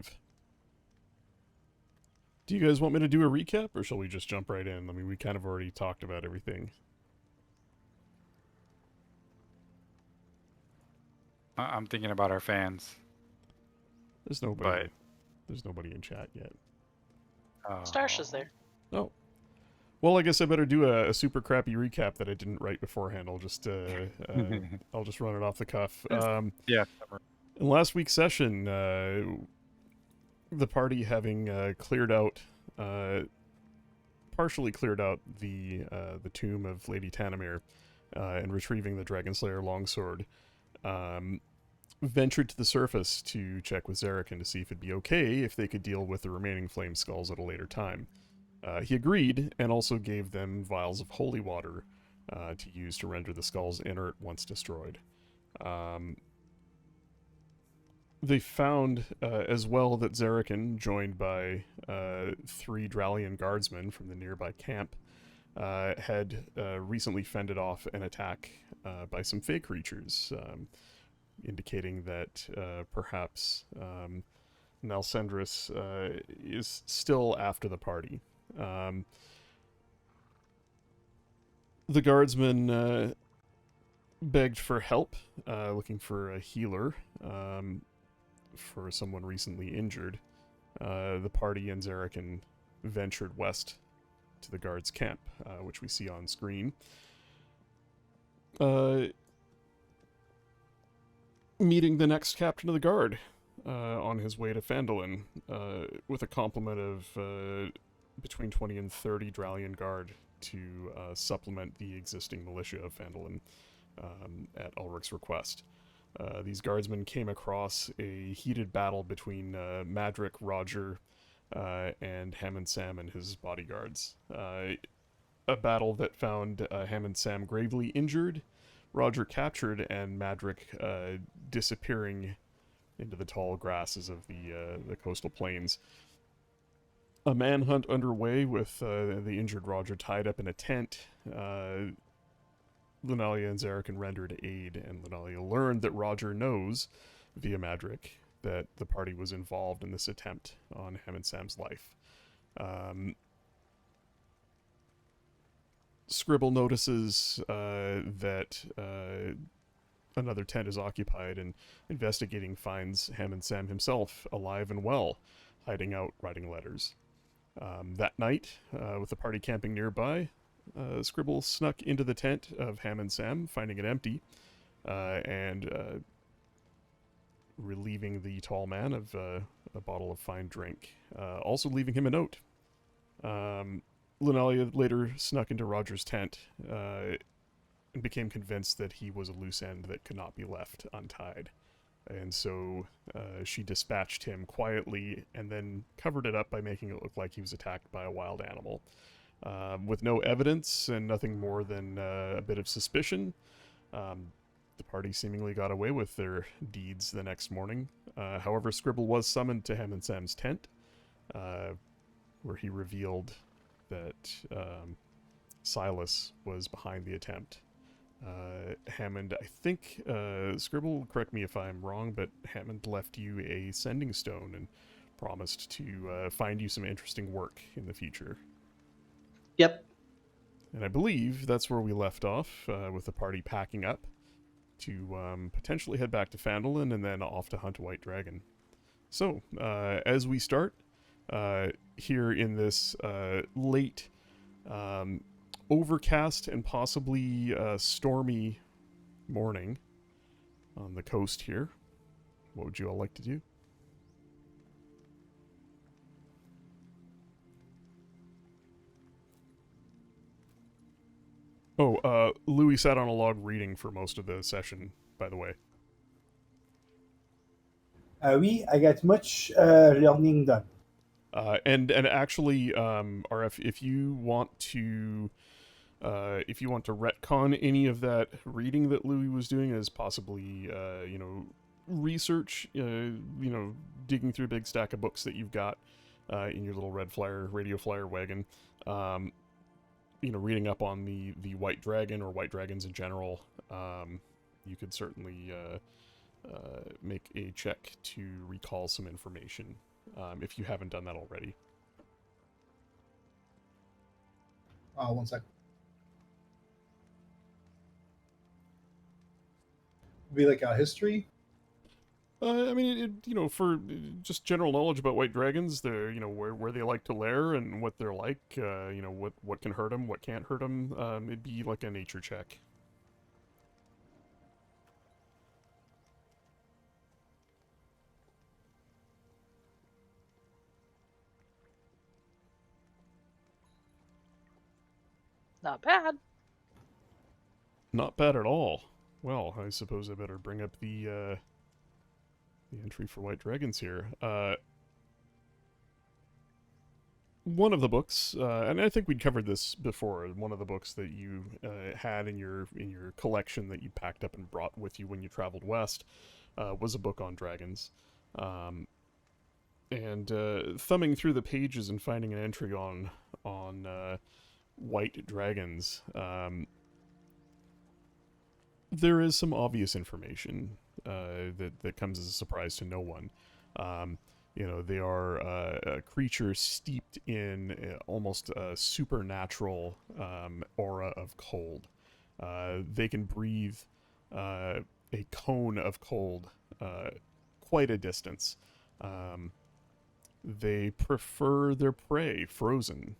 5. Do you guys want me to do a recap, or shall we just jump right in? I mean, we kind of already talked about everything. I'm thinking about our fans, There's nobody. but There's nobody in chat yet. Starsha's oh, there. Oh. Well, I guess I better do a super crappy recap that I didn't write beforehand. I'll just run it off the cuff. yeah, In last week's session, the party having partially cleared out the tomb of Lady Tanamir, and retrieving the Dragonslayer longsword, ventured to the surface to check with Zarakin to see if it'd be okay if they could deal with the remaining flame skulls at a later time. He agreed, and also gave them vials of holy water to use to render the skulls inert once destroyed. They found as well that Zarakin, joined by 3 Dralian guardsmen from the nearby camp, had recently fended off an attack by some fey creatures, indicating that perhaps Nalcendris is still after the party. The guardsmen begged for help, looking for a healer for someone recently injured. The party and Zarakin ventured west to the guards' camp, which we see on screen. Meeting the next captain of the guard on his way to Phandalin, with a complement of between 20 and 30 Dralian guard to supplement the existing militia of Phandalin at Ulrich's request. These guardsmen came across a heated battle between Madrick, Roger, and Hammond Sam and his bodyguards. A battle that found Hammond Sam gravely injured, Roger captured, and Madrick disappearing into the tall grasses of the coastal plains. A manhunt underway with the injured Roger tied up in a tent. Lunalia and Zarakin rendered aid, and Lunalia learned that Roger knows, via Madrick, that the party was involved in this attempt on Hammond Sam's life. Scribble notices that another tent is occupied, and investigating finds Hammond Sam himself alive and well, hiding out writing letters. That night, with the party camping nearby, Scribble snuck into the tent of Hammond Sam, finding it empty, and relieving the tall man of a bottle of fine drink, also leaving him a note. Lunalia later snuck into Roger's tent and became convinced that he was a loose end that could not be left untied. And so she dispatched him quietly and then covered it up by making it look like he was attacked by a wild animal. With no evidence and nothing more than a bit of suspicion, the party seemingly got away with their deeds the next morning. However, Scribble was summoned to Hammond Sam's tent, where he revealed that Silas was behind the attempt. Hammond, I think, Scribble, correct me if I'm wrong, but Hammond left you a sending stone and promised to find you some interesting work in the future. Yep. And I believe that's where we left off, with the party packing up to potentially head back to Phandalin and then off to hunt a white dragon. So, as we start, here in this late, overcast and possibly stormy morning on the coast here, what would you all like to do? Oh, Louis sat on a log reading for most of the session, by the way. Oui, I got much learning done. And actually, RF, if you want to retcon any of that reading that Louis was doing as possibly, research, digging through a big stack of books that you've got in your little radio flyer wagon, reading up on the white dragon or white dragons in general, you could certainly make a check to recall some information if you haven't done that already. 1 sec. Be like a history. I mean, for just general knowledge about white dragons, they're, where they like to lair and what they're like, what can hurt them, what can't hurt them. It'd be like a nature check. Not bad. Not bad at all. Well, I suppose I better bring up the entry for white dragons here. One of the books, and I think we'd covered this before. One of the books that you had in your collection that you packed up and brought with you when you traveled west was a book on dragons. And thumbing through the pages and finding an entry on white dragons, there is some obvious information that comes as a surprise to no one. They are a creature steeped in almost a supernatural aura of cold. They can breathe a cone of cold quite a distance. They prefer their prey frozen,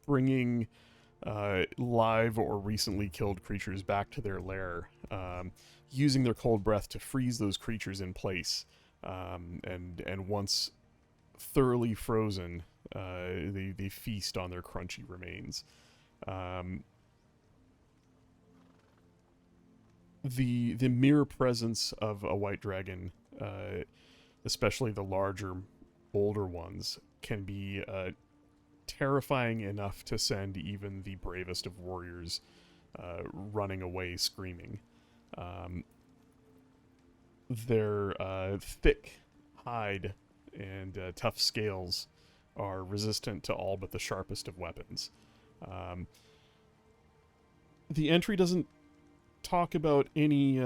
bringing live or recently killed creatures back to their lair, using their cold breath to freeze those creatures in place. And once thoroughly frozen, they feast on their crunchy remains. The mere presence of a white dragon, especially the larger, older ones, can be terrifying enough to send even the bravest of warriors running away screaming. Their thick hide and tough scales are resistant to all but the sharpest of weapons. The entry doesn't talk about any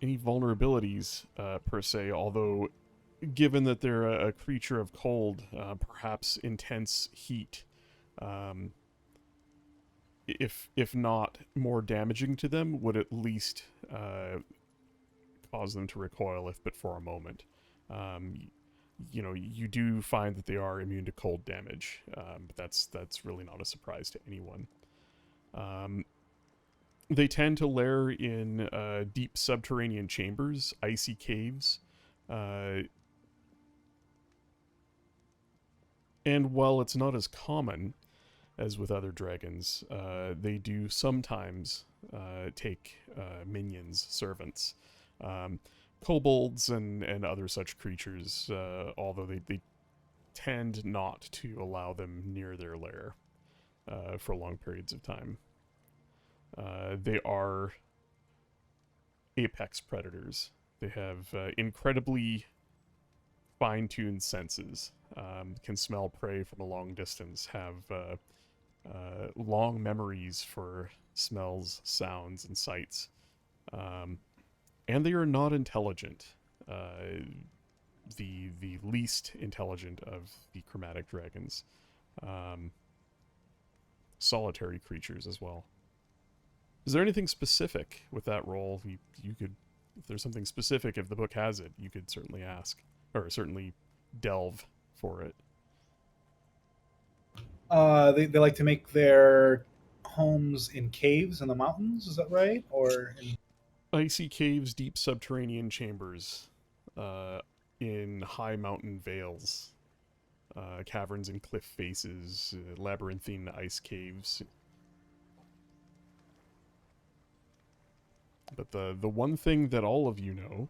vulnerabilities per se, although given that they're a creature of cold, perhaps intense heat, if not more damaging to them, would at least cause them to recoil, if but for a moment. You do find that they are immune to cold damage, but that's really not a surprise to anyone. They tend to lair in deep subterranean chambers, icy caves, and while it's not as common as with other dragons, they do sometimes take minions, servants. Kobolds and other such creatures, although they tend not to allow them near their lair for long periods of time. They are apex predators. They have incredibly fine-tuned senses, can smell prey from a long distance, have long memories for smells, sounds, and sights. And they are not intelligent. The least intelligent of the chromatic dragons. Solitary creatures as well. Is there anything specific with that role? You could, if there's something specific, if the book has it, you could certainly ask, or certainly delve for it. They like to make their homes in caves in the mountains. Is that right? Or in... Icy caves, deep subterranean chambers, in high mountain vales, caverns and cliff faces, labyrinthine ice caves. But the one thing that all of you know,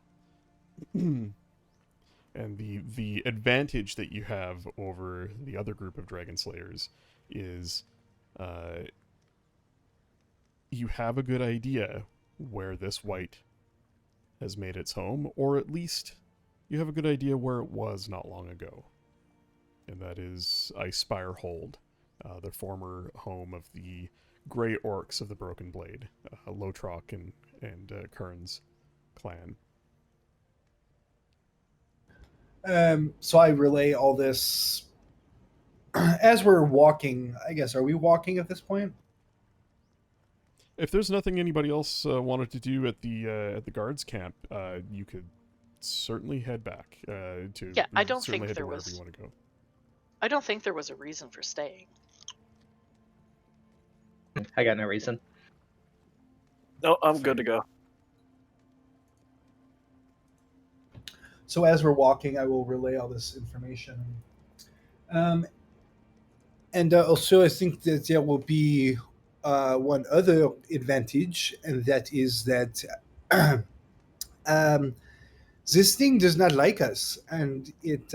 and the advantage that you have over the other group of dragon slayers, is you have a good idea where this white has made its home, or at least you have a good idea where it was not long ago. And that is Icespire Hold, the former home of the Grey Orcs of the Broken Blade, Lotroc and Kern's clan. So I relay all this as we're walking. I guess, are we walking at this point? If there's nothing anybody else wanted to do at the guards camp, you could certainly head back to Yeah, I don't certainly think head to there wherever you was. want to go. I don't think there was a reason for staying. I got no reason. No, I'm good to go. So as we're walking, I will relay all this information. Um, and also, I think that there will be one other advantage, and that is that um, this thing does not like us, and it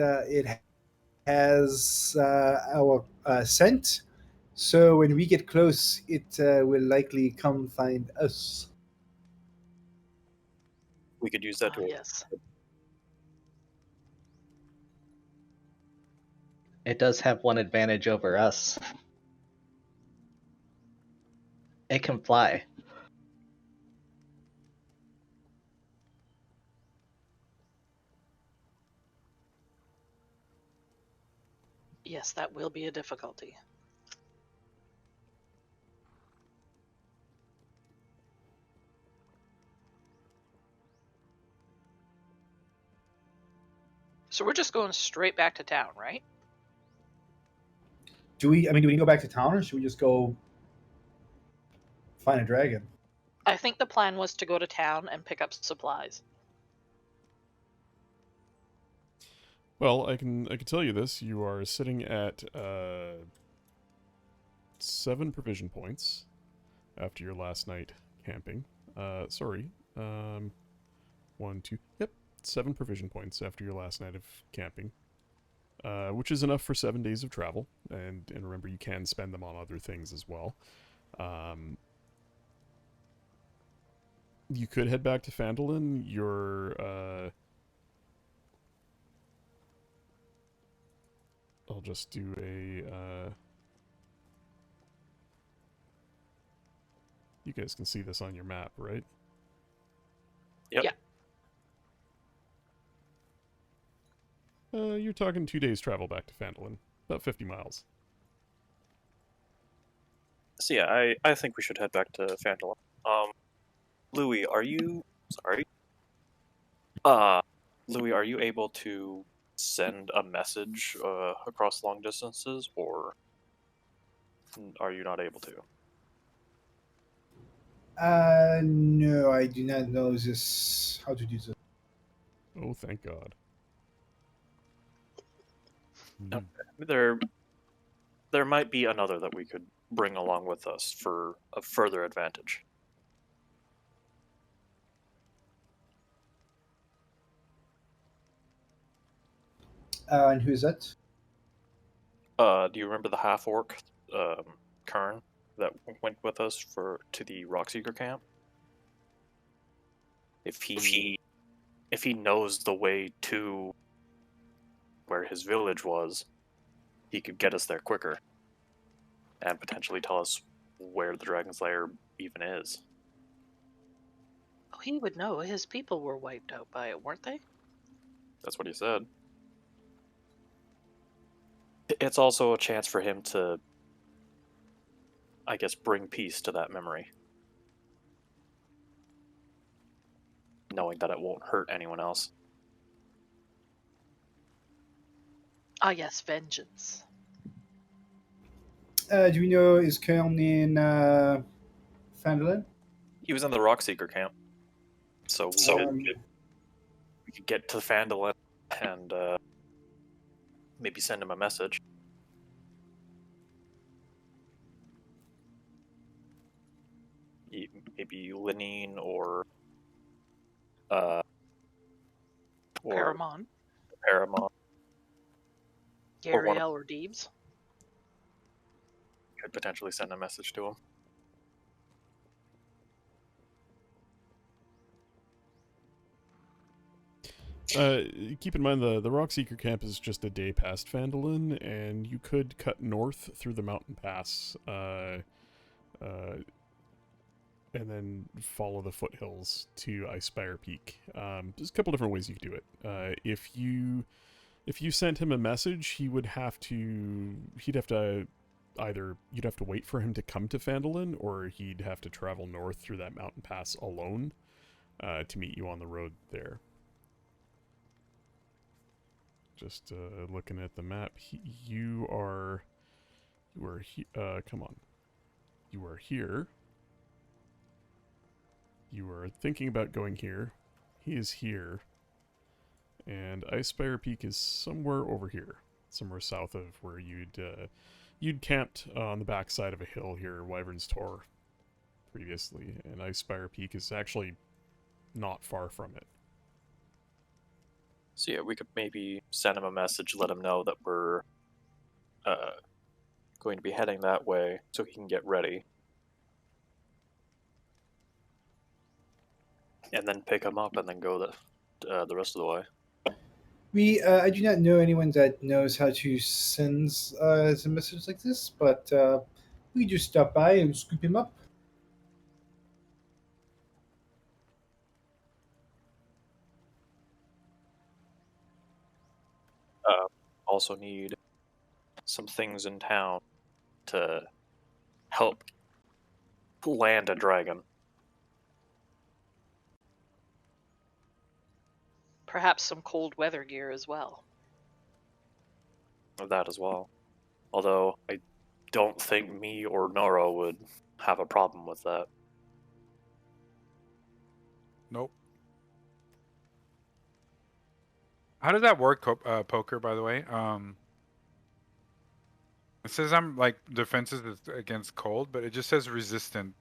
has our scent. So when we get close, it will likely come find us. We could use that to. Yes. It does have one advantage over us. It can fly. Yes, that will be a difficulty. So we're just going straight back to town, right? Do we? I mean, do we go back to town, or should we just go find a dragon? I think the plan was to go to town and pick up supplies. Well, I can tell you this: you are sitting at 7 provision points after your last night camping. Sorry, 1, 2, yep, 7 provision points after your last night of camping, which is enough for 7 days of travel. And remember, you can spend them on other things as well. You could head back to Phandalin. I'll just do a. You guys can see this on your map, right? Yep. Yeah. You're talking 2 days travel back to Phandalin, about 50 miles. So yeah, I think we should head back to Phandalin. Louis, are you sorry? Louis, are you able to send a message across long distances, or are you not able to? No, I do not know this. How to do this? Oh, thank God. No. There might be another that we could bring along with us for a further advantage. And who is that? Do you remember the half orc, Kern, that went with us to the Rockseeker camp? If he knows the way to where his village was, he could get us there quicker, and potentially tell us where the Dragon's Lair even is. Oh, he would know. His people were wiped out by it, weren't they? That's what he said. It's also a chance for him to, I guess, bring peace to that memory, knowing that it won't hurt anyone else. Ah, yes, vengeance. Do we know is Kern in Phandalin? He was in the Rockseeker camp, so we could get to Phandalin and maybe send him a message. Maybe Linine or Paramon, Paramount Gariel, or Deebs. could potentially send a message to him. Keep in mind the Rockseeker camp is just a day past Phandalin, and you could cut north through the mountain pass, and then follow the foothills to Icespire Peak. There's a couple different ways you could do it. If you If you sent him a message, he'd have to either you'd have to wait for him to come to Phandalin, or he'd have to travel north through that mountain pass alone to meet you on the road there. Just looking at the map, you are come on. You are here. You are thinking about going here. He is here. And Icespire Peak is somewhere over here. Somewhere south of where you'd camped on the backside of a hill here, Wyvern's Tor, previously. And Icespire Peak is actually not far from it. So yeah, we could maybe send him a message, let him know that we're going to be heading that way, so he can get ready. And then pick him up and then go the rest of the way. I do not know anyone that knows how to send a message like this, but we just stop by and scoop him up. Also need some things in town to help land a dragon. Perhaps some cold weather gear as well. That as well. Although I don't think me or Nora would have a problem with that. Nope. How does that work, poker? By the way, it says I'm like defenses against cold, but it just says resistant.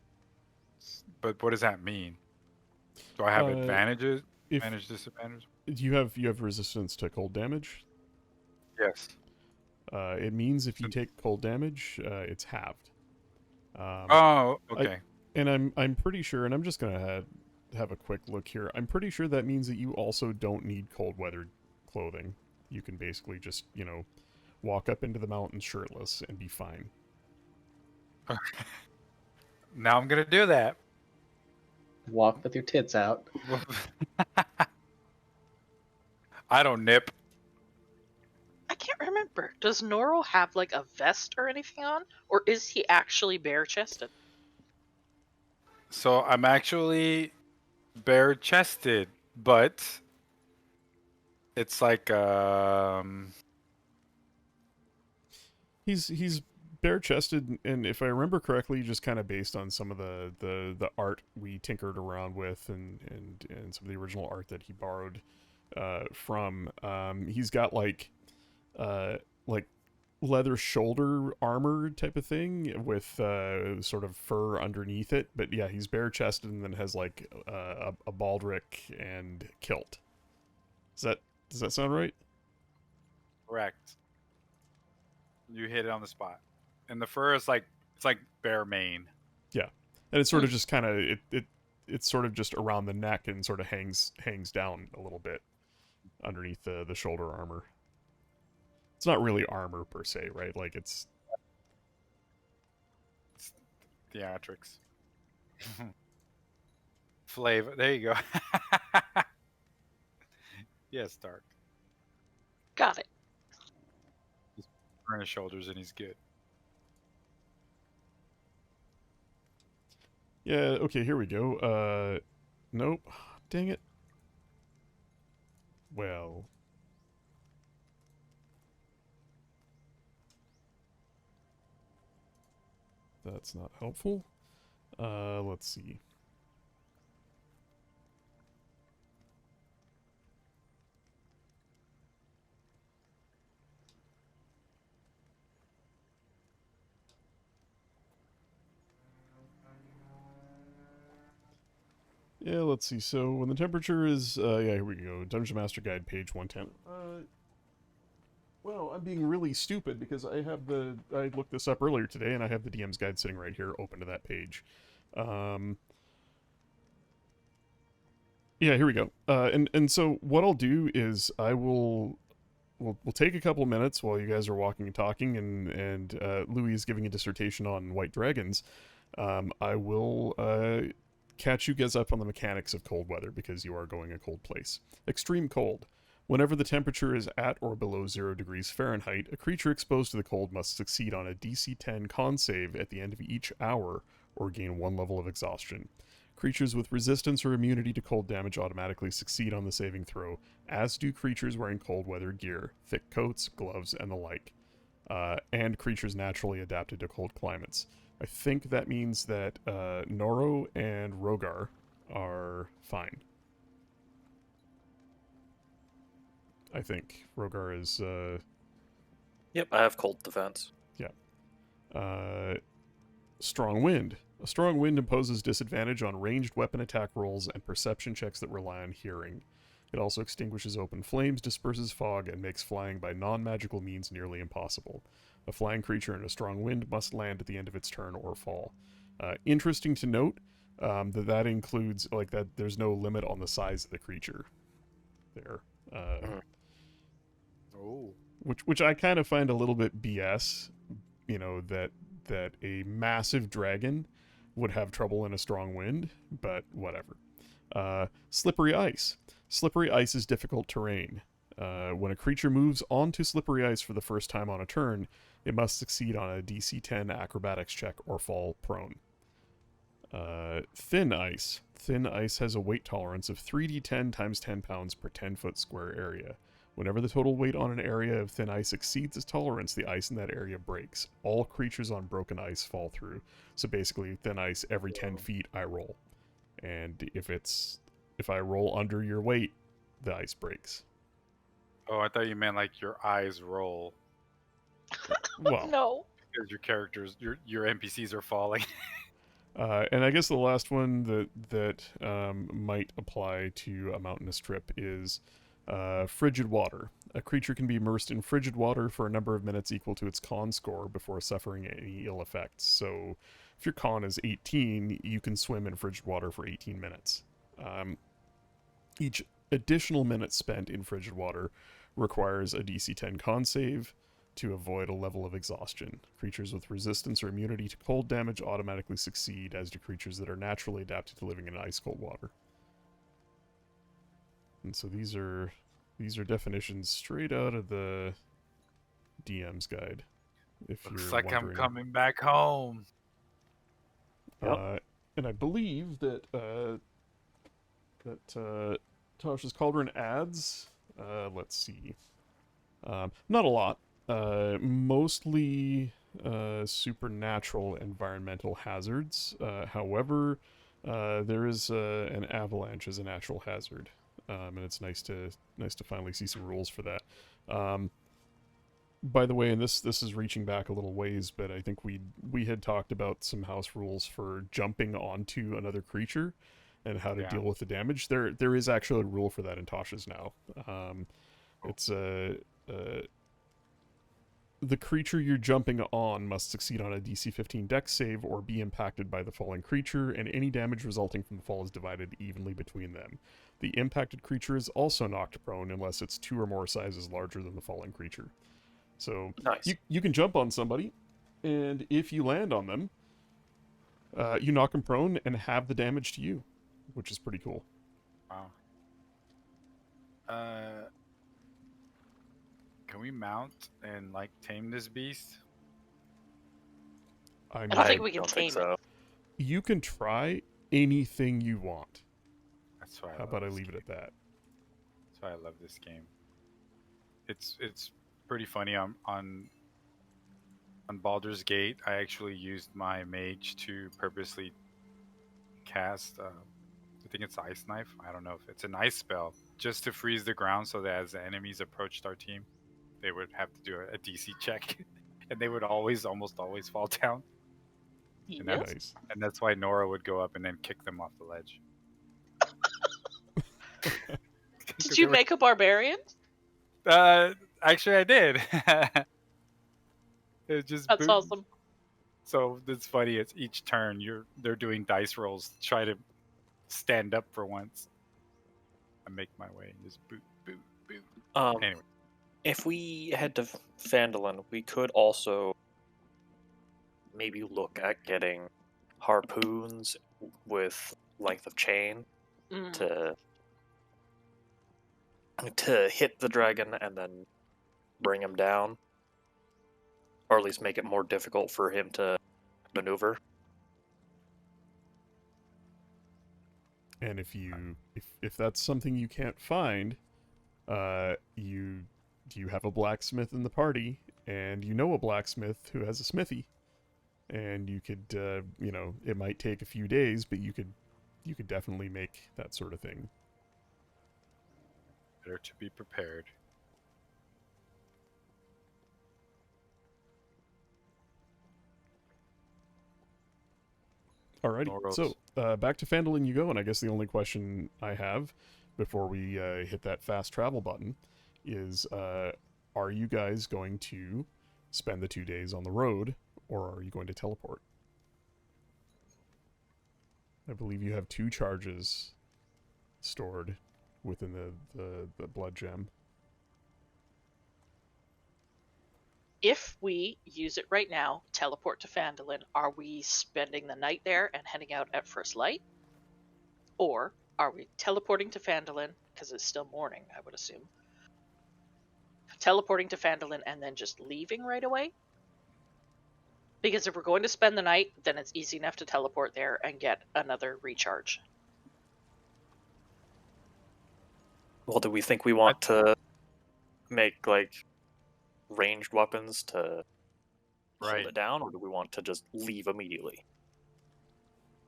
But what does that mean? Do I have advantages? Advantage, disadvantage? You have resistance to cold damage. Yes. It means if you take cold damage, it's halved. Okay. I'm pretty sure, and I'm just gonna have a quick look here. I'm pretty sure that means that you also don't need cold weather clothing. You can basically just, walk up into the mountains shirtless and be fine. Now I'm gonna do that. Walk with your tits out. I don't nip. I can't remember. Does Noro have like a vest or anything on? Or is he actually bare chested? So I'm actually bare chested, but it's like He's bare chested, and if I remember correctly, just kind of based on some of the art we tinkered around with and some of the original art that he borrowed from, he's got like leather shoulder armor type of thing with sort of fur underneath it. But yeah, he's bare chested and then has like a baldric and kilt. Does that sound right? correct. You hit it on the spot. And the fur is like bare mane. Yeah, and it's sort of just kind of it's sort of just around the neck and sort of hangs down a little bit underneath the shoulder armor. It's not really armor per se, right? Like it's Theatrics. Flavor. There you go. Yes, Dark. Got it. On his shoulders and he's good. yeah. Okay, here we go. Nope. Dang it. Well. That's not helpful. Let's see. Yeah, let's see. So when the temperature is, yeah, here we go. Dungeon Master Guide, page 110. Well, I'm being really stupid because I looked this up earlier today and I have the DM's Guide sitting right here open to that page. Yeah, here we go. And so what I'll do is we'll take a couple minutes while you guys are walking and talking and Louis is giving a dissertation on white dragons. I will catch you guys up on the mechanics of cold weather because you are going a cold place. Extreme cold. Whenever the temperature is at or below 0 degrees Fahrenheit, a creature exposed to the cold must succeed on a DC 10 con save at the end of each hour or gain 1 level of exhaustion. Creatures with resistance or immunity to cold damage automatically succeed on the saving throw, as do creatures wearing cold weather gear, thick coats, gloves, and the like, and creatures naturally adapted to cold climates. I think that means that Noro and Rogar are fine. I think Rogar is. Yep, I have cold defense. Strong wind. A strong wind imposes disadvantage on ranged weapon attack rolls and perception checks that rely on hearing. It also extinguishes open flames, disperses fog, and makes flying by non-magical means nearly impossible. A flying creature in a strong wind must land at the end of its turn or fall. Interesting to note that includes that. There's no limit on the size of the creature. There. Oh. Which I kind of find a little bit BS. That a massive dragon would have trouble in a strong wind, but whatever. Slippery ice. Slippery ice is difficult terrain. When a creature moves onto slippery ice for the first time on a turn, it must succeed on a DC 10 acrobatics check or fall prone. Thin ice. Thin ice has a weight tolerance of 3d10 times 10 pounds per 10-foot square area. Whenever the total weight on an area of thin ice exceeds its tolerance, the ice in that area breaks. All creatures on broken ice fall through. So basically, thin ice, every 10 feet, I roll. And if I roll under your weight, the ice breaks. Oh, I thought you meant like your eyes roll Well, No. because your characters, your NPCs are falling. and I guess the last one that might apply to a mountainous trip is frigid water. A creature can be immersed in frigid water for a number of minutes equal to its con score before suffering any ill effects. So if your con is 18, you can swim in frigid water for 18 minutes. Each additional minute spent in frigid water requires a DC 10 con save to avoid a level of exhaustion. Creatures with resistance or immunity to cold damage automatically succeed, as do creatures that are naturally adapted to living in ice-cold water. And so these are definitions straight out of the DM's guide. If Looks you're like wondering. I'm coming back home. And I believe that Tasha's Cauldron adds. Let's see. Not a lot. Mostly supernatural environmental hazards. However, there is an avalanche as a natural hazard. And it's nice to finally see some rules for that. By the way, and this is reaching back a little ways, but I think we had talked about some house rules for jumping onto another creature and how to deal with the damage. There is actually a rule for that in Tasha's now. It's the creature you're jumping on must succeed on a DC 15 Dex save or be impacted by the falling creature, and any damage resulting from the fall is divided evenly between them. The impacted creature is also knocked prone unless it's 2 or more sizes larger than the falling creature. So Nice. you can jump on somebody, and if you land on them, you knock them prone and have the damage to you, which is pretty cool. Wow. Can we mount and like tame this beast? I I don't think mean, we can don't tame think so. you can try anything you want. That's why. How about I leave it at that? That's why I love this game. It's pretty funny. On Baldur's Gate, I actually used my mage to purposely cast. I think it's Ice Knife. I don't know if it's an ice spell, just to freeze the ground so that as the enemies approached our team, they would have to do a DC check, and they would almost always fall down. Yes. Nice. And that's why Nora would go up and then kick them off the ledge. Did you make a barbarian? Actually, I did. It just That's awesome. So it's funny. It's each turn they're doing dice rolls to try to stand up for once. I make my way and just boot, boot, boot. Anyway, If we head to Phandalin, we could also maybe look at getting harpoons with length of chain Mm. to to hit the dragon and then bring him down, or at least make it more difficult for him to maneuver. And if that's something you can't find, you have a blacksmith in the party, and you know a blacksmith who has a smithy, and you could it might take a few days, but you could definitely make that sort of thing. Better to be prepared. Alrighty, Laurels. so back to Phandalin you go, and I guess the only question I have before we hit that fast travel button is, are you guys going to spend the 2 days on the road, or are you going to teleport? I believe you have 2 charges stored within the blood gem. If we use it right now, teleport to Phandalin, are we spending the night there and heading out at first light? Or are we teleporting to Phandalin, because it's still morning, I would assume, teleporting to Phandalin and then just leaving right away? Because if we're going to spend the night, then it's easy enough to teleport there and get another recharge. Well, do we think we want to make, like, ranged weapons to hold Right. it down, or do we want to just leave immediately?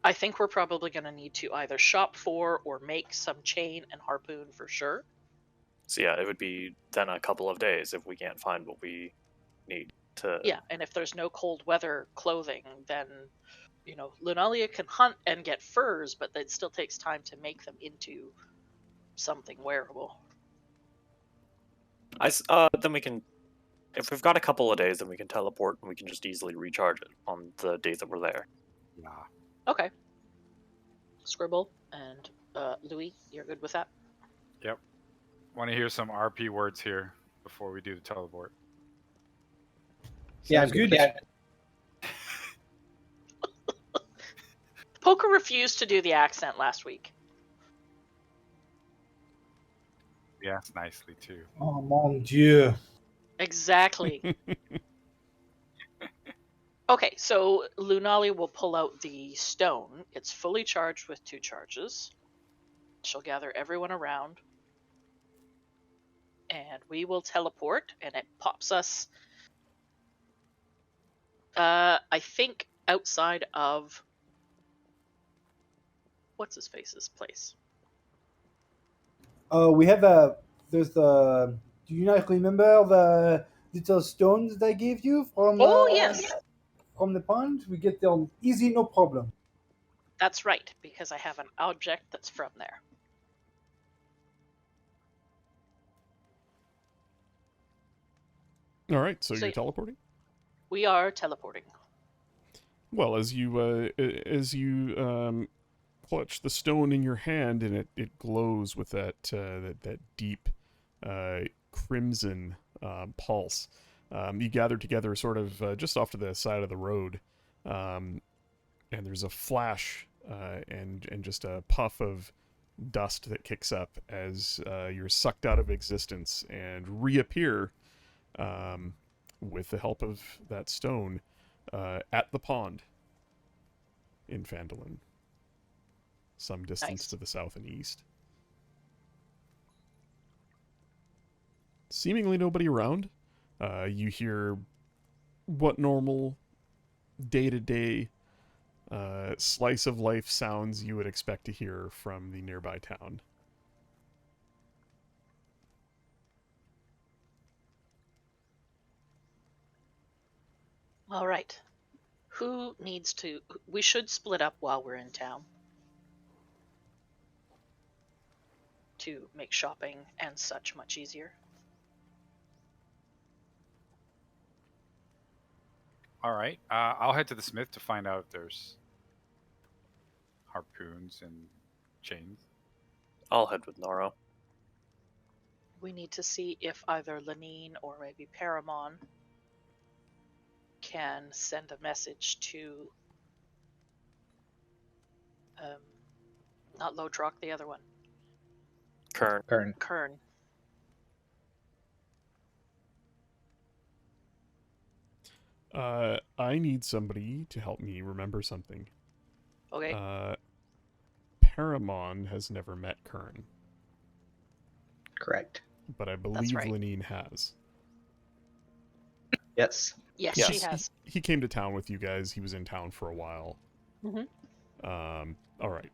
I think we're probably going to need to either shop for or make some chain and harpoon for sure. So yeah, it would be then a couple of days if we can't find what we need to... Yeah, and if there's no cold weather clothing, then, Lunalia can hunt and get furs, but it still takes time to make them into something wearable. Then we can... If we've got a couple of days, then we can teleport and we can just easily recharge it on the days that we're there. Yeah. Okay. Scribble and Louis, you're good with that? Yep. Want to hear some RP words here before we do the teleport? Yeah, Sounds good. Yeah, Poker refused to do the accent last week. Yes, nicely too. Oh mon dieu. Exactly. Okay, so Lunali will pull out the stone. It's fully charged with 2 charges. She'll gather everyone around. And we will teleport, and it pops us, I think, outside of... What's-his-face's place? We have there's the. Do you not remember the little stones that I gave you from? Yes! From the pond. We get them easy, no problem. That's right, because I have an object that's from there. All right, so So- you're teleporting. We are teleporting. Well, as you clutch the stone in your hand, and it glows with that deep crimson pulse. You gather together, sort of just off to the side of the road, and there's a flash and just a puff of dust that kicks up as you're sucked out of existence and reappear with the help of that stone at the pond in Phandalin, some distance Nice. to the south and east. Seemingly nobody around. You hear what normal day-to-day slice of life sounds you would expect to hear from the nearby town. All right. Who needs to... We should split up while we're in town to make shopping and such much easier. All right. I'll head to the smith to find out if there's harpoons and chains. I'll head with Noro. We need to see if either Lenine or maybe Paramon can send a message to... not Lodrock, the other one. Kern. Kern. Kern. I need somebody to help me remember something. Okay. Paramon has never met Kern, Correct. but I That's believe right. Lenine has. Yes. Yes, Yes. she has. He came to town with you guys. He was in town for a while. Mhm. All right.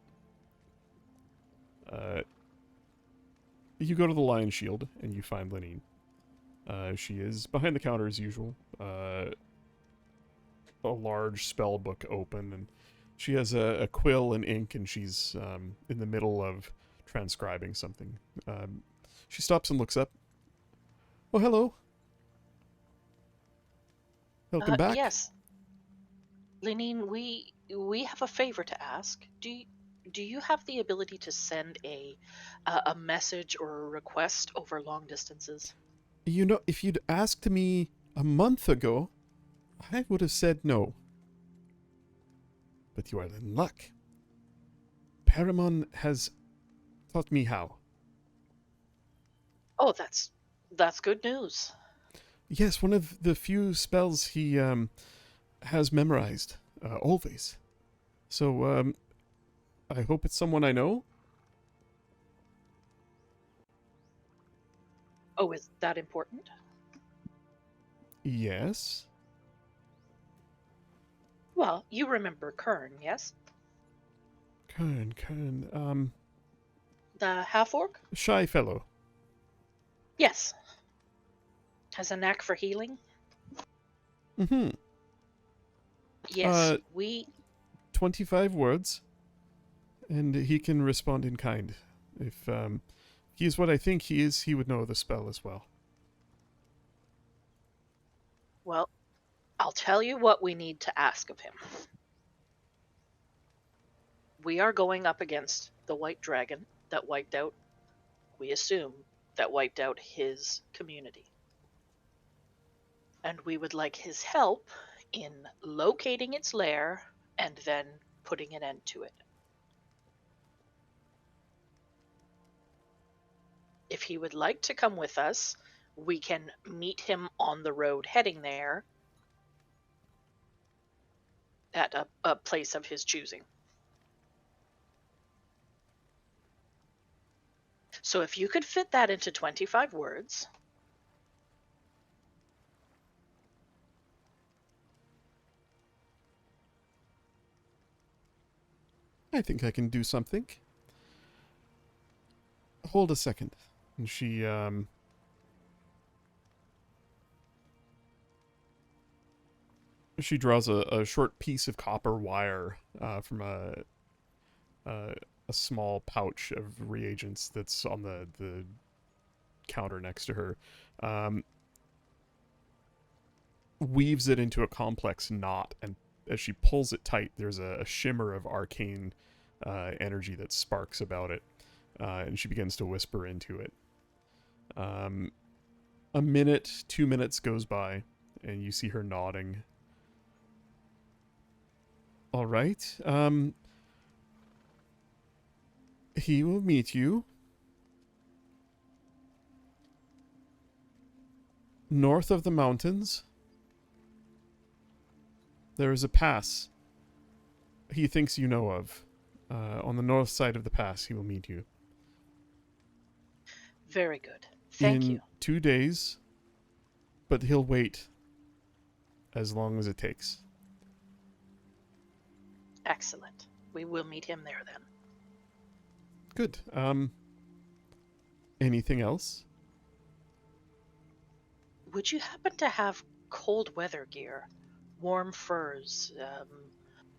You go to the Lion Shield and you find Lenine. She is behind the counter as usual. A large spell book open, and she has a quill and ink, and she's in the middle of transcribing something. She stops and looks up. Oh, hello. Welcome back. Yes. Lenine, we have a favor to ask. Do you have the ability to send a message or a request over long distances? You know, if you'd asked me a month ago, I would have said no. But you are in luck. Paramon has taught me how. Oh, that's good news. Yes, one of the few spells he has memorized, always. So, I hope it's someone I know. Oh, is that important? Yes. Well, you remember Kern, yes? Kern, The half orc? shy fellow. Yes. Has a knack for healing? Mm-hmm. Yes, we 25 words, and he can respond in kind. If, he is what I think he is, he would know the spell as well. well, I'll tell you what we need to ask of him. We are going up against the white dragon that wiped out, we assume, that wiped out his community. And we would like his help in locating its lair and then putting an end to it. If he would like to come with us, we can meet him on the road heading there at a place of his choosing. So if you could fit that into 25 words. I think I can do something. Hold a second. And she draws a short piece of copper wire from a small pouch of reagents that's on the counter next to her. Weaves it into a complex knot, and as she pulls it tight, there's a shimmer of arcane energy that sparks about it, and she begins to whisper into it. A minute, 2 minutes goes by, and you see her nodding. All right. He will meet you north of the mountains. There is a pass he thinks you know of. On the north side of the pass, he will meet you. Very good. Thank in you. 2 days, but he'll wait as long as it takes. Excellent. We will meet him there then. Good. Anything else? Would you happen to have cold weather gear? Warm furs,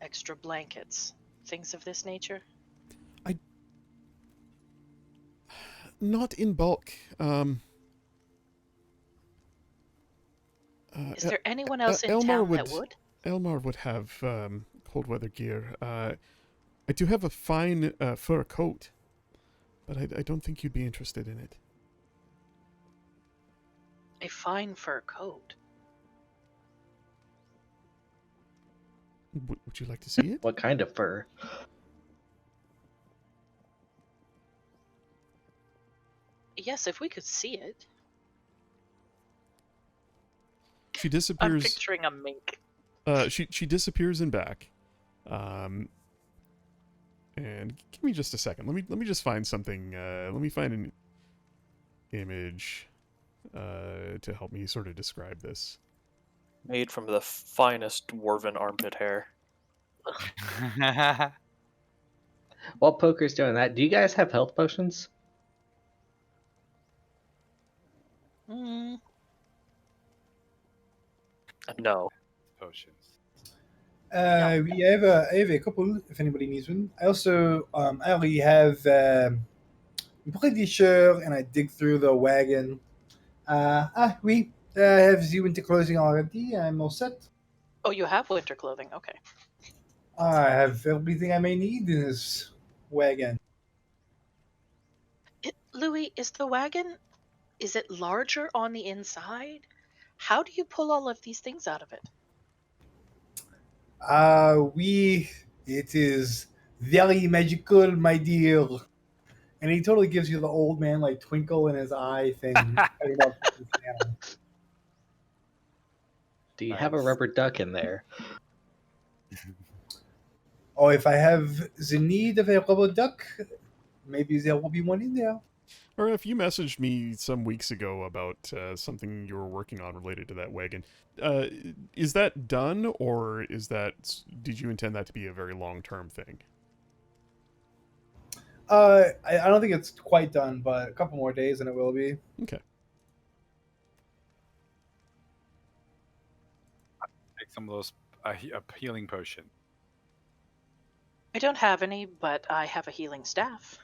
extra blankets, things of this nature? Not in bulk. Is there anyone else in town that would? Elmar would have cold weather gear. I do have a fine fur coat, but I don't think you'd be interested in it. A fine fur coat? Would you like to see it? What kind of fur? Yes, if we could see it. She I'm disappears. picturing a mink. She disappears in back. And give me just a second. Let me just find something. Let me find an image to help me sort of describe this. Made from the finest dwarven armpit hair. While Poker's doing that, do you guys have health potions? Mm, No. Potions. I have a couple if anybody needs one. I also I already have I'm pretty sure, and I dig through the wagon. Oui, I have the winter clothing already. I'm all set. oh, you have winter clothing. Okay. I have everything I may need in this wagon. Louis, is the wagon, is it larger on the inside? How do you pull all of these things out of it? It is very magical, my dear. And he totally gives you the old man like twinkle in his eye thing. Talking about Santa. Do you have a Nice. rubber duck in there? Oh, if I have the need of a rubber duck, maybe there will be one in there. Or if you messaged me some weeks ago about something you were working on related to that wagon, uh, is that done, or did you intend that to be a very long-term thing? I don't think it's quite done, but a couple more days and it will be. Okay. Take some of those a healing potion. I don't have any, but I have a healing staff.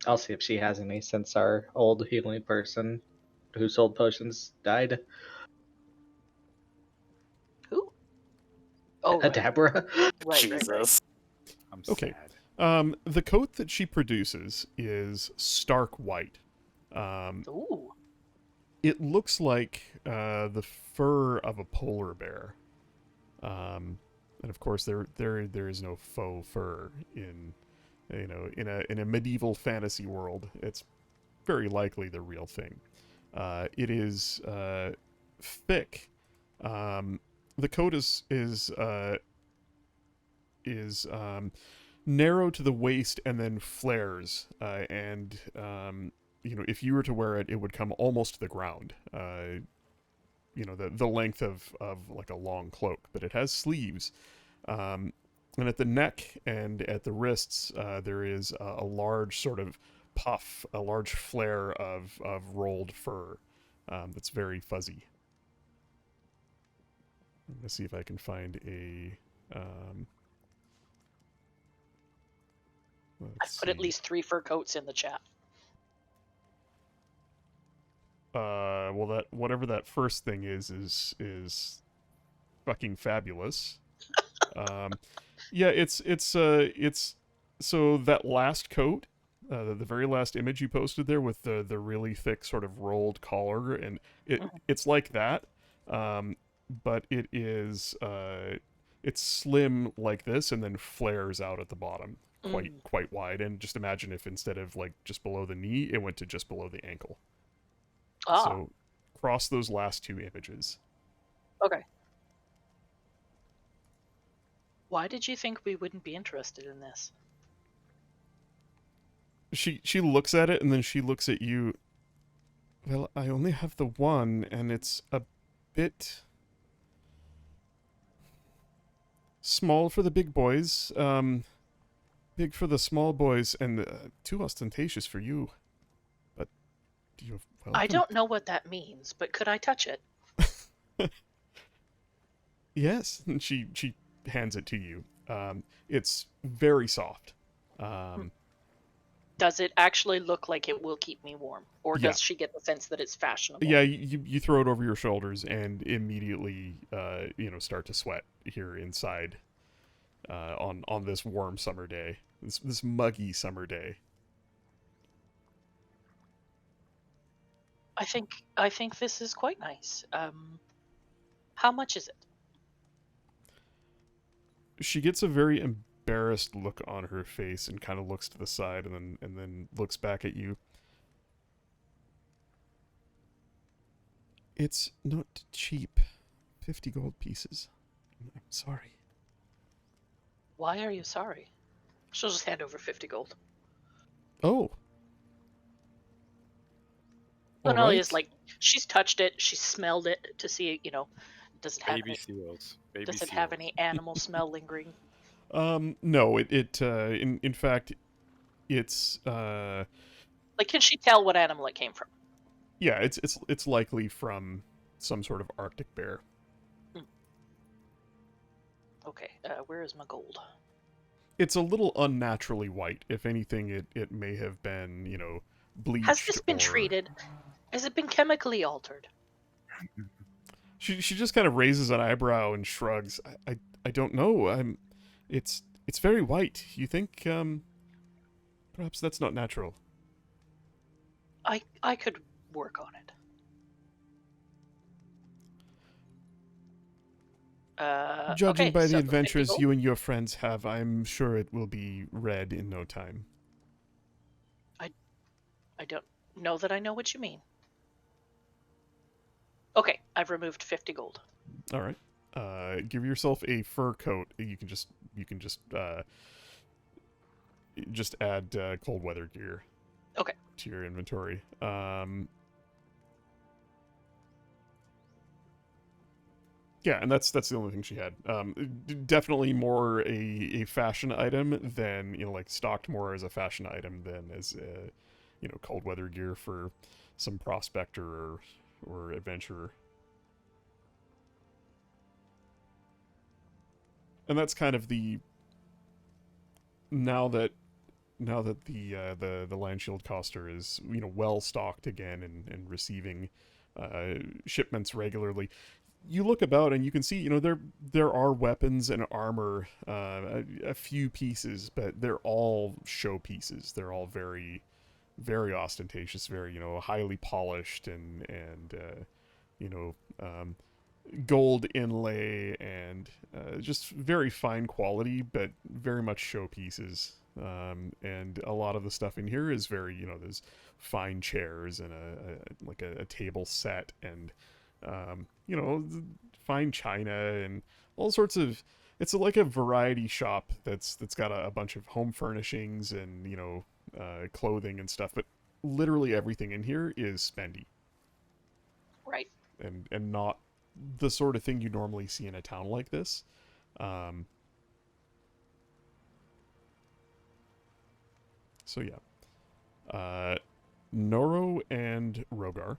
I'll see if she has any since our old healing person who sold potions died. Who? Oh, right. Deborah. Right. Jesus. I'm Okay. sad. The coat that she produces is stark white. Ooh. It looks like the fur of a polar bear. And of course, there is no faux fur in a medieval fantasy world. It's very likely the real thing. It is thick. The coat is narrow to the waist and then flares. And if you were to wear it, it would come almost to the ground. The length of like a long cloak, but it has sleeves. And at the neck and at the wrists, there is a large sort of puff, a large flare of rolled fur that's very fuzzy. I'm going to see if I can find a... I've put at least 3 fur coats in the chat. Well, that whatever that first thing is fucking fabulous. Yeah, it's so that last coat, the very last image you posted there with the really thick sort of rolled collar, and it's like that, but it's slim like this and then flares out at the bottom quite wide. And just imagine if instead of like just below the knee, it went to just below the ankle. Ah. So cross those last 2 images. Okay. Why did you think we wouldn't be interested in this? She looks at it and then she looks at you. Well, I only have the one, and it's a bit small for the big boys. Big for the small boys, and too ostentatious for you. But you're welcome. I don't know what that means, but could I touch it? Yes, and she hands it to you. It's very soft. Does it actually look like it will keep me warm? Or Yeah. does she get the sense that it's fashionable? Yeah, you throw it over your shoulders and immediately start to sweat here inside on this warm summer day. This muggy summer day. I think this is quite nice. How much is it? She gets a very embarrassed look on her face and kind of looks to the side and then looks back at you. It's not cheap. 50 gold pieces. I'm sorry. Why are you sorry? She'll just hand over 50 gold. Oh. Bonelli is Alright. like, she's touched it, she's smelled it to see, does it have Baby any, seals. Baby does it seals. have any animal smell lingering? No, in fact, it's, Like, can she tell what animal it came from? yeah, it's likely from some sort of Arctic bear. Okay, where is my gold? It's a little unnaturally white. If anything, it may have been, bleached. Has this been or... treated? Has it been chemically altered? She just kind of raises an eyebrow and shrugs. I don't know. It's very white. You think perhaps that's not natural? I could work on it. Judging Okay, by so the 50 adventures gold? you and your friends have, I'm sure it will be red in no time. I don't know that I know what you mean. Okay, I've removed 50 gold. All right. Give yourself a fur coat. You can just add cold weather gear. Okay. To your inventory. Yeah, and that's the only thing she had. Definitely more a fashion item than like stocked more as a fashion item than as cold weather gear for some prospector or adventurer. And that's kind of the now that the Lion Shield Coster is well stocked again and receiving shipments regularly. You look about and you can see there are weapons and armor, a few pieces, but they're all show pieces. They're all very very ostentatious, very highly polished and gold inlay and just very fine quality, but very much show pieces. And a lot of the stuff in here is very, there's fine chairs and a table set and, fine china and all sorts of. It's like a variety shop that's got a bunch of home furnishings and clothing and stuff, but literally everything in here is spendy. Right. And not the sort of thing you normally see in a town like this. So yeah. Noro and Rogar.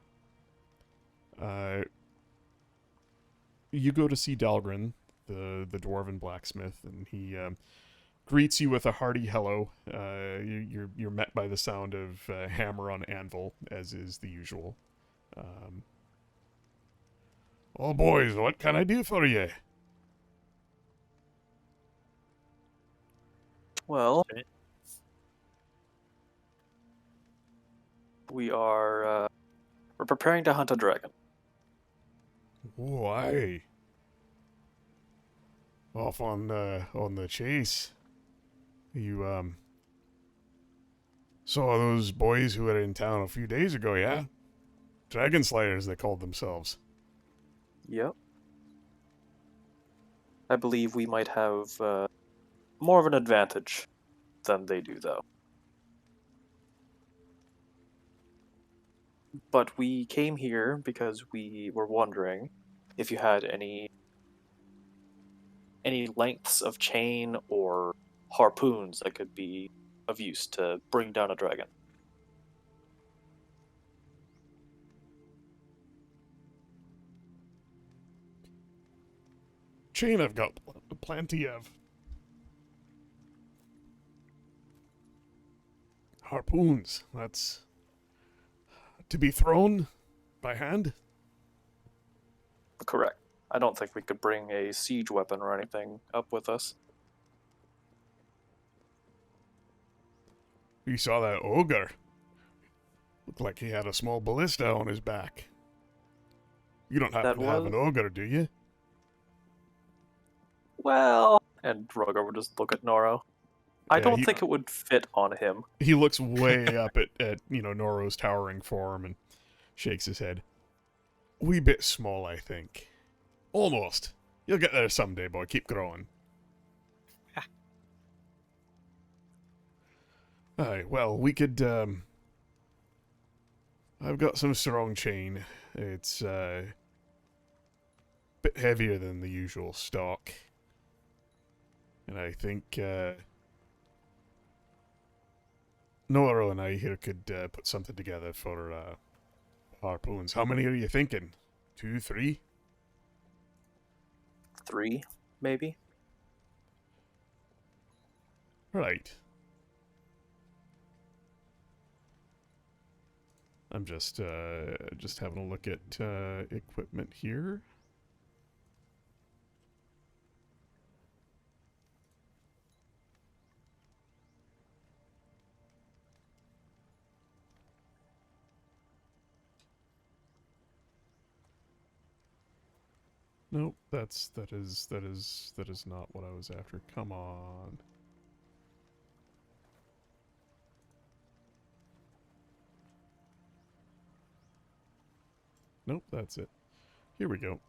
You go to see Dalgren, the dwarven blacksmith, and he greets you with a hearty hello. You're met by the sound of hammer on anvil, as is the usual. Oh boys, what can I do for you? Well, Okay. we're preparing to hunt a dragon. Why? Off on the chase. You saw those boys who were in town a few days ago, yeah? Dragon Slayers, they called themselves. Yep. I believe we might have more of an advantage than they do, though. But we came here because we were wondering if you had any lengths of chain or harpoons that could be of use to bring down a dragon. Chain I've got plenty of. Harpoons, that's to be thrown by hand? Correct. I don't think we could bring a siege weapon or anything up with us. You saw that ogre. Looked like he had a small ballista on his back. You don't happen to have an ogre, do you? Well, and Rogar would just look at Noro. I Yeah, don't think it would fit on him. He looks way up at Noro's towering form and shakes his head. wee bit small, I think. Almost. You'll get there someday, boy. Keep growing. Aye, well, we could, I've got some strong chain. It's, bit heavier than the usual stock. And I think, Noro and I here could, put something together for, harpoons. How many are you thinking? 2, 3? 3, maybe? Right. I'm just having a look at equipment here. Nope, that is not what I was after. Come on. Nope, that's it. Here we go.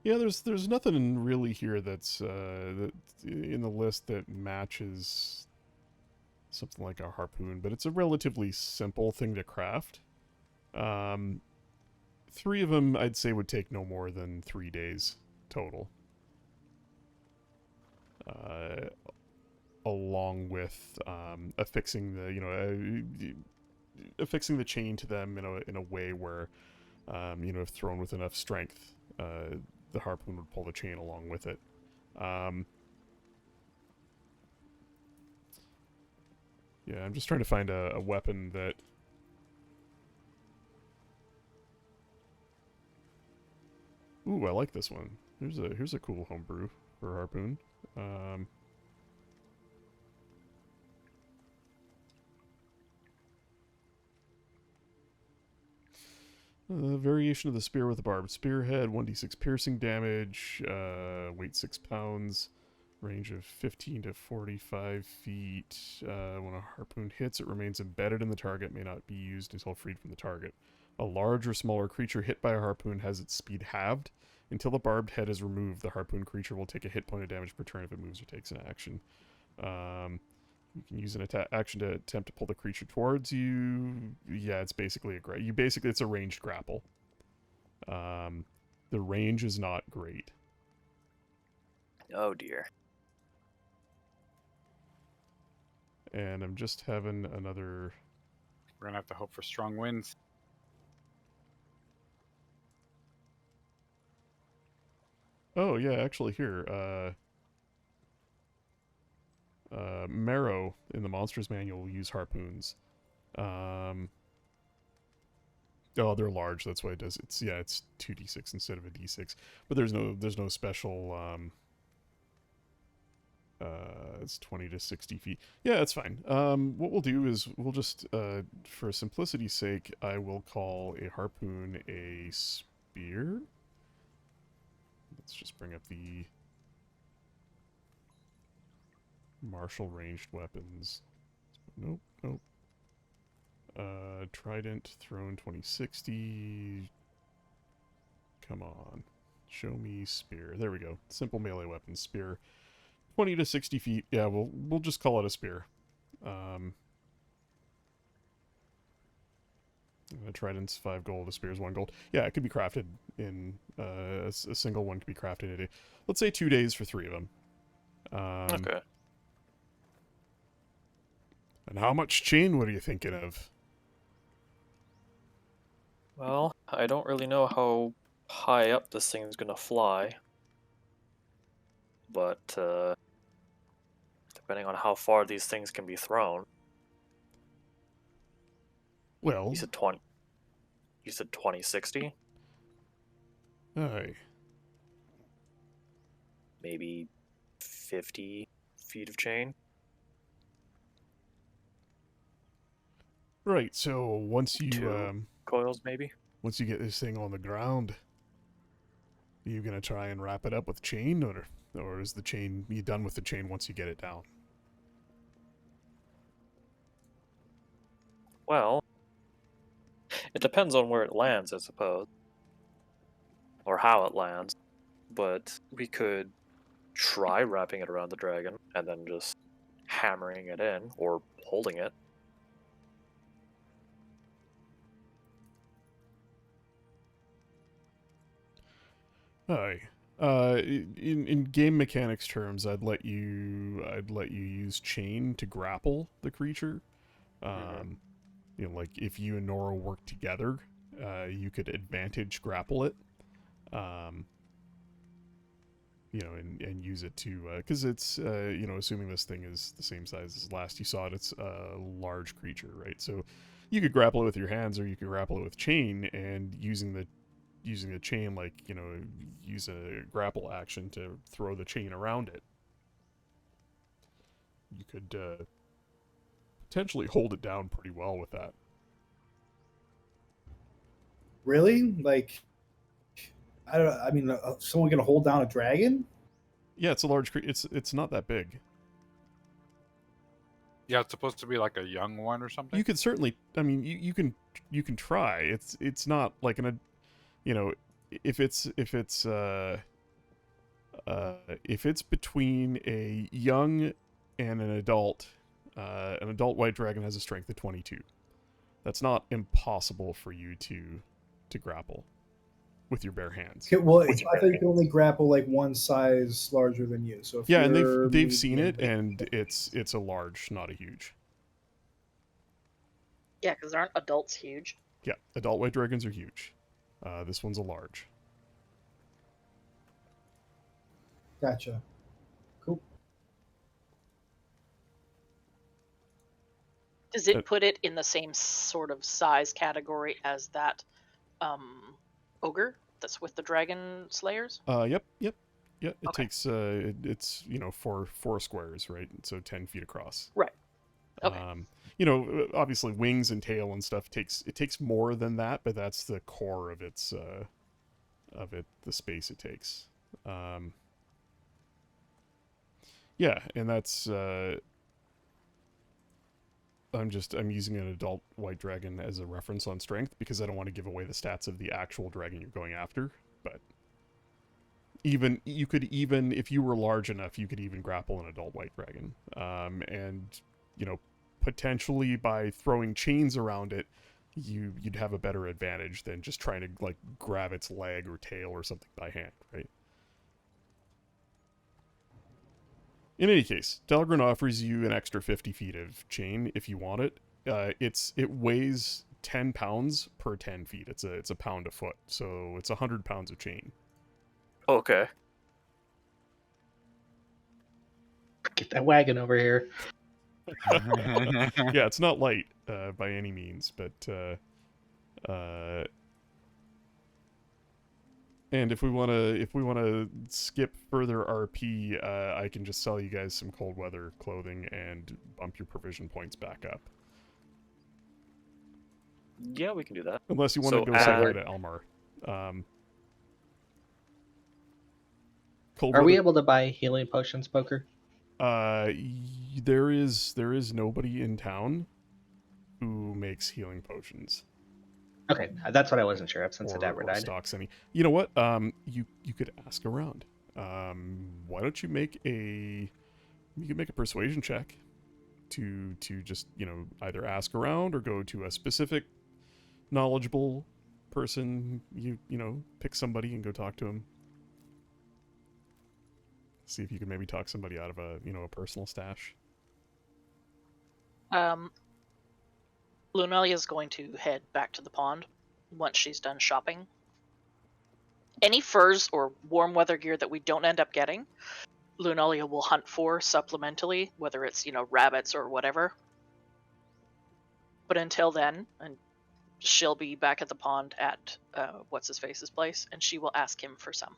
Yeah, there's nothing really here that's that in the list that matches something like a harpoon, but it's a relatively simple thing to craft. 3 of them I'd say would take no more than 3 days total. Along with affixing the affixing the chain to them in a way where if thrown with enough strength, the harpoon would pull the chain along with it. Yeah, I'm just trying to find a weapon that. Ooh, I like this one. Here's a cool homebrew for harpoon. Variation of the spear with a barbed spearhead, 1d6 piercing damage, weight 6 pounds, range of 15 to 45 feet. When a harpoon hits, it remains embedded in the target, may not be used until freed from the target. A large or smaller creature hit by a harpoon has its speed halved. Until the barbed head is removed, the harpoon creature will take a hit point of damage per turn if it moves or takes an action. You can use an action to attempt to pull the creature towards you. Yeah, it's basically it's a ranged grapple. The range is not great. Oh dear. And I'm just having another. We're gonna have to hope for strong winds. Oh yeah, actually here. Marrow in the Monsters Manual will use harpoons. Oh, they're large. That's why it does. It's 2d6 instead of a d6. But there's no special. It's 20 to 60 feet. Yeah, it's fine. What we'll do is we'll just, for simplicity's sake, I will call a harpoon a spear. Let's just bring up the martial ranged weapons. Nope. Trident, thrown 2060. Come on. Show me spear. There we go. Simple melee weapon. Spear. 20 to 60 feet. Yeah, we'll just call it a spear. Trident's 5 gold, a spear's 1 gold. Yeah, it could be crafted in a single one could be crafted in a day. Let's say 2 days for 3 of them. Okay. And how much chain were you thinking of? Well, I don't really know how high up this thing is gonna fly. But, depending on how far these things can be thrown. Well, You said 2060? aye. Maybe 50 feet of chain? Right. So once you 2 coils, maybe. once you get this thing on the ground, are you gonna try and wrap it up with chain, or is the chain you done with the chain once you get it down? Well, it depends on where it lands, I suppose, or how it lands. But we could try wrapping it around the dragon and then just hammering it in or holding it. Aye. In game mechanics terms, I'd let you use chain to grapple the creature. Um, you know, like if you and Nora work together, you could advantage grapple it. You know, and use it to because it's you know, assuming this thing is the same size as last you saw it, it's a large creature, right? So you could grapple it with your hands, or you could grapple it with chain, and using the chain, like, you know, use a grapple action to throw the chain around it. You could potentially hold it down pretty well with that. Really? Like, I don't. I mean, someone gonna hold down a dragon? Yeah, it's a large creature. It's not that big. Yeah, it's supposed to be like a young one or something. You could certainly. I mean, you can try. It's not like you know, if it's between a young and an adult white dragon has a strength of 22. That's not impossible for you to grapple with your bare hands. Okay, well, I thought you could only grapple like one size larger than you. So if Yeah, and you're they've seen medium, it, and it's a large, not a huge. Yeah, because aren't adults huge? Yeah, adult white dragons are huge. This one's a large. Gotcha. Cool. Does it put it in the same sort of size category as that ogre that's with the dragon slayers? Yep. Yeah. It Okay. takes it's, you know, four squares, right? So 10 feet across. Right. Okay. You know, obviously wings and tail and stuff takes more than that, but that's the core of its the space it takes. Yeah, and that's I'm using an adult white dragon as a reference on strength because I don't want to give away the stats of the actual dragon you're going after. But you could if you were large enough, you could even grapple an adult white dragon. And you know, potentially by throwing chains around it, you'd have a better advantage than just trying to like grab its leg or tail or something by hand, right? In any case, Dahlgren offers you an extra 50 feet of chain if you want it. It weighs 10 pounds per 10 feet. It's a pound a foot, so it's 100 pounds of chain. Okay. Get that wagon over here. Yeah, it's not light by any means, but and if we wanna skip further RP, I can just sell you guys some cold weather clothing and bump your provision points back up. Yeah, we can do that. Unless you want to So go say hi add- to Elmar. Cold Are we weather- able to buy healing potions, Poker? There is nobody in town who makes healing potions. Okay, that's what I wasn't sure of since the Dabber or died. stocks any. You know what? You could ask around. Why don't you make a persuasion check to just, you know, either ask around or go to a specific knowledgeable person. You know, pick somebody and go talk to him. See if you can maybe talk somebody out of a personal stash. Lunalia is going to head back to the pond once she's done shopping. Any furs or warm weather gear that we don't end up getting, Lunalia will hunt for supplementally, whether it's, you know, rabbits or whatever. But until then, and she'll be back at the pond at what's his face's place, and she will ask him for some.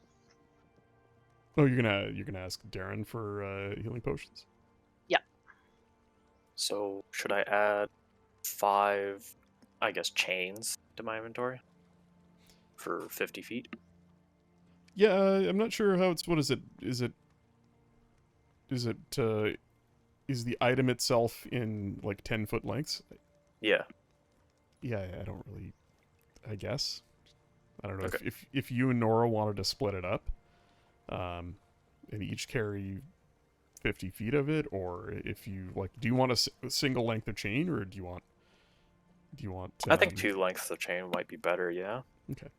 Oh, you're gonna ask Darren for healing potions? Yeah. So should I add 5, I guess, chains to my inventory for 50 feet. Yeah, I'm not sure how it's. What is it? Is the item itself in like 10-foot lengths? Yeah. Yeah, I don't really. I guess. I don't know Okay. if you and Nora wanted to split it up, and each carry 50 feet of it, or if you like, do you want a single length of chain, or do you want? I think 2 lengths of chain might be better, yeah. Okay.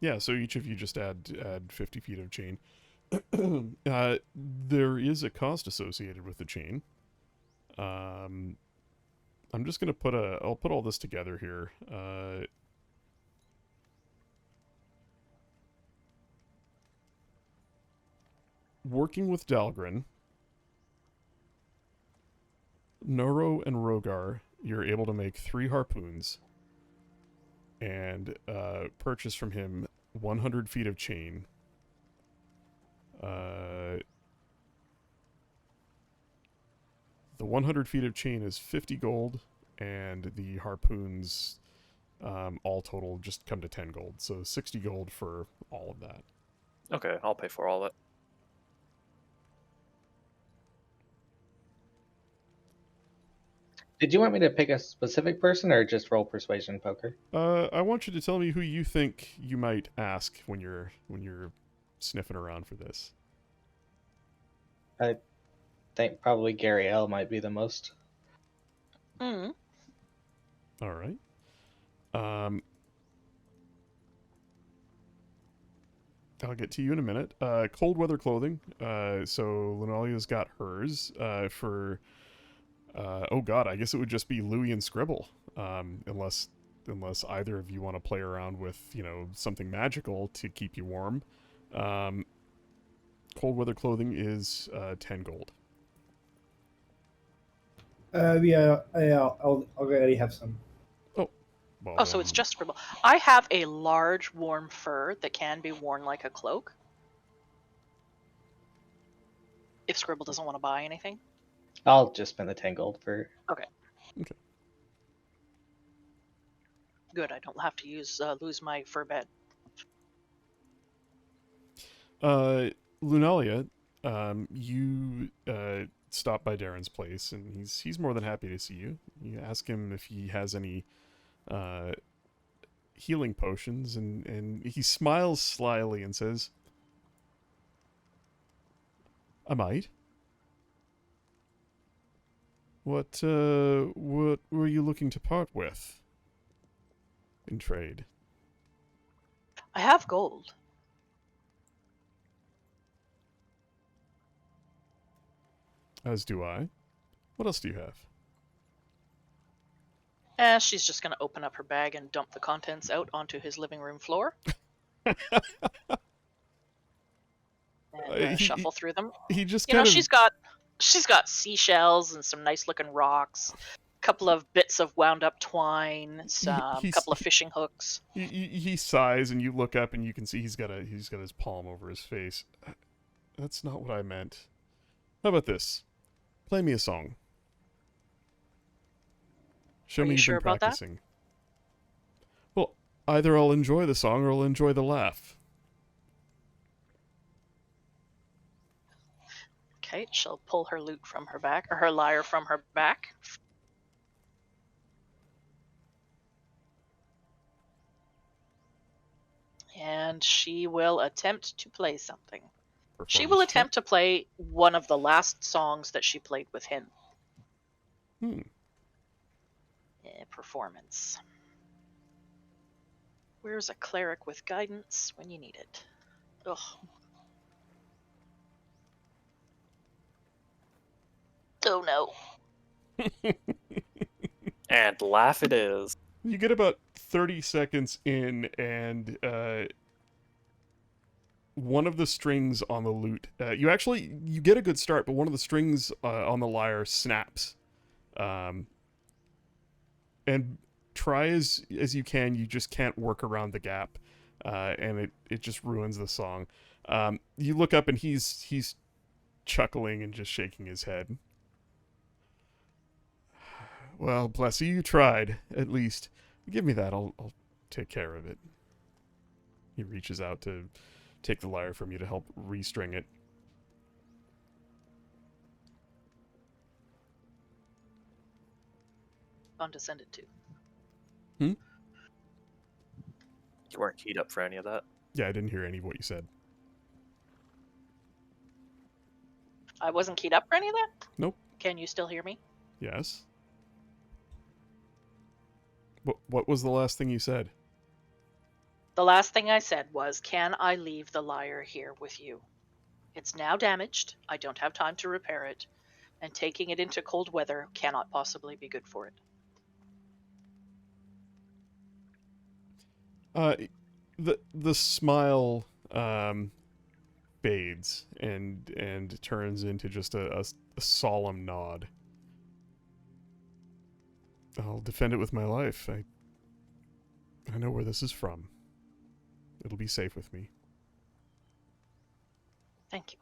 Yeah, so each of you just add 50 feet of chain. There is a cost associated with the chain. I'm just gonna I'll put all this together here. Working with Dahlgren, Noro and Rogar, you're able to make 3 harpoons and purchase from him 100 feet of chain. The 100 feet of chain is 50 gold, and the harpoons, all total, just come to 10 gold. So 60 gold for all of that. Okay, I'll pay for all of it. Did you want me to pick a specific person or just roll persuasion poker? I want you to tell me who you think you might ask when you're sniffing around for this. I think probably Gary L might be the most. Mm. All right. I'll get to you in a minute. Cold weather clothing. So Linolia's got hers. For oh god, I guess it would just be Louie and Scribble. Unless either of you want to play around with, something magical to keep you warm. Cold weather clothing is 10 gold. Yeah, I'll already have some. Well, Oh, so it's just scribble. I have a large warm fur that can be worn like a cloak. If Scribble doesn't want to buy anything. I'll just spend the 10 gold for. Okay. Good, I don't have to lose my fur bed. Lunalia, you stop by Darren's place, and he's more than happy to see you. You ask him if he has any healing potions, and he smiles slyly and says, "I might. What were you looking to part with in trade?" I have gold. As do I. What else do you have? She's just going to open up her bag and dump the contents out onto his living room floor. And shuffle through them. He just You know, kind of... she's got seashells and some nice looking rocks, a couple of bits of wound up twine, a couple of fishing hooks. He sighs, and you look up, and you can see he's got his palm over his face. That's not what I meant. How about this? Play me a song. Show Are me you you've sure been about that? practicing. Well, either I'll enjoy the song or I'll enjoy the laugh. Okay, she'll pull her lute from her back, or her lyre from her back. And she will attempt to play something. She will Performance check. attempt to play one of the last songs that she played with him. Performance. Where's a cleric with guidance when you need it? Ugh. Oh no. And laugh it is. You get about 30 seconds in, and one of the strings on the lute, you get a good start, but one of the strings on the lyre snaps. And try as you can, you just can't work around the gap, and it just ruins the song. You look up, and he's chuckling and just shaking his head. Well, bless you, you tried, at least. Give me that, I'll take care of it. He reaches out to take the lyre from you to help restring it. On to send it to. You weren't keyed up for any of that. Yeah, I didn't hear any of what you said. I wasn't keyed up for any of that? Nope. Can you still hear me? Yes? What was the last thing you said? The last thing I said was, can I leave the lyre here with you? It's now damaged. I don't have time to repair it. And taking it into cold weather cannot possibly be good for it. The smile fades and turns into just a solemn nod. I'll defend it with my life. I know where this is from. It'll be safe with me. Thank you.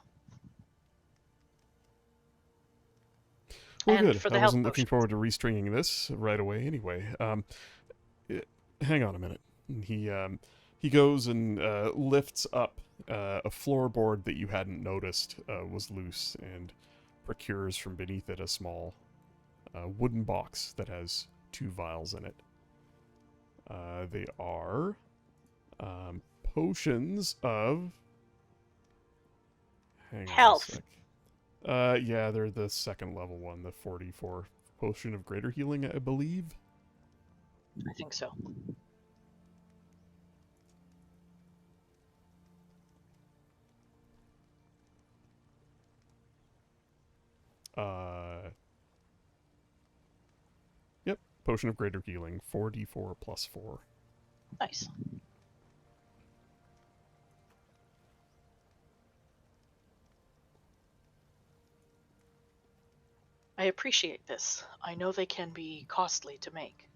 Well, And good. for the I health wasn't looking potions. forward to restringing this right away anyway. Hang on a minute. He goes and lifts up a floorboard that you hadn't noticed was loose and procures from beneath it a small wooden box that has 2 vials in it. They are potions of... Hang Health. on a sec. Yeah, they're the second level one, the 44 potion of greater healing, I believe. I think so. Yep, potion of greater healing, 4d4 plus 4. Nice. I appreciate this. I know they can be costly to make.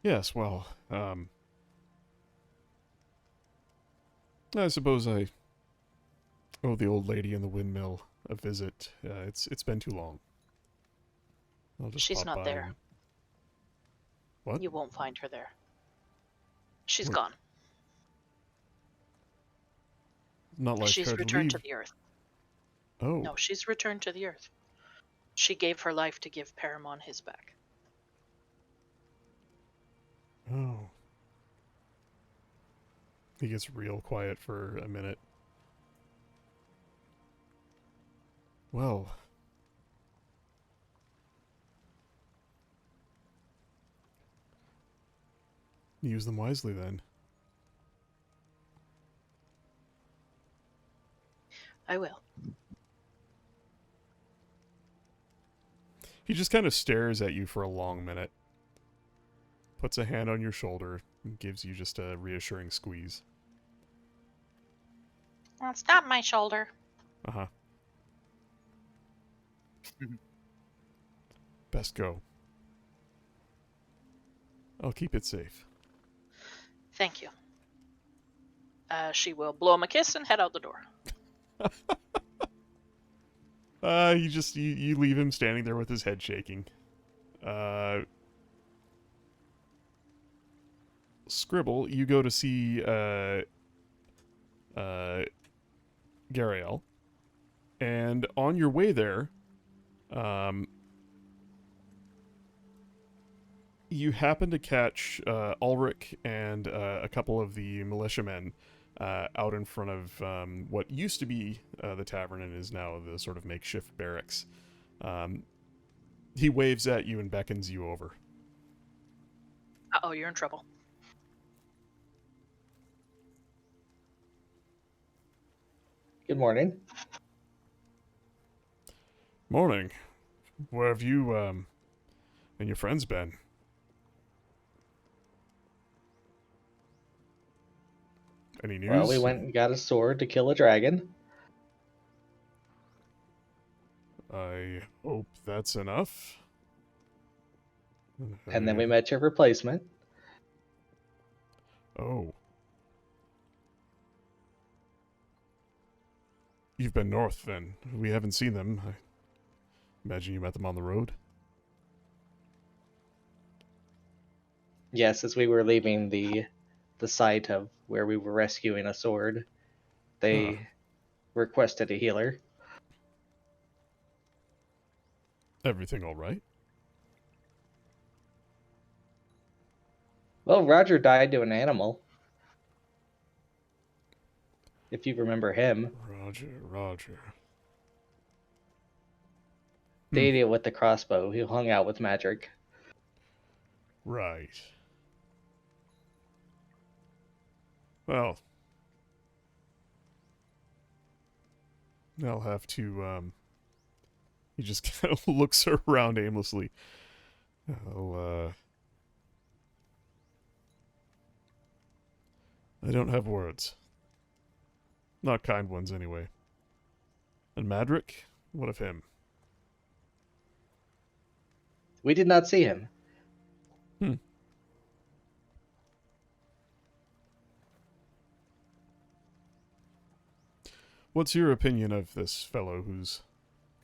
Yes, well, I suppose I owe the old lady in the windmill a visit. It's been too long. I'll just She's pop not by there. and... What? You won't find her there. She's Wait. gone. Not like She's her to returned leave. to the earth. Oh, No, she's returned to the earth. She gave her life to give Paramon his back. oh. He gets real quiet for a minute. Well, use them wisely then. I will. He just kind of stares at you for a long minute. Puts a hand on your shoulder and gives you just a reassuring squeeze. It's not my shoulder. Uh-huh. Best go. I'll keep it safe. Thank you. She will blow him a kiss and head out the door. You leave him standing there with his head shaking. Scribble, you go to see Gariel, and on your way there, you happen to catch Ulrich and a couple of the militiamen out in front of what used to be the tavern and is now the sort of makeshift barracks. He waves at you and beckons you over. Uh-oh, you're in trouble. Good morning. Morning. Where have you and your friends been? Any news? Well, we went and got a sword to kill a dragon. I hope that's enough. And then we met your replacement. Oh. You've been north, then. We haven't seen them. Imagine you met them on the road. Yes, as we were leaving the site of where we were rescuing a sword, they requested a healer. Everything all right? Well, Roger died to an animal. If you remember him. Roger. The idiot with the crossbow who hung out with Magic. Right. Well, I'll have to, he just kind of looks around aimlessly. I don't have words. Not kind ones, anyway. And Madrick? What of him? We did not see him. What's your opinion of this fellow who's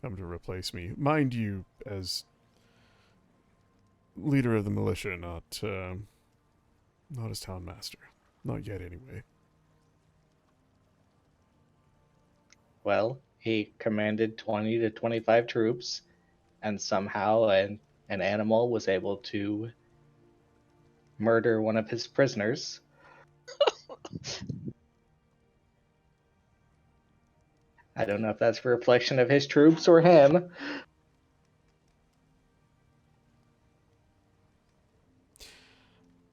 come to replace me? Mind you, as leader of the militia, not as town master. Not yet, anyway. Well, he commanded 20 to 25 troops, and somehow an animal was able to murder one of his prisoners. I don't know if that's a reflection of his troops or him.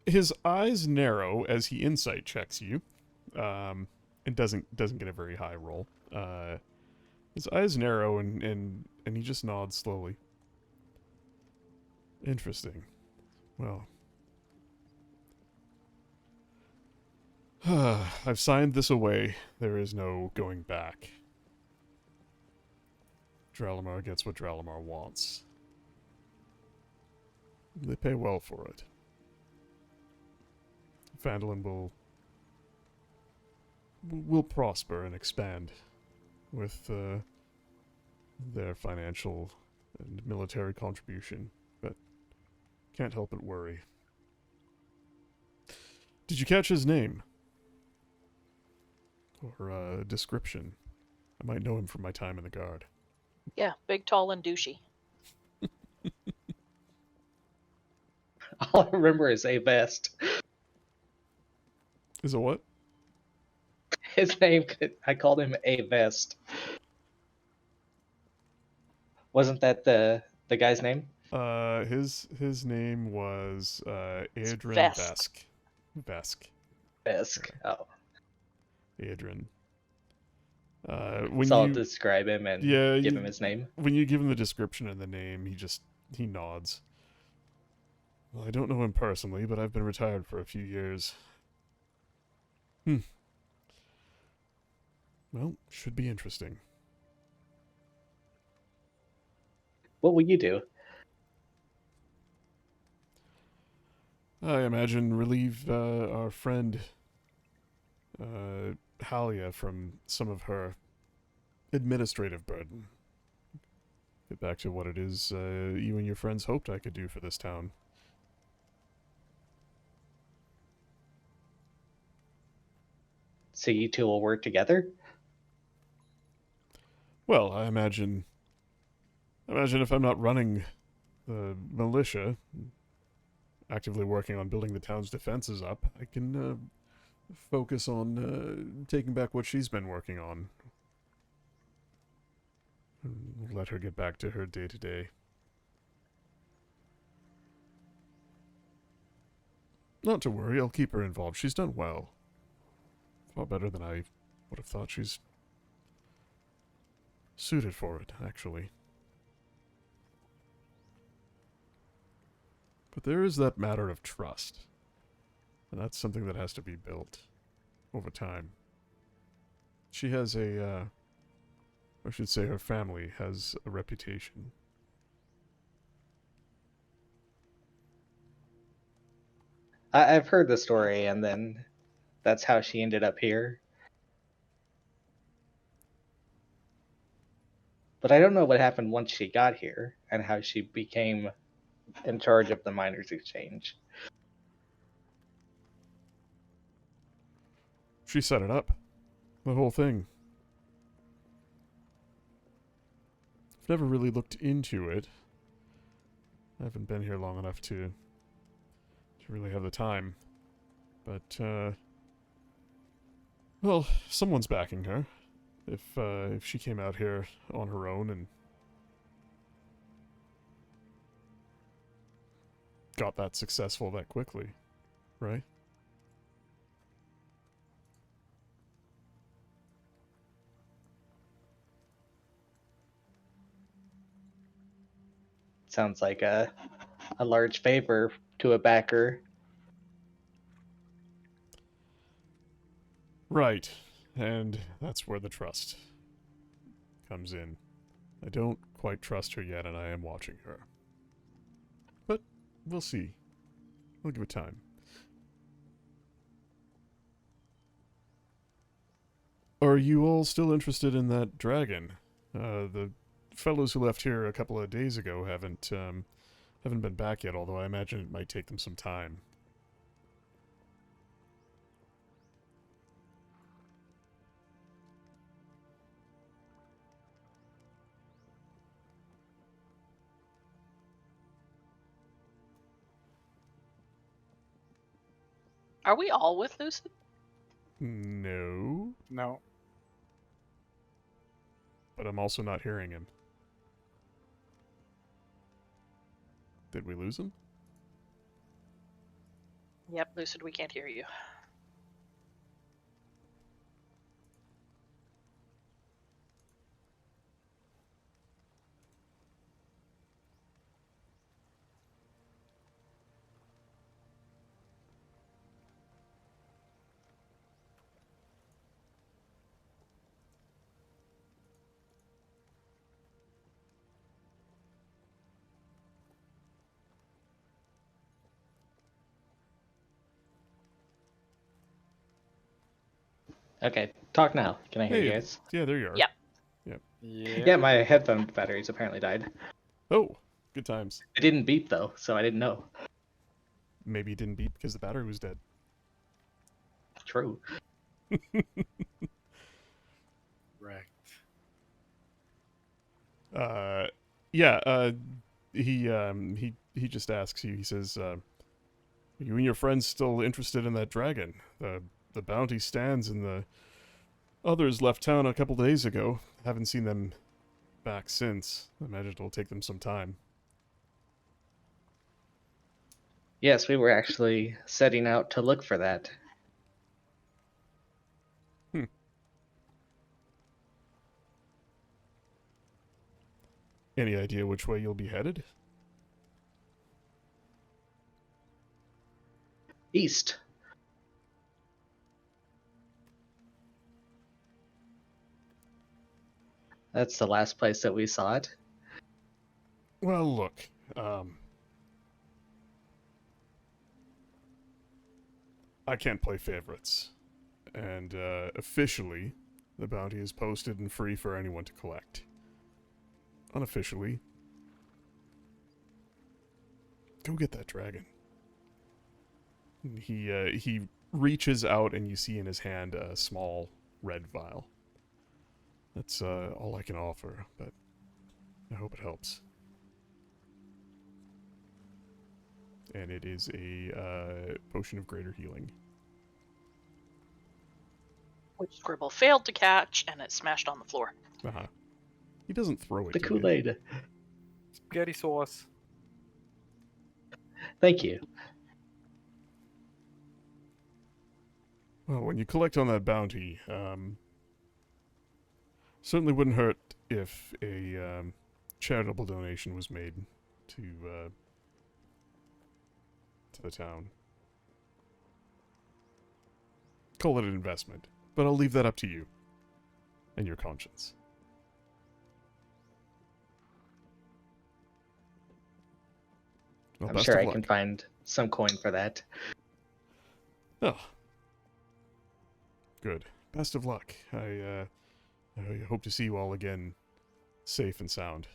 His eyes narrow as he insight checks you, and doesn't get a very high roll. His eyes narrow and he just nods slowly. Interesting. Well, I've signed this away. There is no going back. Dralamar gets what Dralamar wants. They pay well for it. Phandalin will prosper and expand with their financial and military contribution, but can't help but worry. Did you catch his name? Or description? I might know him from my time in the guard. Yeah, big, tall, and douchey. All I remember is a vest. Is it what? His name, I called him a vest. Wasn't that the guy's name? His name was Adrian Vesk. Vesk. Vesk. Oh. Adrian. So I'll describe him and give him his name. When you give him the description and the name, he nods. Well, I don't know him personally, but I've been retired for a few years. Well, should be interesting. What will you do? I imagine relieve our friend Halia from some of her administrative burden. Get back to what it is you and your friends hoped I could do for this town. So you two will work together? Well, I imagine if I'm not running the militia, actively working on building the town's defenses up, I can focus on taking back what she's been working on. Let her get back to her day-to-day. Not to worry, I'll keep her involved. She's done well. Far better than I would have thought. She's suited for it, actually. But there is that matter of trust. And that's something that has to be built over time. She has I should say her family has a reputation. I've heard the story, and then that's how she ended up here. But I don't know what happened once she got here and how she became in charge of the miners' exchange. She set it up. The whole thing. I've never really looked into it. I haven't been here long enough to really have the time. But, well, someone's backing her. If she came out here on her own and got that successful that quickly, right? Sounds like a large favor to a backer. Right. And that's where the trust comes in. I don't quite trust her yet, and I am watching her. But we'll see. We'll give it time. Are you all still interested in that dragon? The fellows who left here a couple of days ago haven't been back yet, although I imagine it might take them some time. Are we all with Lucid? No, No. but I'm also not hearing him. Did we lose him? Yep, Lucid, we can't hear you. Okay, talk now. Can I hear you Hey, guys? yeah, there you are. Yep. Yeah, my headphone batteries apparently died. Oh, good times. It didn't beep though, so I didn't know. Maybe it didn't beep because the battery was dead. True. Right. Yeah, he just asks you, he says, are you and your friends still interested in that dragon? The bounty stands and the others left town a couple days ago. Haven't seen them back since. I imagine it'll take them some time. Yes, we were actually setting out to look for that. Any idea which way you'll be headed? East. That's the last place that we saw it. Well, look, I can't play favorites. And, officially, the bounty is posted and free for anyone to collect. Unofficially, go get that dragon. He reaches out and you see in his hand a small red vial. That's all I can offer, but I hope it helps. And it is a potion of greater healing. Which Scribble failed to catch, and it smashed on the floor. Uh-huh. He doesn't throw it The to you. Kool-Aid. Spaghetti sauce. Thank you. Well, when you collect on that bounty, certainly wouldn't hurt if a charitable donation was made to the town. Call it an investment, but I'll leave that up to you and your conscience. Well, I'm best sure of I luck. can find some coin for that. Oh, good. Best of luck. I hope to see you all again safe and sound.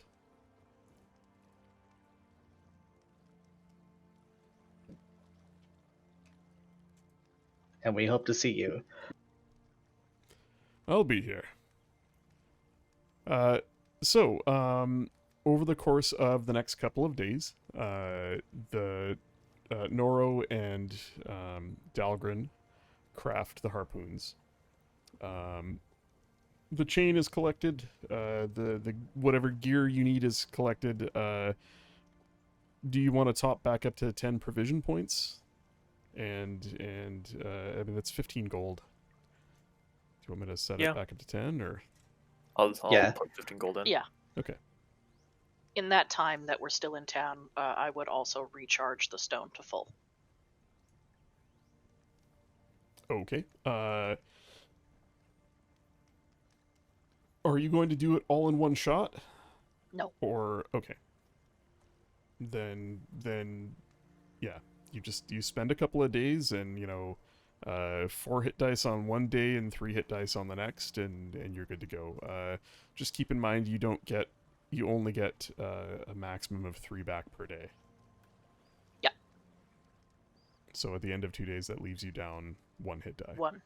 And we hope to see you. I'll be here. Over the course of the next couple of days, the Noro and Dalgren craft the harpoons. The chain is collected. The whatever gear you need is collected. Do you want to top back up to 10 provision points? And I mean that's 15 gold. Do you want me to set it back up to 10 or? I'll Yeah. put 15 gold in. Yeah. Okay. In that time that we're still in town, I would also recharge the stone to full. Okay. Are you going to do it all in one shot? No. Or okay. Then yeah, you spend a couple of days and 4 hit dice on one day and 3 hit dice on the next, and you're good to go. Just keep in mind you only get a maximum of 3 back per day. Yeah. So at the end of 2 days, that leaves you down 1 hit die. 1.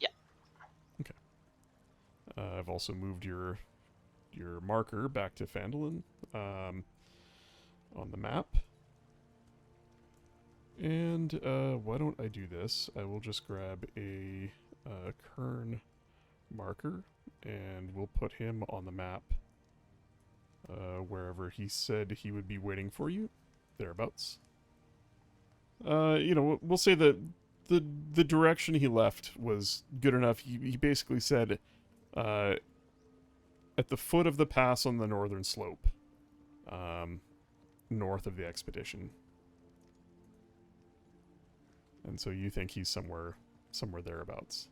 Yeah. Okay. I've also moved your marker back to Phandalin on the map. And why don't I do this? I will just grab a Kern marker, and we'll put him on the map wherever he said he would be waiting for you, thereabouts. We'll say that the direction he left was good enough. He basically said at the foot of the pass on the northern slope, north of the expedition. And so you think he's somewhere thereabouts.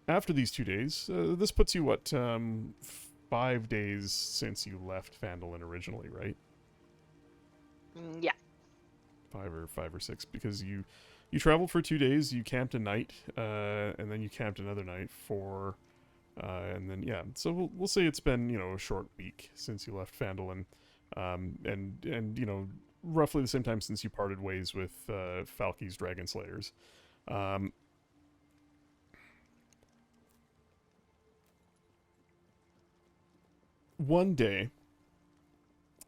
After these 2 days, this puts you, 5 days since you left Phandalin originally, right? Yeah. 5 or 6, because you traveled for 2 days, you camped a night, and then you camped another night for, and then, yeah. So we'll say it's been, a short week since you left Phandalin. And roughly the same time since you parted ways with Falky's Dragon Slayers. One day,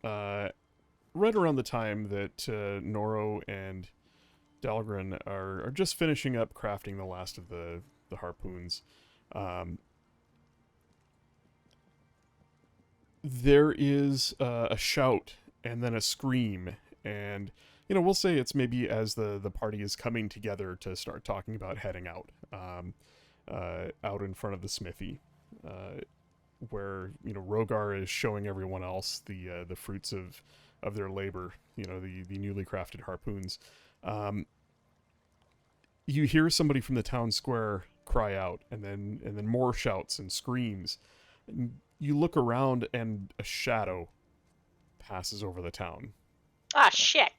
right around the time that Noro and Dalgren are just finishing up crafting the last of the harpoons, there is a shout and then a scream, and we'll say it's maybe as the party is coming together to start talking about heading out out in front of the smithy, where Rogar is showing everyone else the fruits of their labor, the newly crafted harpoons. You hear somebody from the town square cry out, and then more shouts and screams. You look around and a shadow passes over the town. Ah, shit.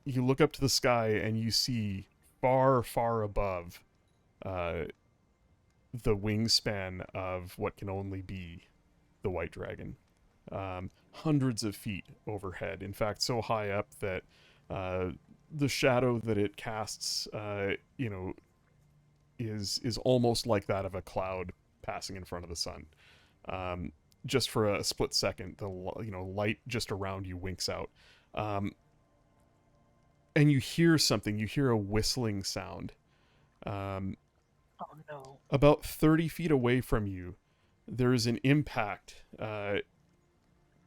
You look up to the sky and you see far, far above the wingspan of what can only be the White Dragon. Hundreds of feet overhead. In fact, so high up that the shadow that it casts, is almost like that of a cloud passing in front of the sun. Just for a split second, the light just around you winks out, and you hear something. You hear a whistling sound. Oh no! About 30 feet away from you, there is an impact.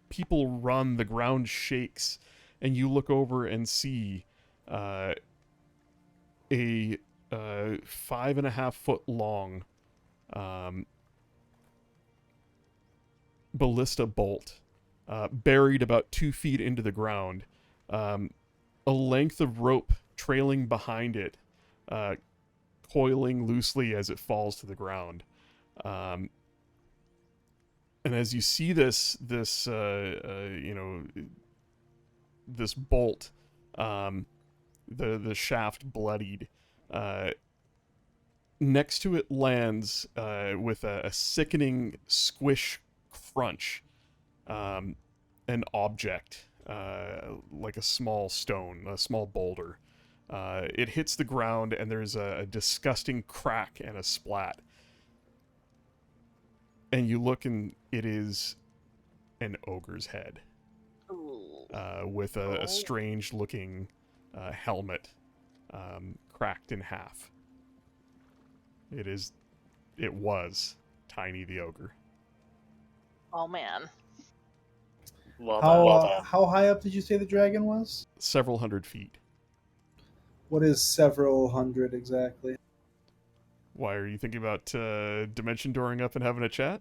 People run. The ground shakes, and you look over and see a 5.5 foot long ballista bolt buried about 2 feet into the ground, a length of rope trailing behind it, coiling loosely as it falls to the ground. And as you see this bolt, the shaft bloodied, next to it lands with a sickening squish crunch, an object, like a small stone, a small boulder. It hits the ground, and there's a disgusting crack and a splat. And you look, and it is an ogre's head, Ooh. with a strange-looking helmet, cracked in half. It was Tiny the Ogre. Oh man. How high up did you say the dragon was? Several hundred feet. What is several hundred exactly? Why are you thinking about dimension dooring up and having a chat?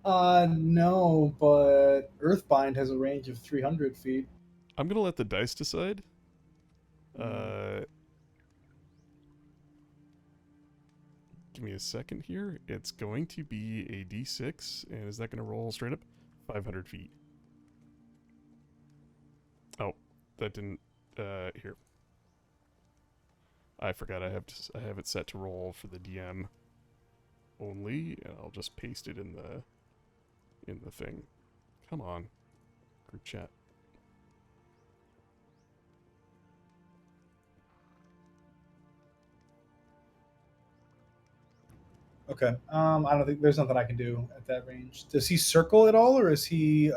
No, but Earthbind has a range of 300 feet. I'm gonna let the dice decide. Give me a second here. It's going to be a d6, and is that going to roll straight up? 500 feet. Oh, that didn't. Here. I forgot I have it set to roll for the DM only, and I'll just paste it in the thing. Come on, group chat. Okay. I don't think there's nothing I can do at that range. Does he circle at all, or is he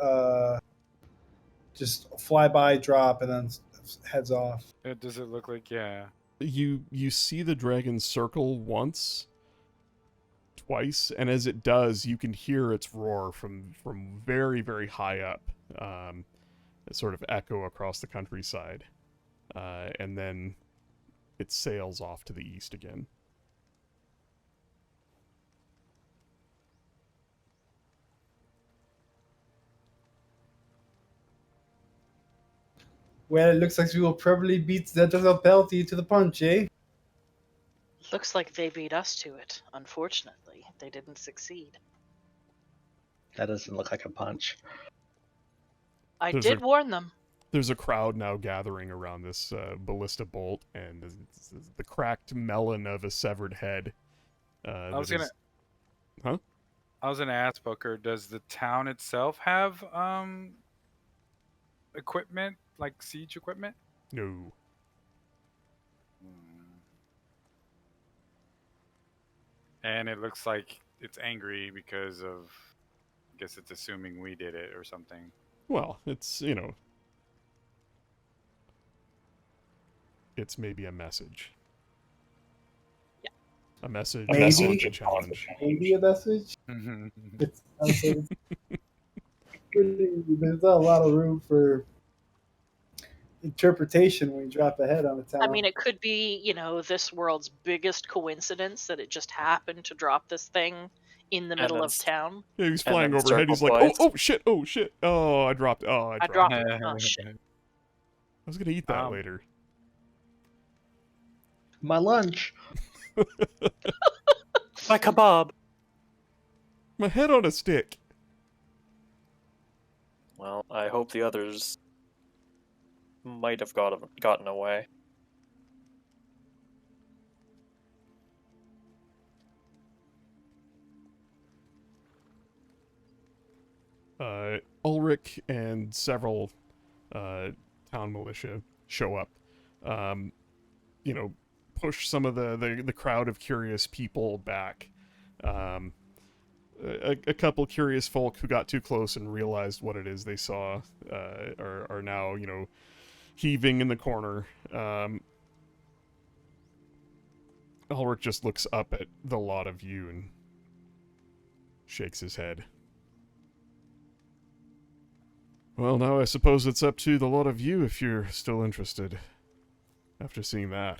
just fly by, drop, and then heads off? Does it look like, yeah? You see the dragon circle once, twice, and as it does, you can hear its roar from very, very high up. It sort of echo across the countryside, and then it sails off to the east again. Well, it looks like we will probably beat the penalty to the punch, eh? Looks like they beat us to it. Unfortunately, they didn't succeed. That doesn't look like a punch. I There's did a- warn them. There's a crowd now gathering around this ballista bolt, and the cracked melon of a severed head. I was that gonna. Huh? I was gonna ask Booker. Does the town itself have equipment, like siege equipment? No. And it looks like it's angry because of. I guess it's assuming we did it or something. Well, it's it's maybe a message. Yeah. A message. Maybe. A challenge. Maybe a message. There's not a lot of room for interpretation when you drop a head on a town. I mean, it could be, this world's biggest coincidence that it just happened to drop this thing in the middle of town. Yeah, he's And flying then overhead. He's circle like, twice. oh shit, oh shit. Oh, I dropped. Oh, I dropped. dropped it. Oh, shit. I was gonna eat that later. My lunch. My kebab. My head on a stick. Well, I hope the others might have gotten away. Ulrich and several town militia show up. Push some of the crowd of curious people back. A couple curious folk who got too close and realized what it is they saw are now, heaving in the corner. Ulrich just looks up at the lot of you and shakes his head. Well, now I suppose it's up to the lot of you if you're still interested after seeing that.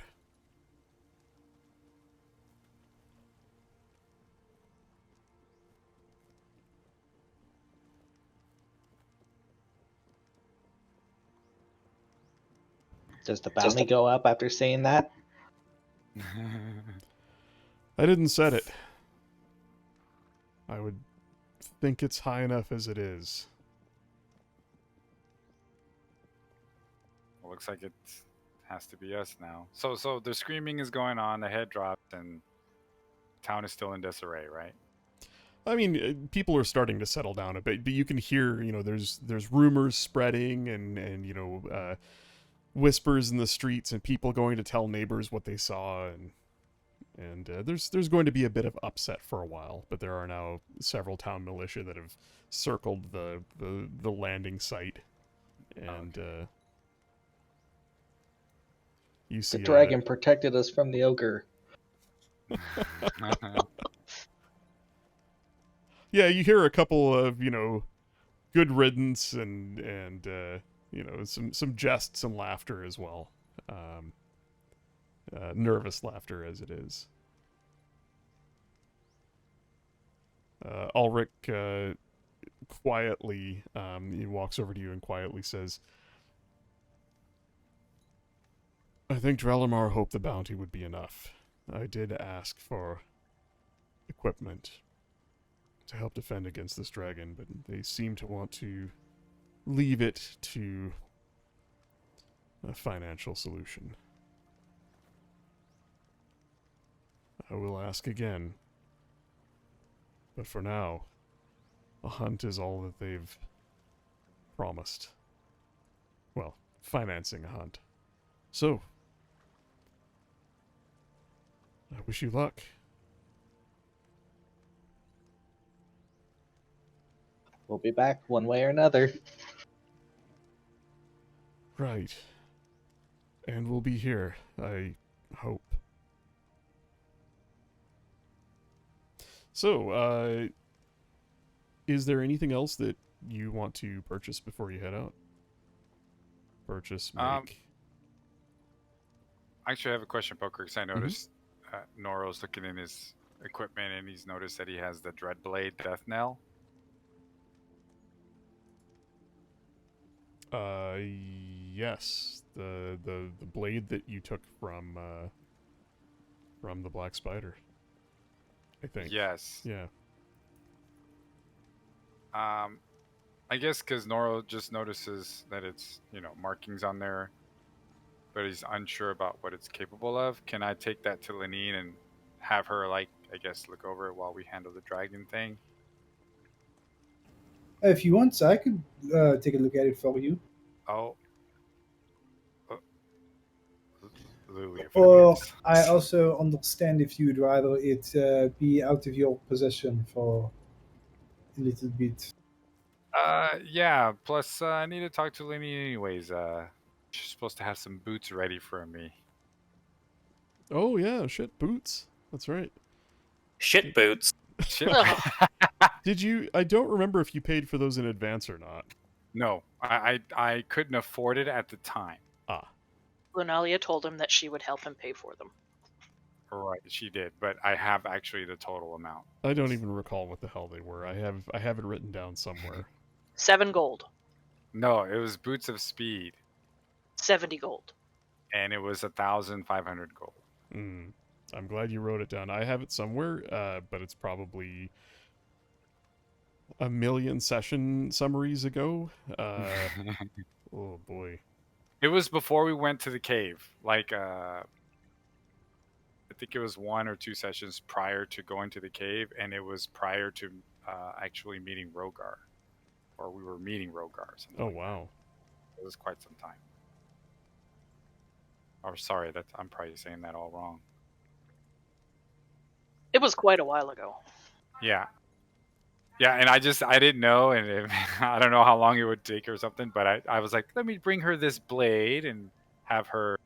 Does the bounty go up after seeing that? I didn't set it. I would think it's high enough as it is. Looks like it has to be us now. So the screaming is going on, the head drops, and town is still in disarray, right? I mean, people are starting to settle down a bit, but you can hear, there's rumors spreading and whispers in the streets and people going to tell neighbors what they saw, and there's going to be a bit of upset for a while, but there are now several town militia that have circled the landing site, and you see The dragon protected us from the ogre. yeah, you hear a couple of good riddance and some jests and laughter as well, nervous laughter as it is. Ulrich quietly, he walks over to you and quietly says, I think Drelimar hoped the bounty would be enough. I did ask for equipment to help defend against this dragon, but they seem to want to leave it to a financial solution. I will ask again, but for now, a hunt is all that they've promised. Well, financing a hunt. So, I wish you luck. We'll be back one way or another. Right. And we'll be here, I hope. So, is there anything else that you want to purchase before you head out? Purchase, make. Actually, I have a question, Poker, because I noticed Noro's looking in his equipment and he's noticed that he has the Dreadblade Death Knell. Yes, the blade that you took from the Black Spider, I think. Yes. Yeah. I guess because Noro just notices that it's markings on there, but he's unsure about what it's capable of. Can I take that to Lenine and have her look over it while we handle the dragon thing? If you want, I could take a look at it for you. Oh. Louis, Or I also understand if you'd rather it be out of your possession for a little bit. Yeah. Plus, I need to talk to Lenny anyways. She's supposed to have some boots ready for me. Oh yeah, shit, boots. That's right. Shit boots. Shit. Did you? I don't remember if you paid for those in advance or not. No, I couldn't afford it at the time. Ah. Lunalia told him that she would help him pay for them. Right, she did, but I have actually the total amount. I don't even recall what the hell they were. I have it written down somewhere. 7 gold. No, it was Boots of Speed. 70 gold. And it was 1,500 gold. I'm glad you wrote it down. I have it somewhere, but it's probably a million session summaries ago. Oh boy. It was before we went to the cave. I think it was 1 or 2 sessions prior to going to the cave, and it was prior to actually meeting Rogar. Or we were meeting Rogar. Oh, wow. It was quite some time. Or sorry, I'm probably saying that all wrong. It was quite a while ago. Yeah. Yeah, and I didn't know, and I don't know how long it would take or something, but I was like, let me bring her this blade and have her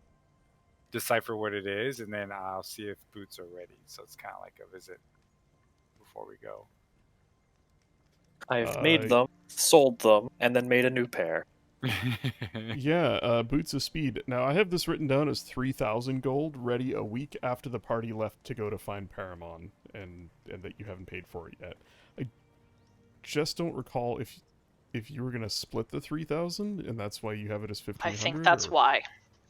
decipher what it is, and then I'll see if boots are ready. So it's kind of like a visit before we go. I've made them, sold them, and then made a new pair. Yeah, Boots of Speed. Now, I have this written down as 3,000 gold, ready a week after the party left to go to find Paramon, and that you haven't paid for it yet. I just don't recall if you were going to split the 3,000, and that's why you have it as 1,500. I think that's why.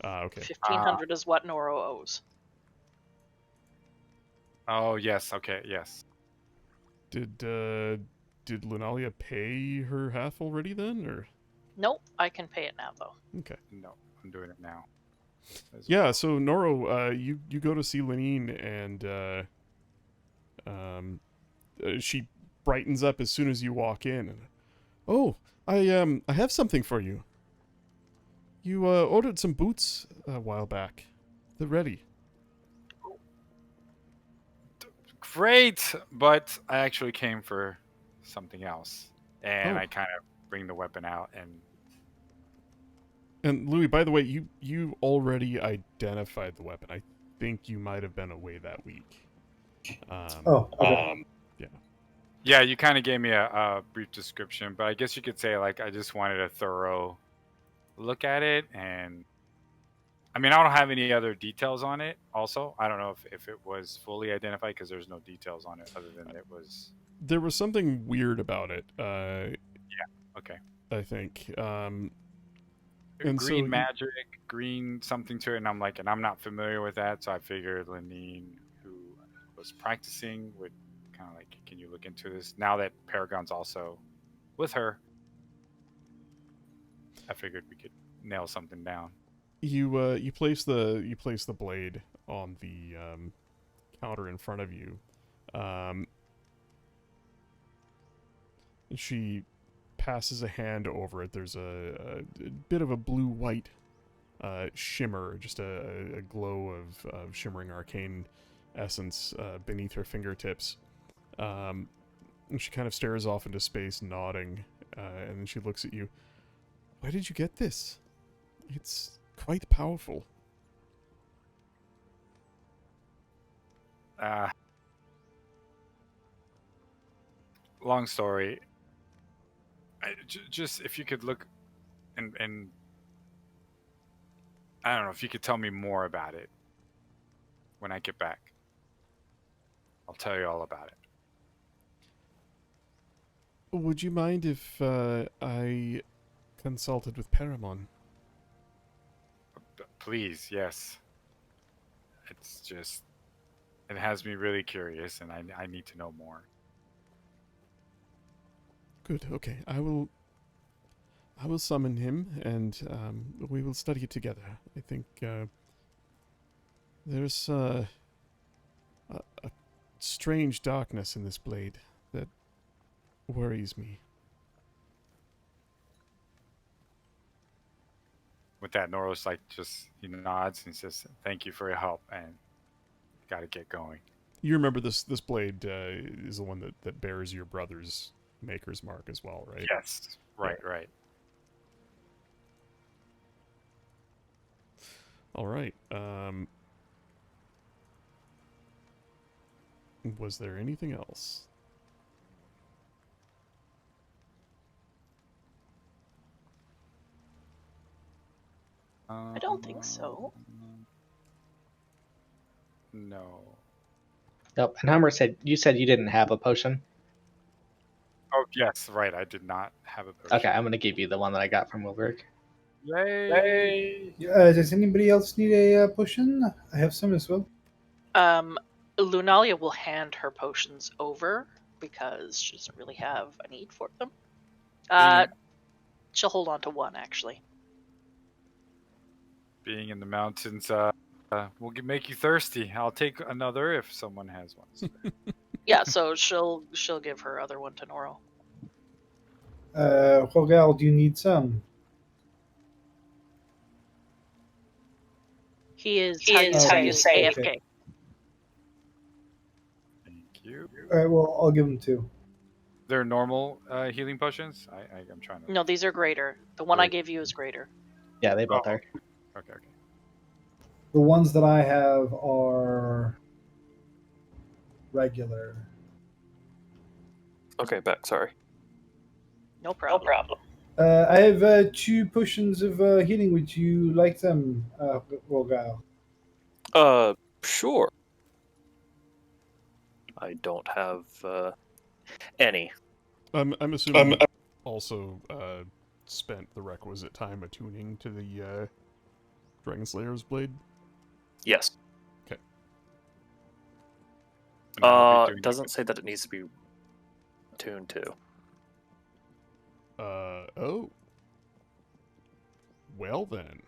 Okay. 1,500 is what Noro owes. Oh, yes. Okay, yes. Did Lunalia pay her half already then, or? Nope, I can pay it now, though. Okay. No, I'm doing it now. Yeah, so Noro, you go to see Lenine, and she brightens up as soon as you walk in. And, oh, I have something for you. You ordered some boots a while back. They're ready. Great, but I actually came for something else, and Oh. I kind of bring the weapon out, and And Louis, by the way, you already identified the weapon. I think you might have been away that week. Oh, okay. Yeah. yeah, you kind of gave me a brief description, but I guess you could say like I just wanted a thorough look at it, and I mean I don't have any other details on it. Also, I don't know if it was fully identified because there's no details on it other than it was There was something weird about it. okay. I think. And so Green magic, green something to it, and I'm like, and I'm not familiar with that, so I figured Lenine, who was practicing, would kind of like, can you look into this? Now that Paragon's also with her, I figured we could nail something down. you place the blade on the counter in front of you. She passes a hand over it. There's a bit of a blue-white shimmer, just a glow of shimmering arcane essence beneath her fingertips. And she kind of stares off into space, nodding, and then she looks at you. Where did you get this? It's quite powerful. Long story. Just if you could look and I don't know if you could tell me more about it when I get back. I'll tell you all about it. Would you mind if I consulted with Paramon? Please, yes. It's just it has me really curious, and I need to know more. Good. Okay. I will summon him, and we will study it together. I think there's a strange darkness in this blade that worries me. With that, Noros like just he nods and says, "Thank you for your help," and got to get going. You remember this blade is the one that bears your brother's maker's mark as well, right? Yes, right, Yeah. right. All right. Was there anything else? I don't think so. No. Nope. And Hummer said you didn't have a potion. Oh yes, right. I did not have a potion. Okay, I'm gonna give you the one that I got from Wilbur. Yay! Does anybody else need a potion? I have some as well. Lunalia will hand her potions over because she doesn't really have a need for them. She'll hold on to one, actually. Being in the mountains will make you thirsty. I'll take another if someone has one. Yeah, so she'll give her other one to Noro. Rogal, do you need some? He is how you say AFK. Okay. Thank you. All right, well, I'll give them two. They're normal healing potions. I'm trying to. No, these are greater. The one I Great. gave you is greater. Yeah, they both are. Okay. The ones that I have are regular. Okay, back. Sorry. No problem. I have two potions of healing. Would you like them, Rogal? Sure. I don't have any. I'm assuming you also spent the requisite time attuning to the Dragon Slayer's blade. Yes. Okay. And I'll be doing Doesn't say that it needs to be tuned to. Oh. Well then.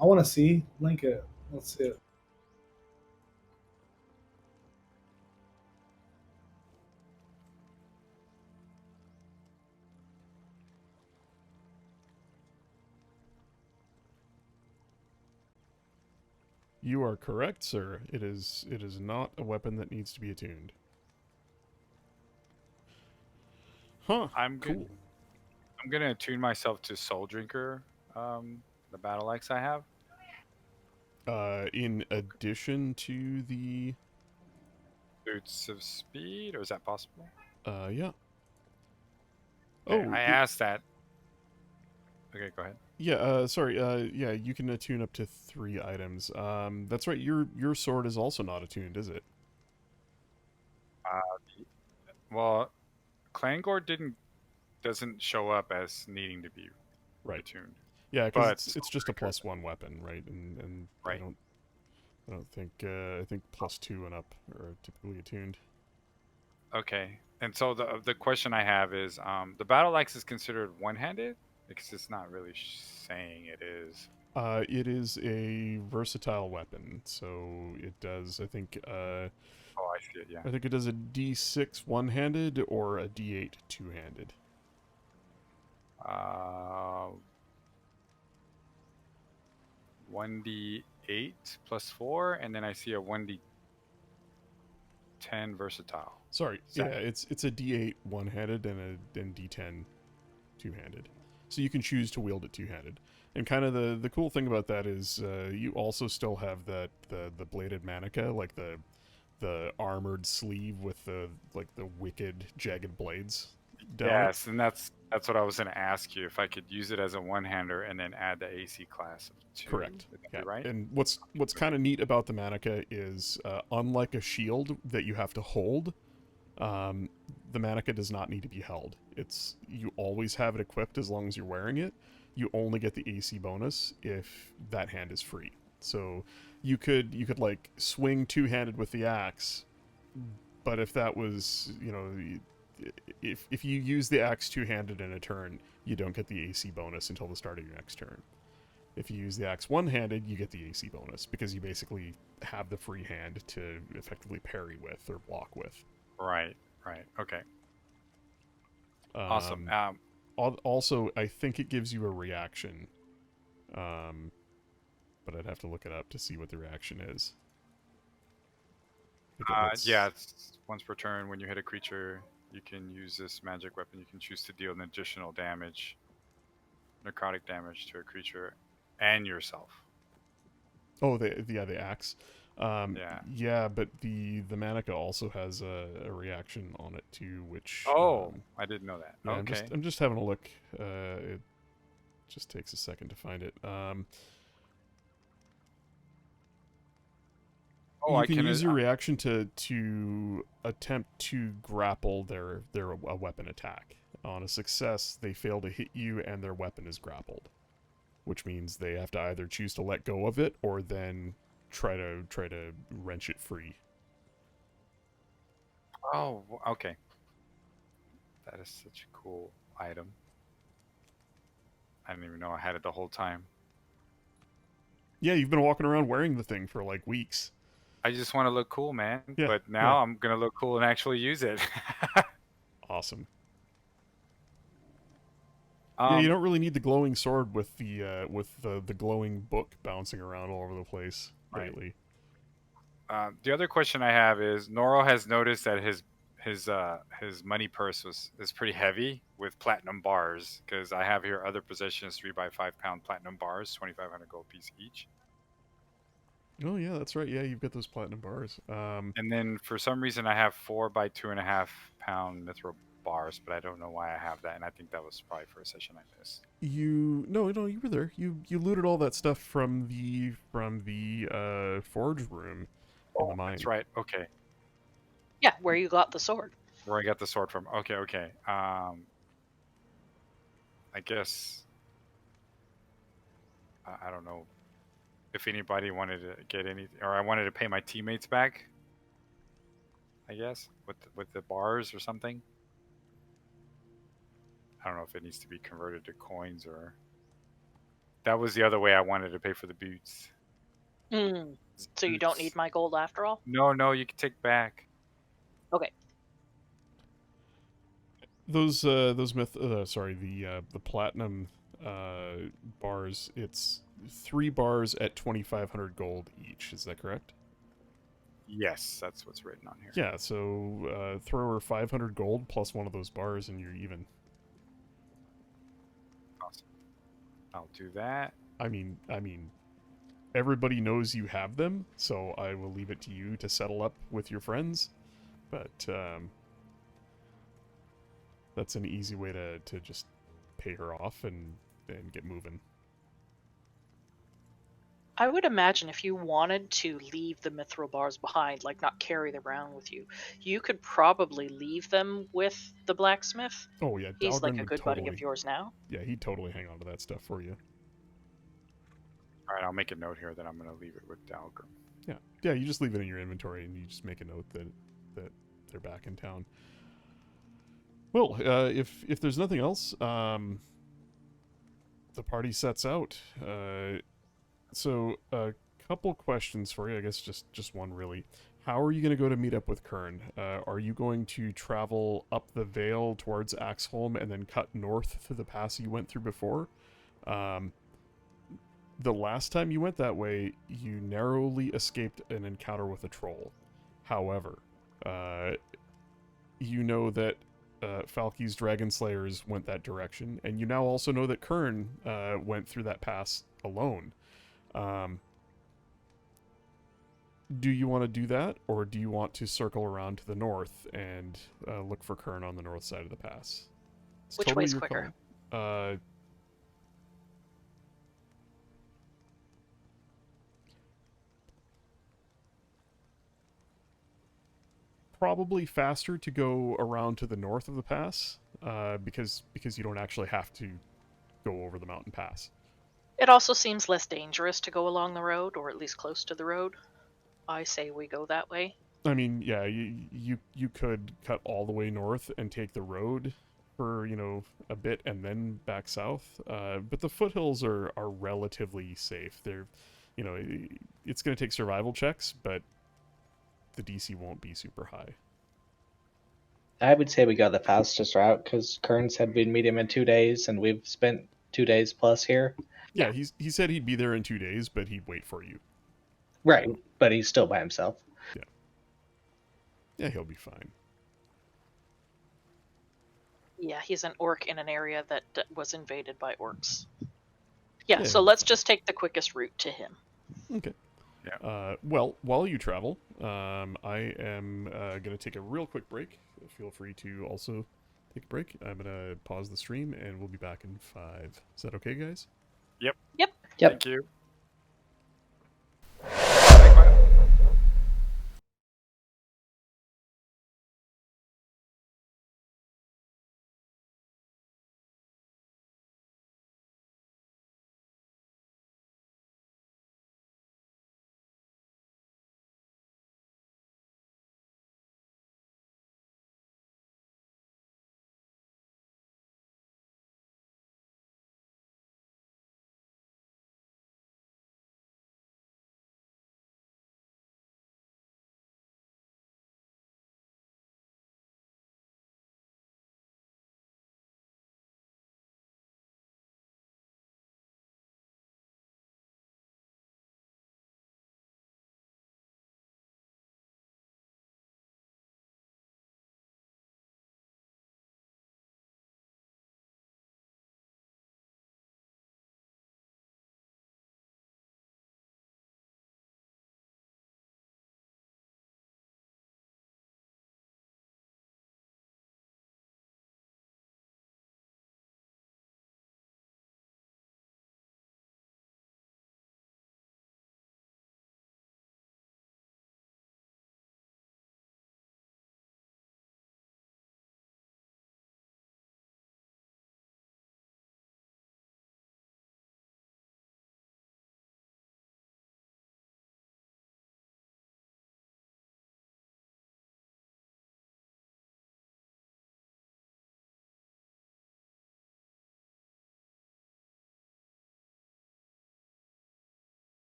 I want to see. Link it. Let's see it. You are correct, sir. It is not a weapon that needs to be attuned. Huh. I'm good. Cool. I'm gonna attune myself to Soul Drinker, the battle axe I have. In addition to the Boots of Speed, or is that possible? yeah. Okay, Oh, I asked that. Okay, go ahead. yeah, sorry, yeah, you can attune up to 3 items. That's right, your sword is also not attuned, is it? Well, Clangor doesn't show up as needing to be Right. attuned, Yeah, because but it's Soul just a Drinker, +1 weapon, right? And right? I don't think I think +2 and up are typically attuned. Okay, and so the question I have is, the battle axe is considered one-handed because it's not really saying it is. It is a versatile weapon, so it does. Oh, I see it. Yeah. I think it does a D6 one-handed or a D8 two-handed. 1d8 plus 4, and then I see a 1d10 versatile. Sorry, Is yeah, that it's a D8 one-handed and a D10 two-handed. So you can choose to wield it two-handed. And kind of the cool thing about that is you also still have the bladed manica, like the armored sleeve with the wicked jagged blades down it. yes, and that's what I was going to ask you, if I could use it as a one-hander and then add the AC class of 2. Correct. Would that Yeah. be right? And what's kind of neat about the manica is unlike a shield that you have to hold, um, the manica does not need to be held. You always have it equipped as long as you're wearing it. You only get the AC bonus if that hand is free. So you could like swing two-handed with the axe, but if that was, if you use the axe two-handed in a turn, you don't get the AC bonus until the start of your next turn. If you use the axe one-handed, you get the AC bonus because you basically have the free hand to effectively parry with or block with. Right. Right. Okay. Awesome. Also, I think it gives you a reaction, um, but I'd have to look it up to see what the reaction is. I think it lets... Yeah, it's once per turn when you hit a creature, you can use this magic weapon. You can choose to deal an additional damage, necrotic damage to a creature and yourself. Oh, the axe. Yeah. Yeah, but the manica also has a reaction on it too, which Oh, I didn't know that. yeah, Okay. I'm just having a look. It just takes a second to find it. Oh, You I can can. use your reaction to attempt to grapple their a weapon attack. On a success, they fail to hit you and their weapon is grappled, which means they have to either choose to let go of it or then try to wrench it free. Oh, okay. That is such a cool item. I didn't even know I had it the whole time. Yeah, you've been walking around wearing the thing for like weeks. I just want to look cool, man. Yeah, But now I'm gonna look cool and actually use it. Awesome. Yeah, you um, don't really need the glowing sword with the glowing book bouncing around all over the place Right. lately. the other question I have is, Noro has noticed that his money purse is pretty heavy with platinum bars, because I have here other possessions 3x5 pound platinum bars, 2,500 gold piece each. Oh yeah, that's right. Yeah, you've got those platinum bars. And then for some reason I have 4x2.5 pound mithril bars, but I don't know why I have that, and I think that was probably for a session I missed. No, you were there. You looted all that stuff from the forge room in the mine. That's right. Okay. Yeah, where you got the sword. Where I got the sword from. Okay, okay. I guess I don't know if anybody wanted to get anything, or I wanted to pay my teammates back. I guess with the bars or something. I don't know if it needs to be converted to coins or. That was the other way I wanted to pay for the boots. So you don't need my gold after all? No, you can take back. Okay. Those the platinum bars. It's 3 bars at 2,500 gold each. Is that correct? Yes, that's what's written on here. Yeah. So throw her 500 gold plus one of those bars, and you're even. Awesome. I'll do that. I mean, everybody knows you have them, so I will leave it to you to settle up with your friends. But that's an easy way to just pay her off and get moving. I would imagine if you wanted to leave the mithril bars behind, like not carry them around with you, you could probably leave them with the blacksmith. Oh yeah, He's like Dalgren a would good totally. buddy of yours now. Yeah, he'd totally hang on to that stuff for you. All right, I'll make a note here that I'm going to leave it with Dalgrim. Yeah. You just leave it in your inventory, and you just make a note that they're back in town. Well, if there's nothing else, the party sets out. So a couple questions for you. I guess just one really. How are you going to go to meet up with Kern? Are you going to travel up the Vale towards Axholm and then cut north through the pass you went through before? The last time you went that way, you narrowly escaped an encounter with a troll. However, you know that Falky's Dragon Slayers went that direction, and you now also know that Kern went through that pass alone. Do you want to do that, or do you want to circle around to the north and look for Kern on the north side of the pass? It's Which totally way's your quicker? call. Probably faster to go around to the north of the pass, because you don't actually have to go over the mountain pass. It also seems less dangerous to go along the road, or at least close to the road. I say we go that way. I mean, yeah, you could cut all the way north and take the road for a bit and then back south. But the foothills are relatively safe. They're, it's going to take survival checks, but the DC won't be super high. I would say we got the fastest route because Kern said we'd meet him in 2 days, and we've spent 2 days plus here. Yeah, he said he'd be there in 2 days, but he'd wait for you. Right, but he's still by himself. Yeah, he'll be fine. Yeah, he's an orc in an area that was invaded by orcs. Yeah, Yeah, so let's just take the quickest route to him. Okay. Yeah. Well, while you travel, I am going to take a real quick break. Feel free to also take a break. I'm going to pause the stream, and we'll be back in 5. Is that okay, guys? Yep. Thank you.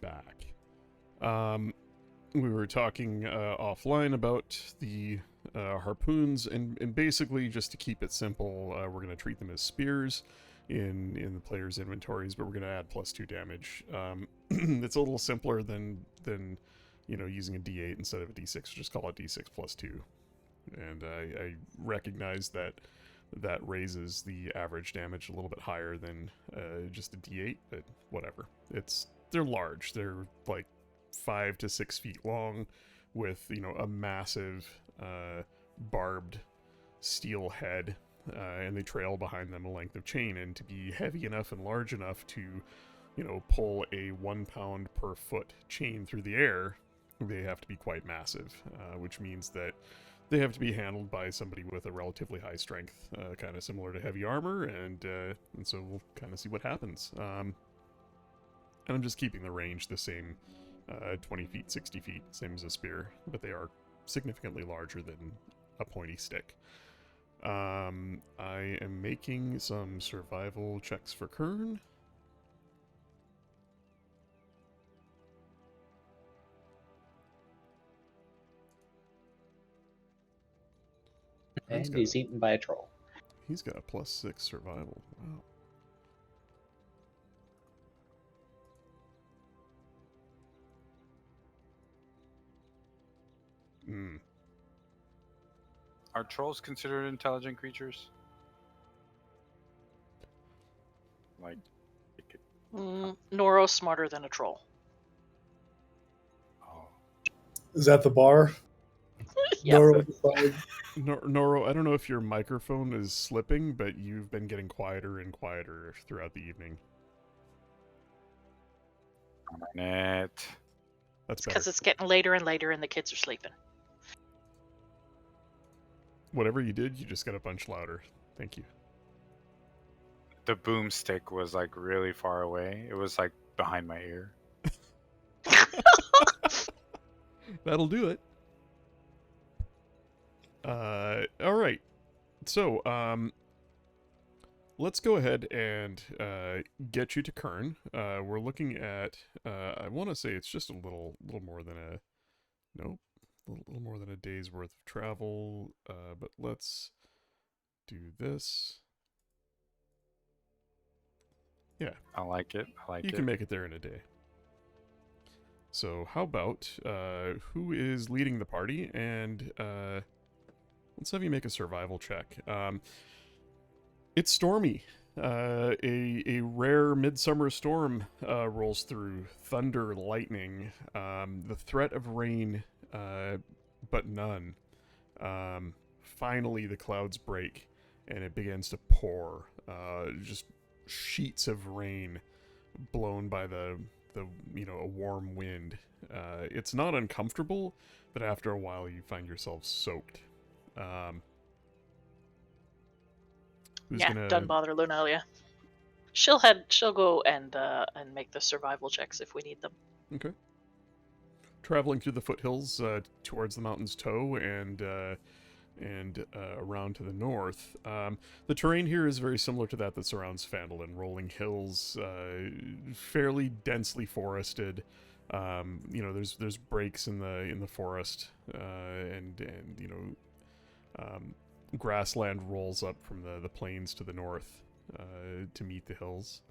back. We were talking offline about the harpoons, and basically, just to keep it simple, we're going to treat them as spears in the player's inventories, but we're going to add +2 damage. It's a little simpler than using a D8 instead of a D6. Just call it D6 +2. And I recognize that raises the average damage a little bit higher than just a D8, but whatever. They're large. They're like 5 to 6 feet long, with a massive barbed steel head, and they trail behind them a length of chain. And to be heavy enough and large enough to pull a 1 pound per foot chain through the air, they have to be quite massive, which means that they have to be handled by somebody with a relatively high strength, kind of similar to heavy armor, and so we'll kind of see what happens. And I'm just keeping the range the same, 20 feet, 60 feet, same as a spear, but they are significantly larger than a pointy stick. I am making some survival checks for Kern. And he's eaten by a troll. He's got a +6 survival. Wow. Are trolls considered intelligent creatures? Like, it could... Noro's smarter than a troll. Oh. Is that the bar? Yep. Noro, I don't know if your microphone is slipping, but you've been getting quieter and quieter throughout the evening. Darn it. That's better. Because it's getting later and later and the kids are sleeping. Whatever you did, you just got a bunch louder. Thank you. The boomstick was like really far away. It was like behind my ear. That'll do it. All right. So, let's go ahead and get you to Kern. We're looking at, I want to say it's just a little more than a little more than a day's worth of travel. But let's do this. Yeah, I like it. you can make it there in a day. So how about who is leading the party? And let's have you make a survival check. It's stormy. A rare midsummer storm rolls through. Thunder, lightning, the threat of rain, but none. Finally, the clouds break, and it begins to pour. Just sheets of rain blown by a warm wind. It's not uncomfortable, but after a while you find yourself soaked. Doesn't bother Lunalia. She'll go and make the survival checks if we need them. Okay. Traveling through the foothills towards the mountain's toe and around to the north. The terrain here is very similar to that surrounds Phandalin. Rolling hills, fairly densely forested. There's breaks in the forest, and grassland rolls up from the plains to the north to meet the hills.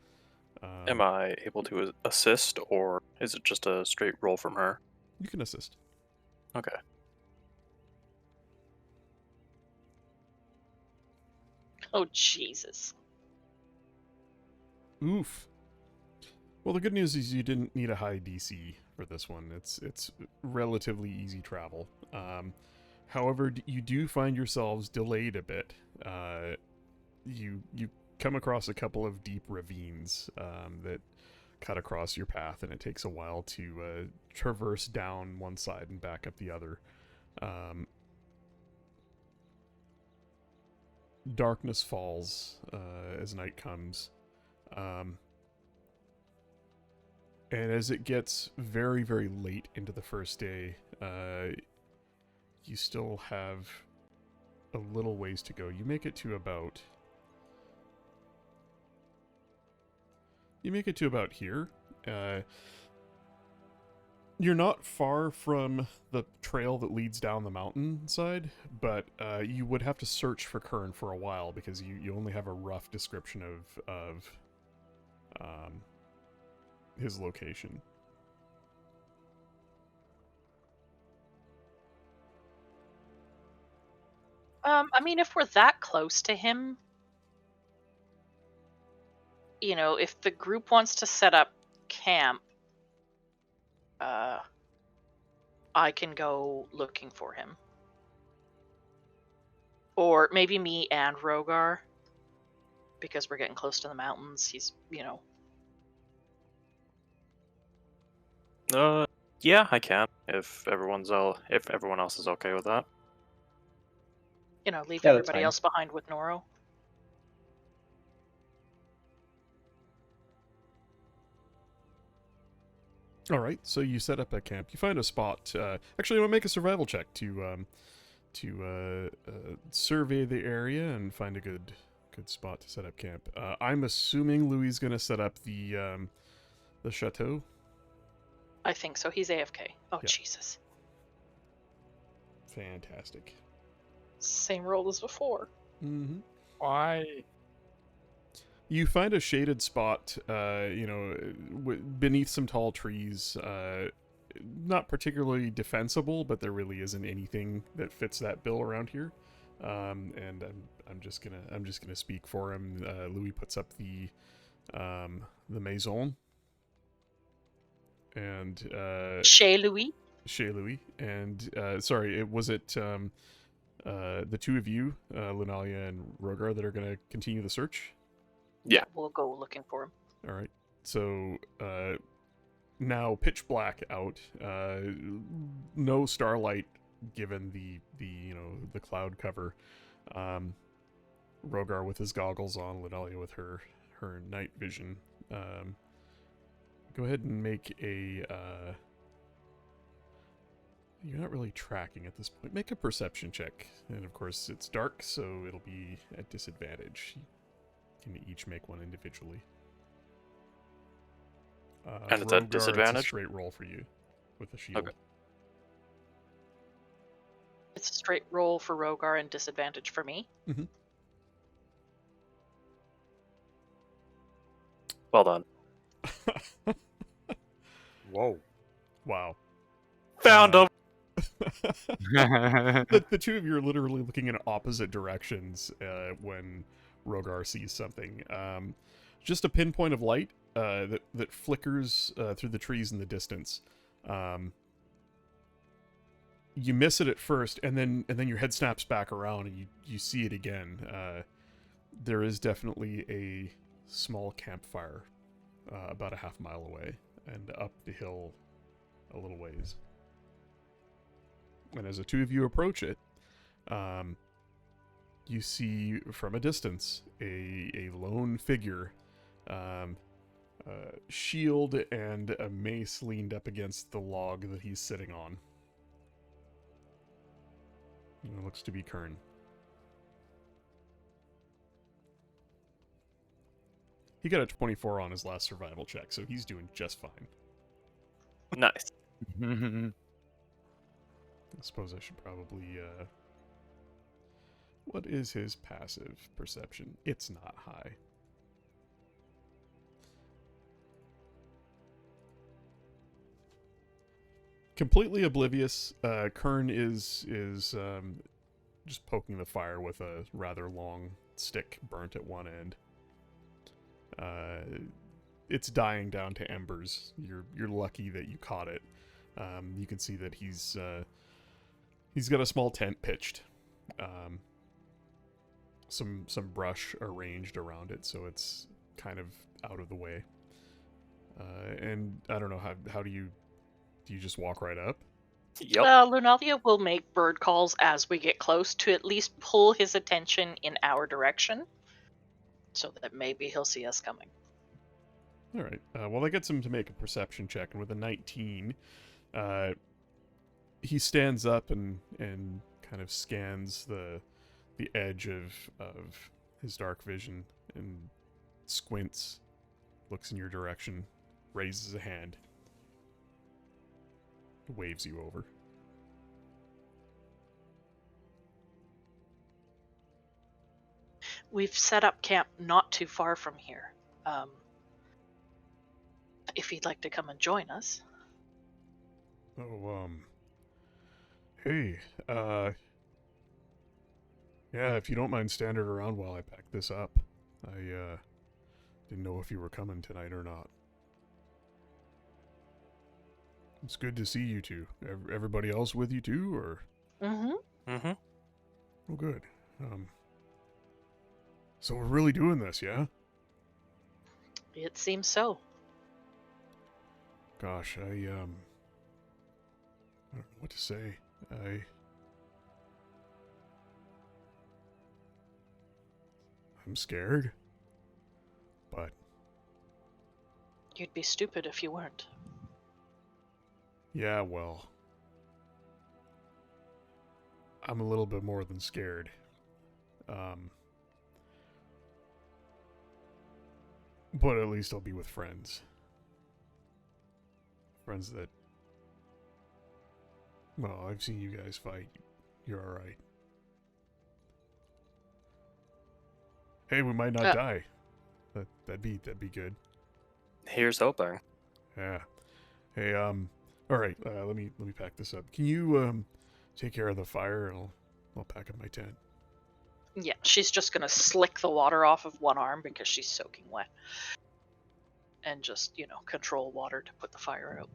Am I able to assist, or is it just a straight roll from her? You can assist. Okay. Oh, Jesus. Oof. Well, the good news is you didn't need a high DC for this one. It's relatively easy travel. However, you do find yourselves delayed a bit. You come across a couple of deep ravines that cut across your path, and it takes a while to traverse down one side and back up the other. Darkness falls as night comes. And as it gets very, very late into the first day, you still have a little ways to go. You make it to about here. You're not far from the trail that leads down the mountainside, but you would have to search for Kern for a while because you only have a rough description of his location. I mean, if we're that close to him, if the group wants to set up camp, I can go looking for him. Or maybe me and Rogar, because we're getting close to the mountains. He's, Yeah, I can. If everyone else is okay with that. leave Yeah, that's everybody fine. else behind with Noro. All right, so you set up a camp. You find a spot. Actually, I'm gonna make a survival check to survey the area and find a good spot to set up camp. I'm assuming Louis is gonna set up the chateau. I think so. He's AFK. Oh, Yeah. Jesus. Fantastic. Same roll as before. Mm-hmm. Why? You find a shaded spot, beneath some tall trees. Not particularly defensible, but there really isn't anything that fits that bill around here. And I'm just gonna speak for him. Louis puts up the maison, and Chez Louis. Chez Louis, and sorry, was it the two of you, Lunalia and Rogar, that are gonna continue the search? Yeah. We'll go looking for him. All right. So now pitch black out. No starlight given the cloud cover. Rogar with his goggles on, Lunalia with her night vision. Go ahead and make a. You're not really tracking at this point. Make a perception check, and of course it's dark, so it'll be at disadvantage. You can each make one individually. And it's at Rogar, disadvantage? It's a straight roll for you with the shield. Okay. It's a straight roll for Rogar and disadvantage for me. Mm-hmm. Well done. Whoa. Wow. Found him. The two of you are literally looking in opposite directions when Rogar sees something. Just a pinpoint of light that flickers through the trees in the distance. You miss it at first, and then your head snaps back around, and you see it again. There is definitely a small campfire about a half mile away, and up the hill a little ways. And as the two of you approach it, you see from a distance a lone figure, shield and a mace leaned up against the log that he's sitting on. It looks to be Kern. He got a 24 on his last survival check, so he's doing just fine. Nice. I suppose I should probably, what is his passive perception? It's not high. Completely oblivious, Kern is just poking the fire with a rather long stick burnt at one end. It's dying down to embers. You're lucky that you caught it. You can see that he's got a small tent pitched, some brush arranged around it, so it's kind of out of the way. And I don't know, how do you just walk right up? Yep. Lunalia will make bird calls as we get close to at least pull his attention in our direction, so that maybe he'll see us coming. All right. Well, that gets him to make a perception check, and with a 19, he stands up and kind of scans the edge of his dark vision and squints, looks in your direction, raises a hand. waves you over. We've set up camp not too far from here. If you'd like to come and join us. Oh, hey, yeah, if you don't mind standing around while I pack this up. I, didn't know if you were coming tonight or not. It's good to see you two. Everybody else with you too, or? Mm-hmm. Mm-hmm. Oh, good. So we're really doing this, yeah? It seems so. Gosh, I don't know what to say. I'm scared. But You'd be stupid if you weren't. yeah, well, I'm a little bit more than scared. But at least I'll be with friends. Friends that, well, I've seen you guys fight. You're alright. Hey, we might not die. That'd be good. Here's hoping. Yeah. Hey, alright, let me pack this up. Can you, take care of the fire and I'll pack up my tent. Yeah, she's just gonna slick the water off of one arm because she's soaking wet. And just, control water to put the fire out.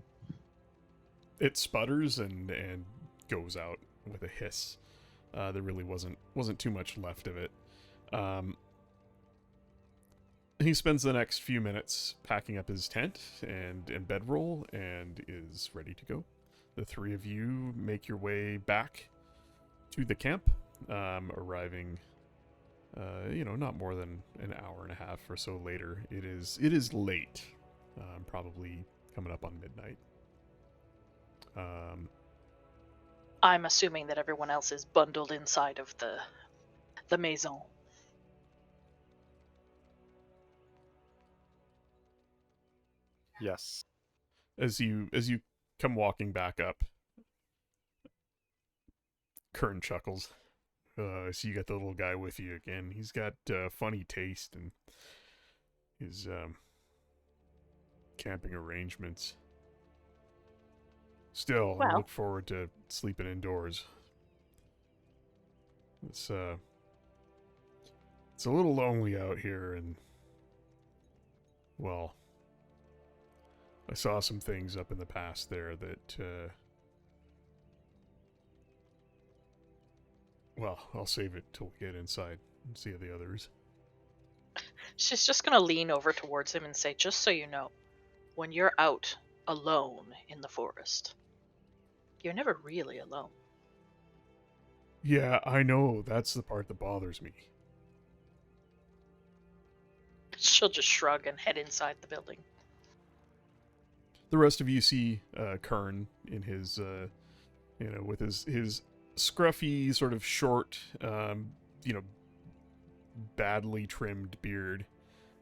It sputters and goes out with a hiss. There really wasn't too much left of it. He spends the next few minutes packing up his tent and bedroll and is ready to go. The three of you make your way back to the camp, arriving, not more than an hour and a half or so later. It is late, probably coming up on midnight. I'm assuming that everyone else is bundled inside of the maison. Yes. As you come walking back up, Kern chuckles. So you got the little guy with you again. He's got funny taste in his camping arrangements. Still, I Well. look forward to sleeping indoors. It's a little lonely out here, and well, I saw some things up in the past there that well, I'll save it till we get inside and see the others. She's just gonna lean over towards him and say, just so you know, when you're out alone in the forest, you're never really alone. Yeah, I know. That's the part that bothers me. She'll just shrug and head inside the building. The rest of you see Kern in his, with his scruffy, sort of short, badly trimmed beard,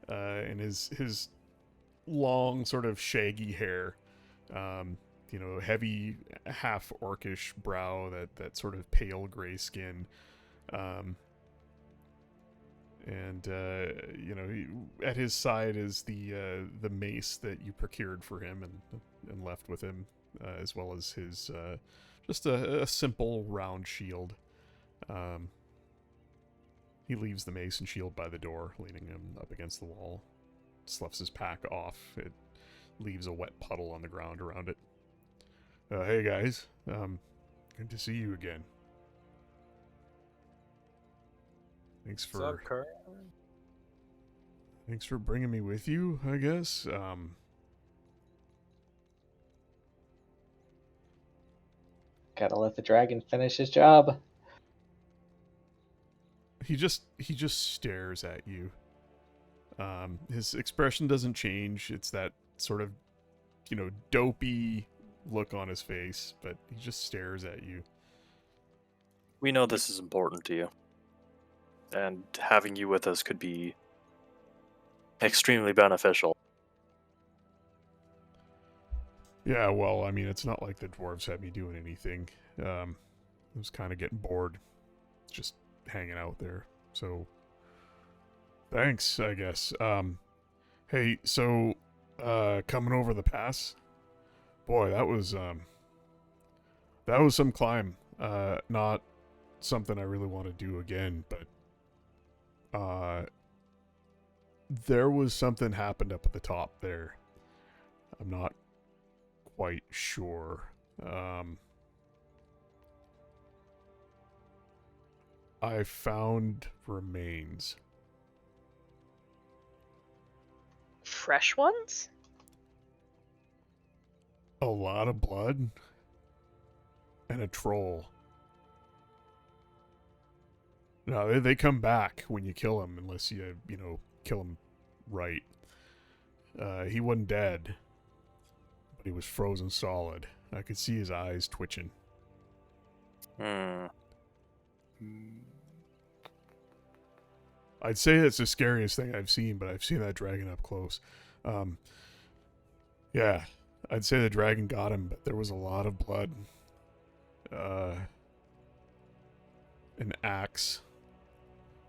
and his long, sort of shaggy hair, heavy, half orcish brow, that sort of pale gray skin, and at his side is the mace that you procured for him and left with him, as well as his just a simple round shield. He leaves the mace and shield by the door, leaning him up against the wall. Sloughs his pack off. It leaves a wet puddle on the ground around it. Hey guys, good to see you again. Thanks What's up, Kurt? Thanks for bringing me with you, I guess. Gotta let the dragon finish his job. He just stares at you. His expression doesn't change. It's that sort of, dopey look on his face, but he just stares at you. We know this is important to you, and having you with us could be extremely beneficial. Yeah, well, I mean, it's not like the dwarves had me doing anything. I was kind of getting bored, just hanging out there. So, thanks, I guess. Hey, so, coming over the pass, boy, that was some climb. Not something I really want to do again, but, there was something happened up at the top there. I'm not quite sure. I found remains. Fresh ones? A lot of blood and a troll. No, they come back when you kill him, unless you kill him right. He wasn't dead, but he was frozen solid. I could see his eyes twitching. Hmm. I'd say it's the scariest thing I've seen, but I've seen that dragon up close. Yeah, I'd say the dragon got him, but there was a lot of blood. An axe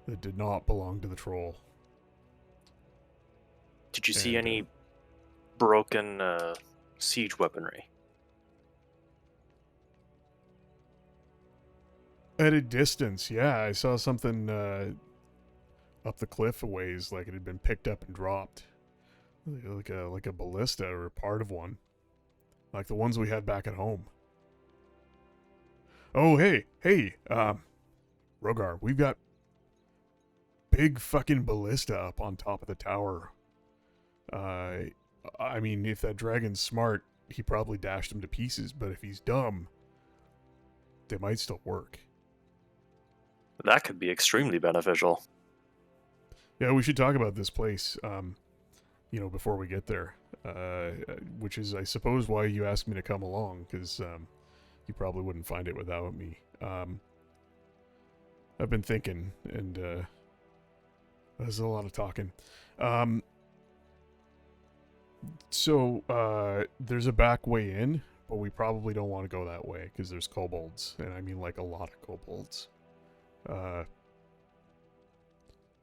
that did not belong to the troll. Did you see And, any broken siege weaponry? At a distance, yeah, I saw something up the cliff a ways, like it had been picked up and dropped, like a ballista or part of one, like the ones we had back at home. Oh, hey, Rogar, we've got big fucking ballista up on top of the tower. I mean, if that dragon's smart, he probably dashed them to pieces, but if he's dumb, they might still work. That could be extremely beneficial. Yeah, we should talk about this place, before we get there. Which is, I suppose, why you asked me to come along, because you probably wouldn't find it without me. I've been thinking, and there's a lot of talking. So there's a back way in, but we probably don't want to go that way, because there's kobolds, and I mean like a lot of kobolds.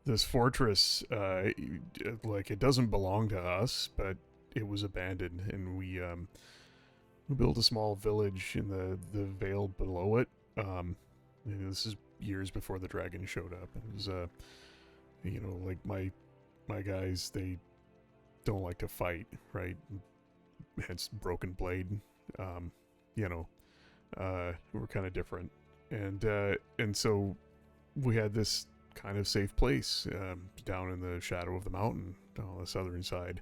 This fortress, it doesn't belong to us, but it was abandoned, and we built a small village in the vale below it. This is years before the dragon showed up. It was, like my guys, they don't like to fight, right? Hence broken blade. We're kind of different, and so we had this kind of safe place down in the shadow of the mountain on the southern side.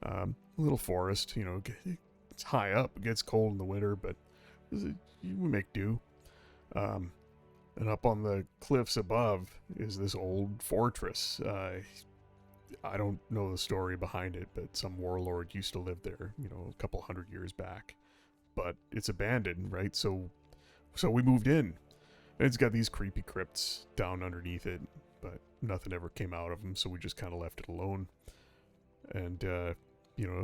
A little forest, it's high up. It gets cold in the winter, but we make do. And up on the cliffs above is this old fortress. I don't know the story behind it, but some warlord used to live there, a couple hundred years back. But it's abandoned, right? So we moved in. And it's got these creepy crypts down underneath it, but nothing ever came out of them, so we just kind of left it alone. And,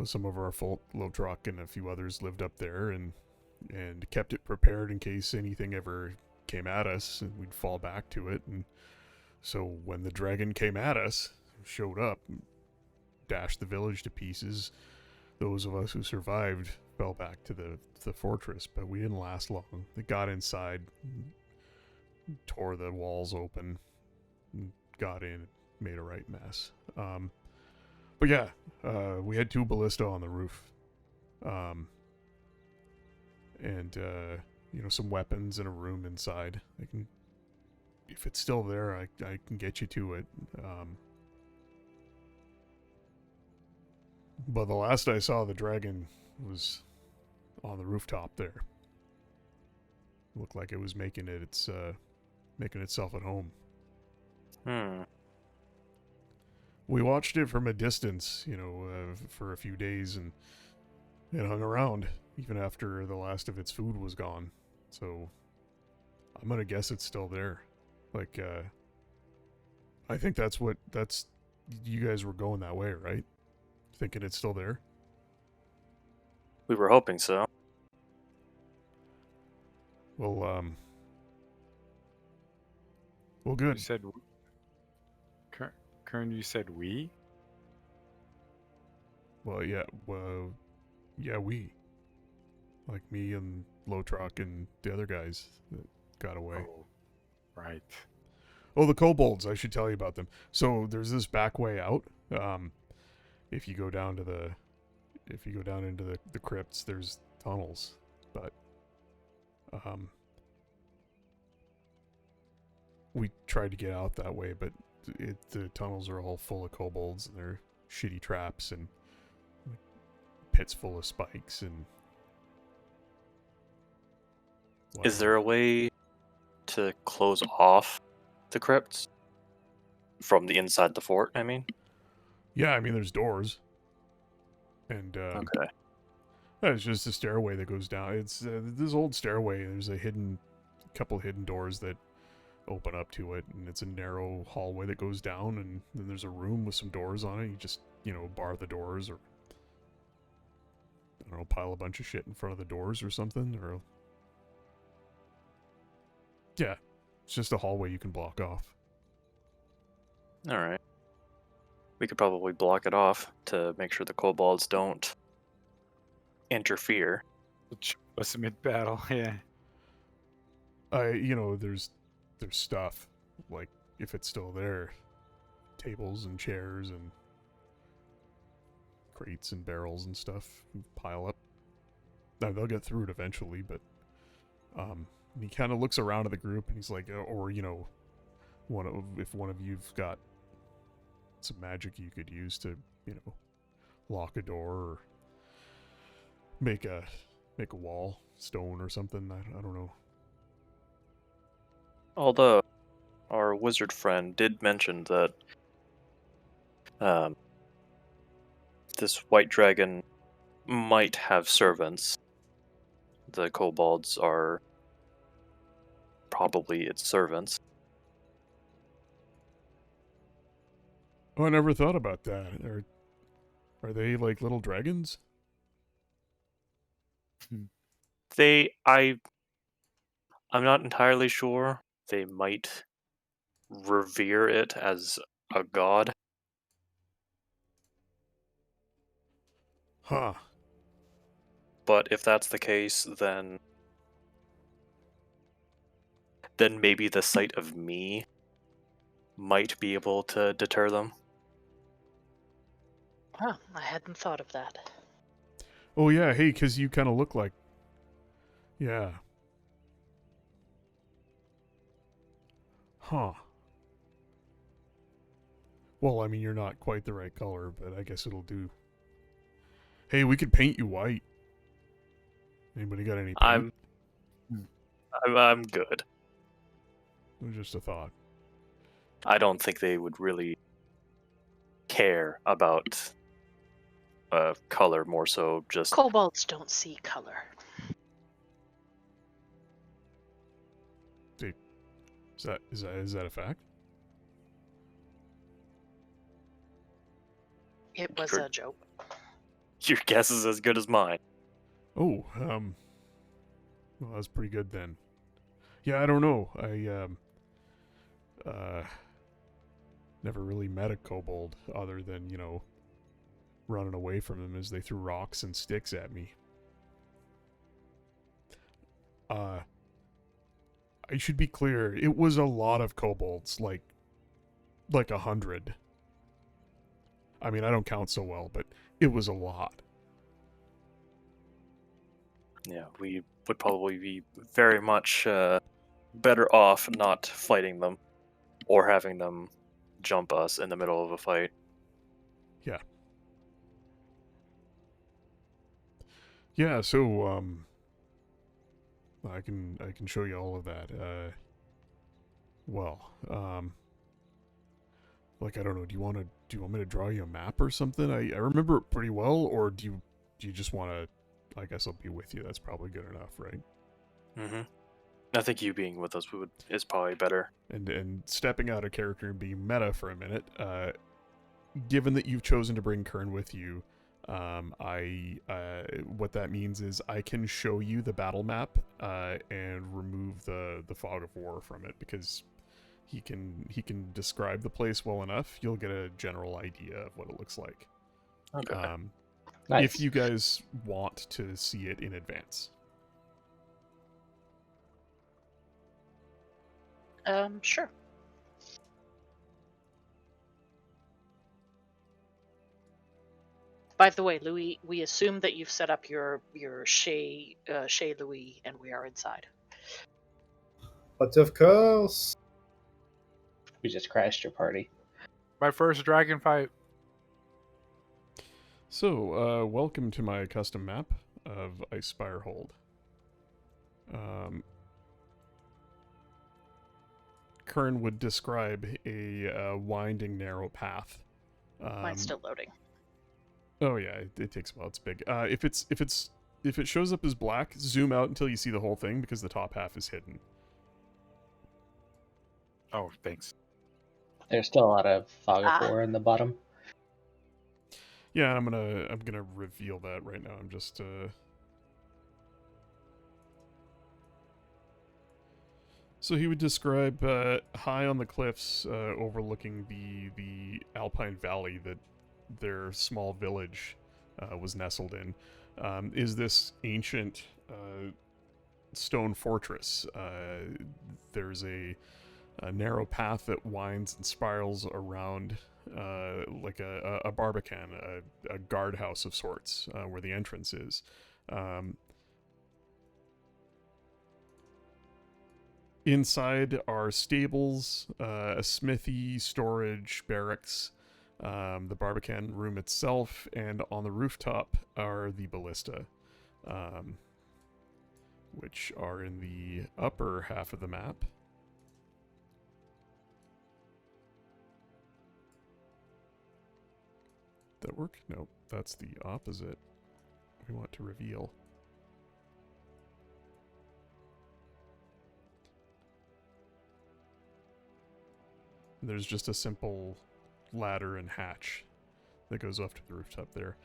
some of our folk, Lotrock and a few others lived up there and kept it prepared in case anything ever came at us, and we'd fall back to it. And so when the dragon came at us, showed up, dashed the village to pieces, those of us who survived fell back to the fortress, but we didn't last long. They got inside, tore the walls open, got in, made a right mess. But yeah, we had 2 ballista on the roof, and some weapons in a room inside. If it's still there, I can get you to it. But the last I saw, the dragon was on the rooftop there. Looked like it was making itself at home. We watched it from a distance, for a few days, and it hung around even after the last of its food was gone. So I'm gonna guess it's still there. I think that's you guys were going that way, right? Thinking it's still there? We were hoping so. Well, You good. said, Kern, you said we? Well, yeah, we. Like me and Lotrock and the other guys that got away. Oh, right. Oh, the kobolds, I should tell you about them. So there's this back way out. If you go down into the crypts, there's tunnels. But we tried to get out that way, but the tunnels are all full of kobolds and they're shitty traps and pits full of spikes and Is there a way to close off the crypts? From the inside the fort, I mean? Yeah, I mean, there's doors. And, Okay. it's just a stairway that goes down. It's this old stairway. There's a couple hidden doors that open up to it, and it's a narrow hallway that goes down, and then there's a room with some doors on it. You just, bar the doors, or, I don't know, pile a bunch of shit in front of the doors or something, or... Yeah, it's just a hallway you can block off. Alright. We could probably block it off to make sure the kobolds don't interfere. What's mid-battle? Yeah. There's stuff, like, if it's still there, tables and chairs and crates and barrels and stuff pile up. Now, they'll get through it eventually, but, he kind of looks around at the group and he's like, if one of you've got some magic you could use to, lock a door or make a wall, stone or something. I don't know. Although, our wizard friend did mention that this white dragon might have servants. The kobolds are probably its servants. Oh, I never thought about that. Are they like little dragons? I'm not entirely sure. They might revere it as a god. Huh. But if that's the case, then maybe the sight of me might be able to deter them. Huh, I hadn't thought of that. Oh yeah, hey, because you kind of look like... Yeah. Huh. Well, I mean, you're not quite the right color, but I guess it'll do. Hey, we could paint you white. Anybody got any paint? I'm good. It was just a thought. I don't think they would really care about color, more so just... Kobolds don't see color. Is that a fact? It was Sure. a joke. Your guess is as good as mine. Oh, well, that's pretty good then. Yeah, I don't know. I never really met a kobold other than, running away from them as they threw rocks and sticks at me. I should be clear, it was a lot of kobolds, like 100. I mean, I don't count so well, but it was a lot. Yeah, we would probably be very much better off not fighting them or having them jump us in the middle of a fight. Yeah. Yeah, so I can show you all of that. Like, I don't know, do you want me to draw you a map or something? I remember it pretty well, or do you just want to... I guess I'll be with you. That's probably good enough, right? Mm-hmm. I think you being with us is probably better. And stepping out of character and being meta for a minute, given that you've chosen to bring Kern with you, What that means is I can show you the battle map and remove the fog of war from it, because he can describe the place well enough. You'll get a general idea of what it looks like. Okay. Nice. If you guys want to see it in advance. Sure. By the way, Louis, we assume that you've set up your Chez Louis, and we are inside. But of course, We just crashed your party. My first dragon fight. So, welcome to my custom map of Icespire Hold. Kern would describe a winding, narrow path. Mine's still loading. Oh yeah, it takes a while. It's big. If it shows up as black, zoom out until you see the whole thing, because the top half is hidden. Oh, thanks. There's still a lot of fog of war in the bottom. Yeah, I'm gonna reveal that right now. I'm just So he would describe high on the cliffs overlooking the Alpine Valley that their small village was nestled in, is this ancient stone fortress. There's a narrow path that winds and spirals around like a barbican, a guardhouse of sorts, where the entrance is. Inside are stables, a smithy, storage, barracks, the barbican room itself, and on the rooftop are the ballista, which are in the upper half of the map. That work? No, that's the opposite. We want to reveal. There's just a simple ladder and hatch that goes up to the rooftop there.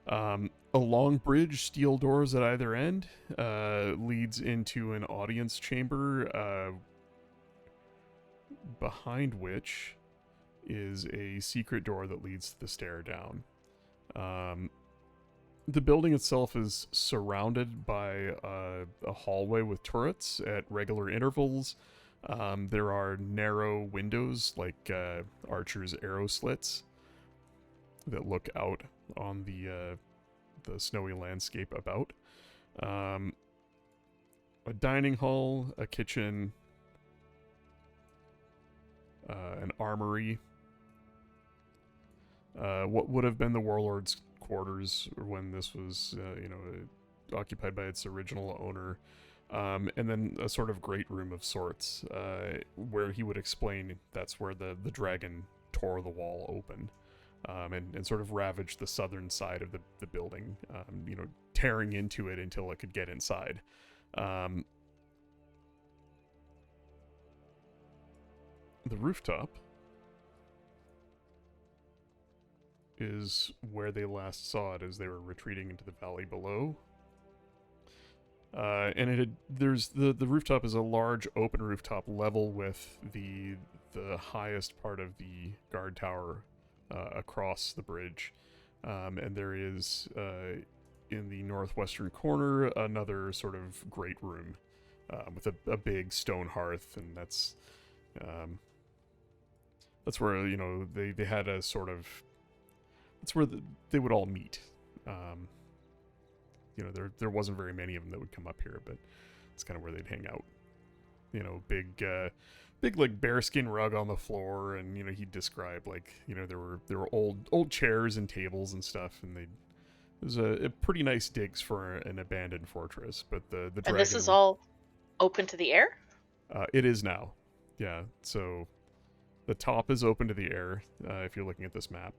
A long bridge, steel doors at either end, leads into an audience chamber, behind which is a secret door that leads to the stair down. The building itself is surrounded by a hallway with turrets at regular intervals. There are narrow windows, like archer's arrow slits, that look out on the snowy landscape about. A dining hall, a kitchen, an armory. What would have been the warlord's quarters when this was, occupied by its original owner. And then a sort of great room of sorts, where he would explain that's where the dragon tore the wall open, and sort of ravaged the southern side of the building, tearing into it until it could get inside. The rooftop is where they last saw it as they were retreating into the valley below. And the rooftop is a large open rooftop level with the highest part of the guard tower across the bridge, and there is in the northwestern corner another sort of great room with a big stone hearth, and that's where they had a sort of that's where they would all meet. There wasn't very many of them that would come up here, but it's kind of where they'd hang out. Big like bearskin rug on the floor, and he'd describe there were old chairs and tables and stuff, and it was a pretty nice digs for an abandoned fortress. But the dragon, And this is all open to the air? It is now, yeah. So the top is open to the air. If you're looking at this map,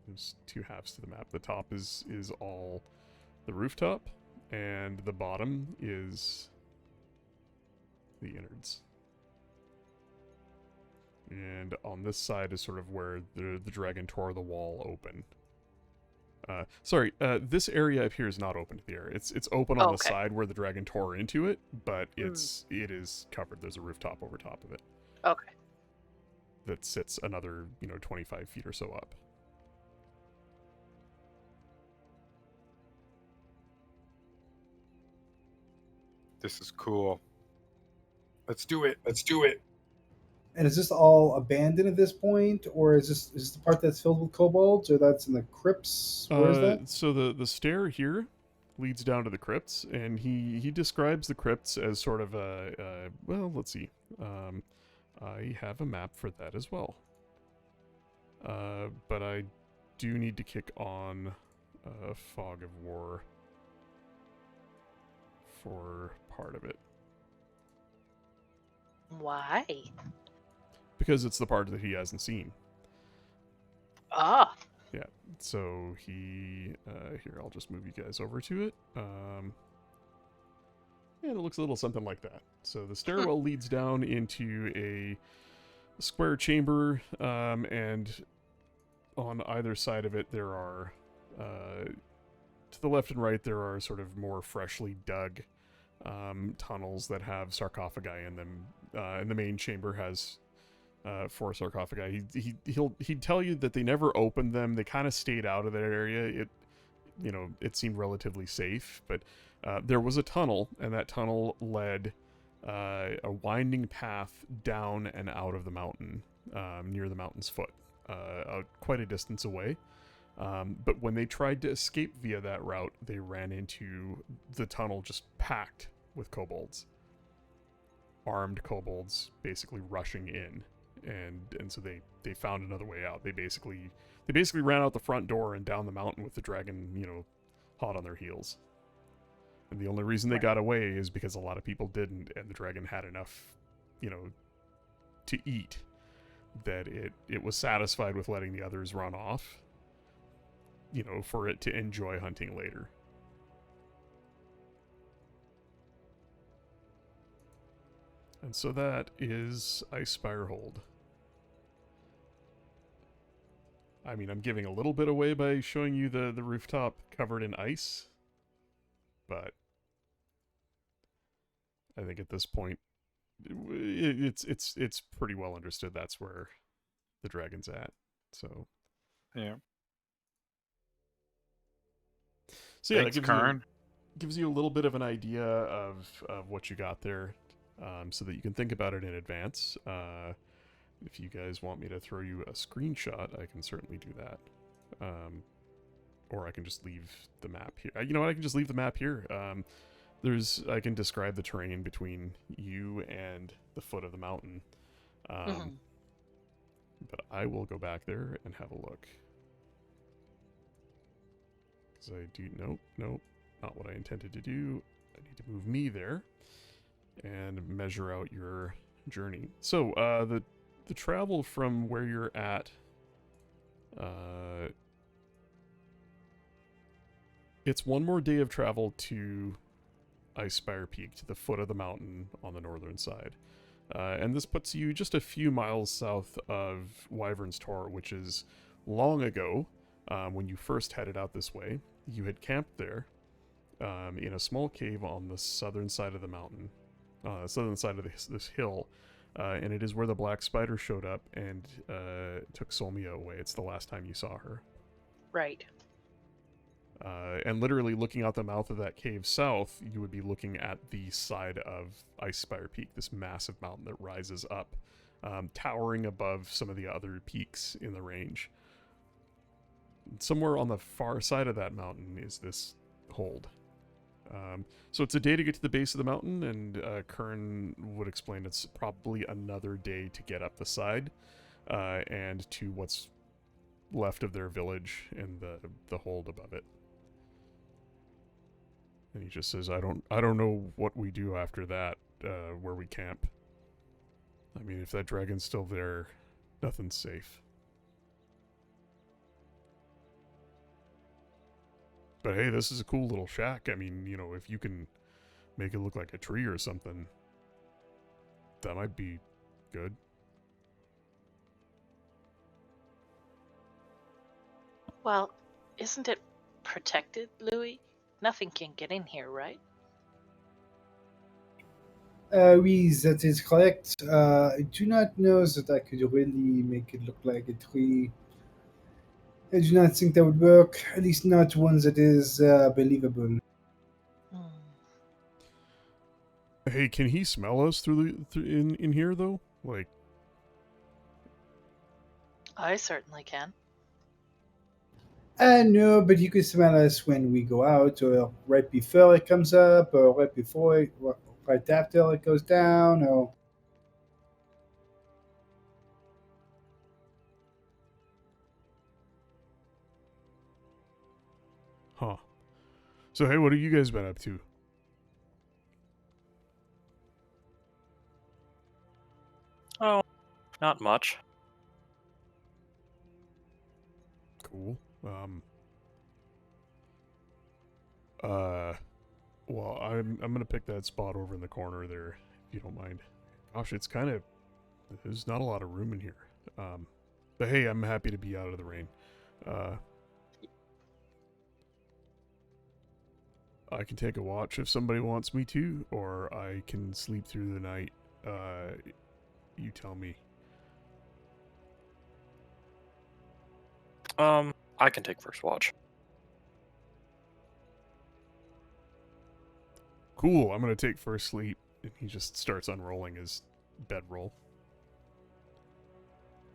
there's two halves to the map. The top is all the rooftop, and the bottom is the innards. And on this side is sort of where the dragon tore the wall open. Sorry, this area up here is not open to the air. It's open on the Okay. side where the dragon tore into it, but Mm. it is covered. There's a rooftop over top of it Okay. that sits another 25 feet or so up. This is cool. Let's do it. Let's do it. And is this all abandoned at this point, or is this the part that's filled with kobolds, or that's in the crypts? Where is that? So the stair here leads down to the crypts, and he describes the crypts as sort of a well, let's see. I have a map for that as well. But I do need to kick on Fog of War for part of it. Why? Because it's the part that he hasn't seen. Ah. Yeah, so he... here, I'll just move you guys over to it. Yeah, it looks a little something like that. So the stairwell leads down into a square chamber, and on either side of it there are... to the left and right there are sort of more freshly dug tunnels that have sarcophagi in them. And the main chamber has 4 sarcophagi. He'd tell you that they never opened them. They kind of stayed out of that area. It seemed relatively safe, but there was a tunnel, and that tunnel led a winding path down and out of the mountain, near the mountain's foot, quite a distance away. But when they tried to escape via that route, they ran into the tunnel just packed with kobolds. Armed kobolds basically rushing in. And so they found another way out. They basically ran out the front door and down the mountain with the dragon, hot on their heels. And the only reason they got away is because a lot of people didn't, and the dragon had enough, to eat, that it was satisfied with letting the others run off, for it to enjoy hunting later. And so that is Icespire Hold. I mean, I'm giving a little bit away by showing you the rooftop covered in ice, but I think at this point, it's pretty well understood that's where the dragon's at. So Yeah. So yeah, Thanks, that Kern. gives you a little bit of an idea of what you got there, so that you can think about it in advance. If you guys want me to throw you a screenshot, I can certainly do that. Or I can just leave the map here. You know what? I can just leave the map here. I can describe the terrain between you and the foot of the mountain. But I will go back there and have a look. Because I do... Nope, not what I intended to do. I need to move me there and measure out your journey. So, the travel from where you're at, it's one more day of travel to Icespire Peak, to the foot of the mountain on the northern side. And this puts you just a few miles south of Wyvern's Tor, which is long ago, when you first headed out this way, you had camped there in a small cave on the southern side of the mountain, southern side of this hill, and it is where the black spider showed up and took Solmia away. It's the last time you saw her. Right. And literally looking out the mouth of that cave south, you would be looking at the side of Icespire Peak, this massive mountain that rises up, towering above some of the other peaks in the range. Somewhere on the far side of that mountain is this hold. So it's a day to get to the base of the mountain, and Kern would explain it's probably another day to get up the side, and to what's left of their village and the hold above it. And he just says, I don't know what we do after that, where we camp. I mean, if that dragon's still there, nothing's safe. But hey, this is a cool little shack. I mean, if you can make it look like a tree or something, that might be good. Well, isn't it protected, Louis? Nothing can get in here, right? Oui, that is correct. I do not know that I could really make it look like a tree. I do not think that would work. At least not one that is believable. Hmm. Hey, can he smell us in here though? Like, I certainly can. No, but you can smell us when we go out, or right before it comes up, or right before it, right after it goes down, or huh? So hey, what have you guys been up to? Oh, not much. Cool. Uh, well, I'm gonna pick that spot over in the corner there, if you don't mind. Gosh, it's kind of there's not a lot of room in here. But hey, I'm happy to be out of the rain. Uh, I can take a watch if somebody wants me to, or I can sleep through the night. You tell me. I can take first watch. Cool, I'm gonna take first sleep. And he just starts unrolling his bedroll.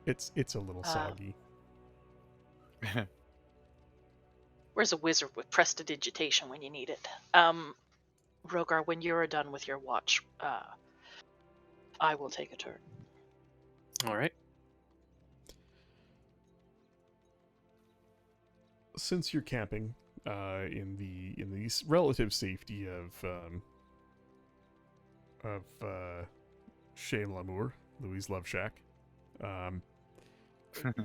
It's a little soggy. Where's a wizard with prestidigitation when you need it? Rogar, when you're done with your watch, I will take a turn. All right. Since you're camping in the relative safety of Chez Lamour, Louis' Love Shack,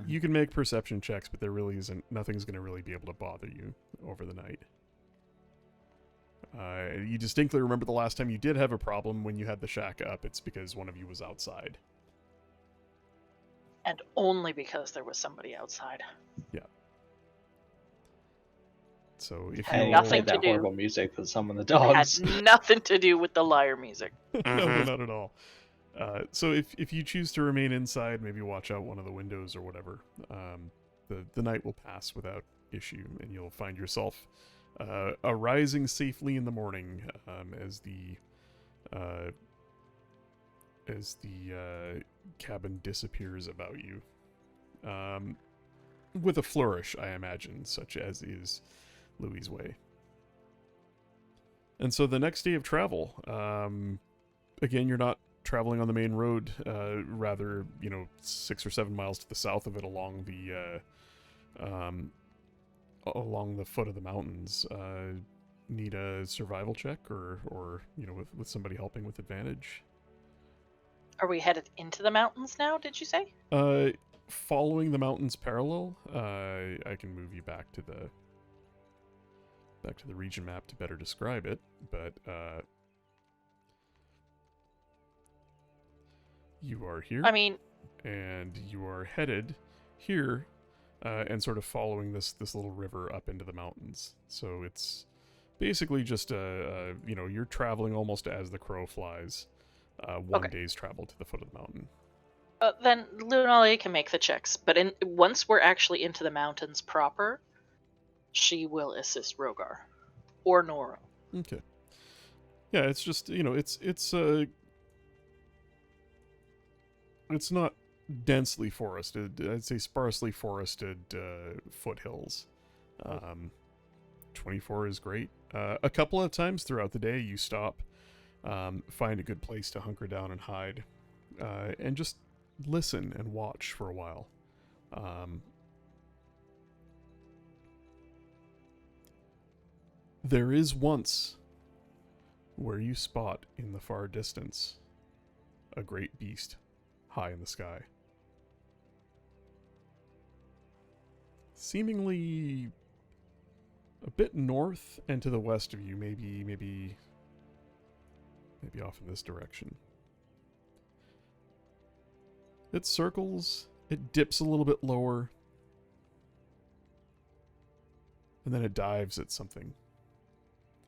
you can make perception checks, but there really isn't nothing's going to really be able to bother you over the night. You distinctly remember the last time you did have a problem when you had the shack up. It's because one of you was outside. And only because there was somebody outside. Yeah. So if Had And you you nothing played to that do. horrible music that summoned the It had dogs. nothing to do with the liar music. no, not at all. So if you choose to remain inside, maybe watch out one of the windows or whatever. The night will pass without issue, and you'll find yourself arising safely in the morning as the cabin disappears about you. With a flourish, I imagine, such as is Louis' way. And so the next day of travel, again, you're not traveling on the main road, rather, 6 or 7 miles to the south of it along the foot of the mountains. Need a survival check or with somebody helping with advantage. Are we headed into the mountains now, did you say? Following the mountains parallel, I can move you back to the region map to better describe it, but you are here. I mean, and you are headed here, and sort of following this little river up into the mountains. So it's basically just you're traveling almost as the crow flies. One Okay. day's travel to the foot of the mountain. then Lunale can make the checks, but once we're actually into the mountains proper, she will assist Rogar or Nora. Okay. Yeah, it's just it's not densely forested. I'd say sparsely forested foothills. 24 is great. A couple of times throughout the day, you stop, find a good place to hunker down and hide, and just listen and watch for a while. There is once where you spot in the far distance a great beast high in the sky. Seemingly a bit north and to the west of you, maybe off in this direction. It circles, it dips a little bit lower, and then it dives at something.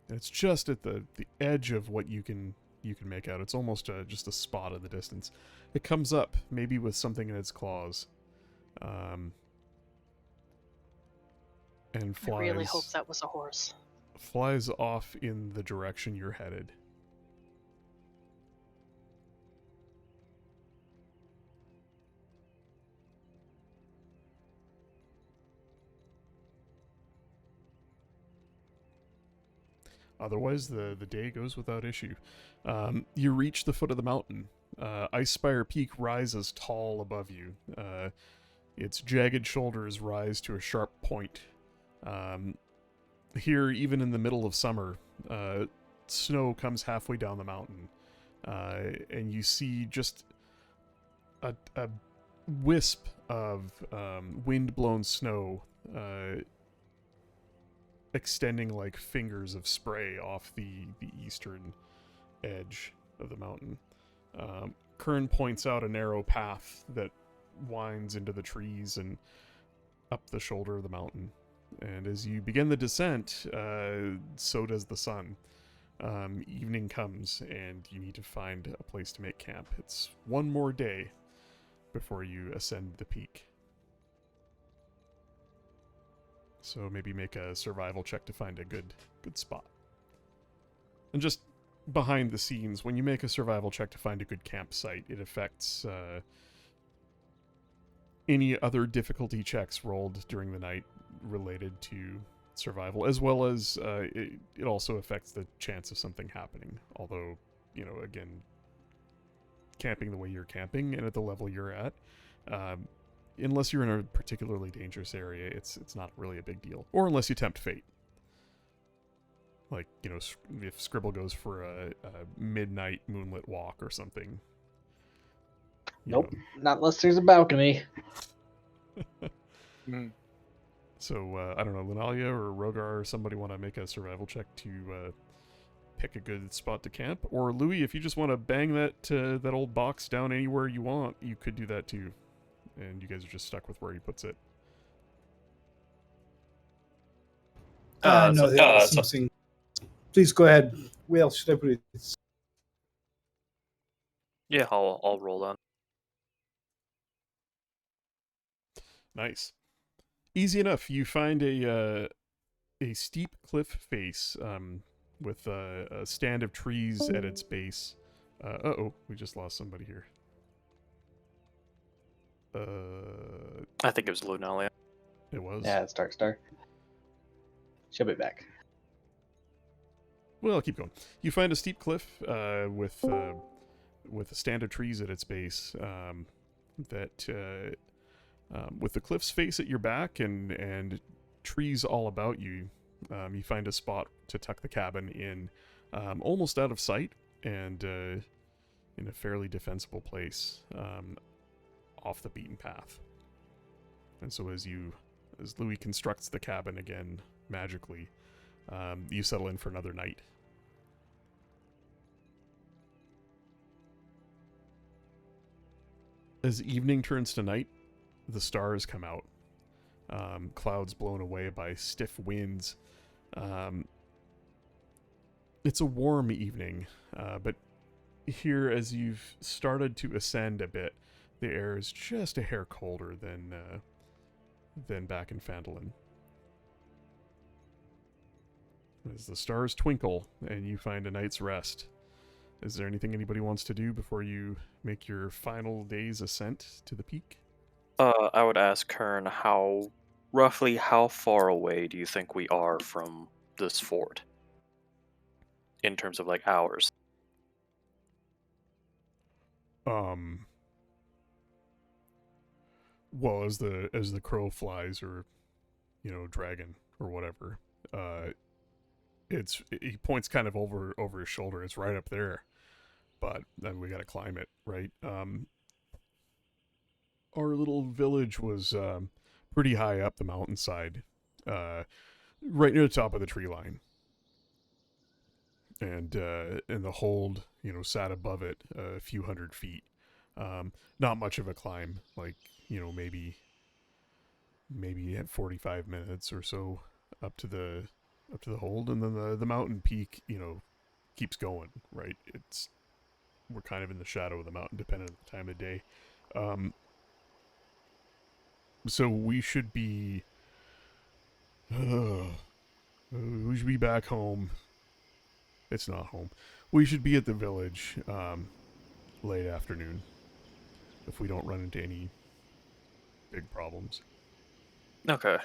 And it's just at the edge of what you can make out. It's almost just a spot in the distance. It comes up, maybe with something in its claws, and I really hope that was a horse. flies off in the direction you're headed. Otherwise, the day goes without issue. You reach the foot of the mountain. Icespire Peak rises tall above you. Its jagged shoulders rise to a sharp point. Here, even in the middle of summer, snow comes halfway down the mountain, and you see just a wisp of wind-blown snow extending like fingers of spray off the eastern edge of the mountain. Kern points out a narrow path that winds into the trees and up the shoulder of the mountain. And as you begin the descent, so does the sun. Evening comes, and you need to find a place to make camp. It's one more day before you ascend the peak. So maybe make a survival check to find a good spot. And just behind the scenes, when you make a survival check to find a good campsite, it affects any other difficulty checks rolled during the night related to survival, as well as it also affects the chance of something happening. Although, again, camping the way you're camping and at the level you're at, unless you're in a particularly dangerous area, it's not really a big deal. Or unless you tempt fate. Like, if Scribble goes for a midnight moonlit walk or something. Nope, not unless there's a balcony. So, I don't know, Lunalia or Rogar or somebody want to make a survival check to pick a good spot to camp? Or Louis, if you just want to bang that old box down anywhere you want, you could do that too. And you guys are just stuck with where he puts it. No, something. Please go ahead. Where else should I put it? Yeah, I'll roll that. Nice. Easy enough. You find a steep cliff face with a stand of trees at its base. Uh-oh, we just lost somebody here. I think it was Lunalia. It was? Yeah, it's Darkstar. She'll be back. Well, keep going. You find a steep cliff with a stand of trees at its base. With the cliff's face at your back and trees all about you, you find a spot to tuck the cabin in, almost out of sight and in a fairly defensible place, off the beaten path. And so as Louis constructs the cabin again magically, you settle in for another night. As evening turns to night, the stars come out. Clouds blown away by stiff winds. It's a warm evening, but here, as you've started to ascend a bit, the air is just a hair colder than back in Phandalin. As the stars twinkle and you find a night's rest, is there anything anybody wants to do before you make your final day's ascent to the peak? I would ask Kern roughly how far away do you think we are from this fort? In terms of like hours. Well, as the crow flies, or dragon or whatever, he points kind of over his shoulder. It's right up there, but then we got to climb it, right? Our little village was pretty high up the mountainside, right near the top of the tree line, and the hold, sat above it a few hundred feet. Not much of a climb, like maybe at 45 minutes or so. up to the hold, and then the mountain peak, keeps going. Right, we're kind of in the shadow of the mountain, depending on the time of day. So we should be back home. It's not home. We should be at the village late afternoon if we don't run into any big problems. Okay.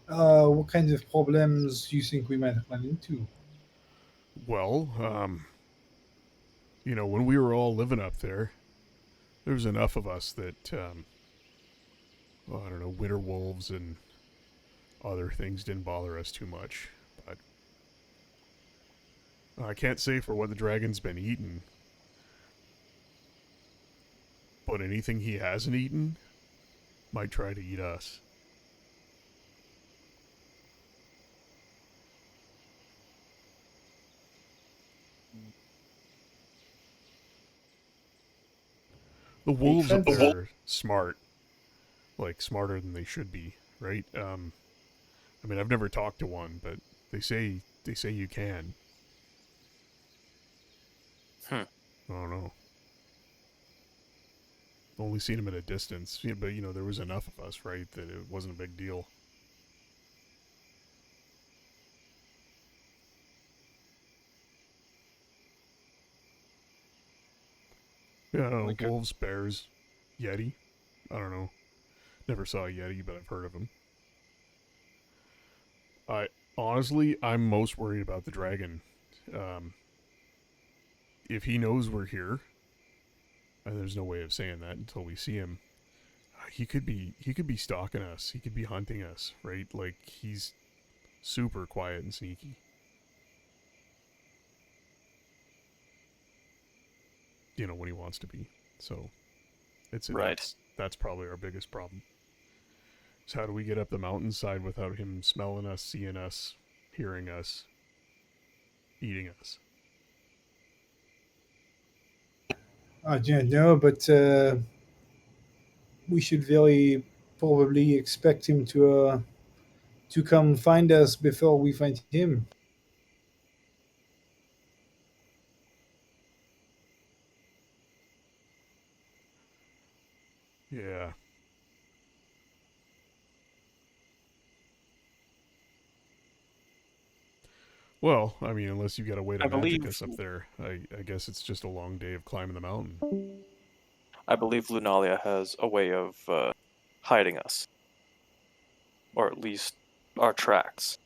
What kinds of problems do you think we might run into? Well, when we were all living up there was enough of us that, I don't know, winter wolves and other things didn't bother us too much. But I can't say for what the dragon's been eating. But anything he hasn't eaten might try to eat us. The wolves up there are smart. Like, smarter than they should be, right? I mean, I've never talked to one, but they say you can. I don't know. Only seen him at a distance, but there was enough of us, right, that it wasn't a big deal. Yeah, I don't know, wolves, bears, yeti. I don't know. Never saw a yeti, but I've heard of them. I'm most worried about the dragon. If he knows we're here, and there's no way of saying that until we see him, he could be stalking us. He could be hunting us, right? Like, he's super quiet and sneaky. When he wants to be. So, Right. That's probably our biggest problem. So how do we get up the mountainside without him smelling us, seeing us, hearing us, eating us? I don't know, but we should really probably expect him to come find us before we find him. Yeah. Well, I mean, unless you've got a way to magic us up there, I guess it's just a long day of climbing the mountain. I believe Lunalia has a way of hiding us. Or at least our tracks.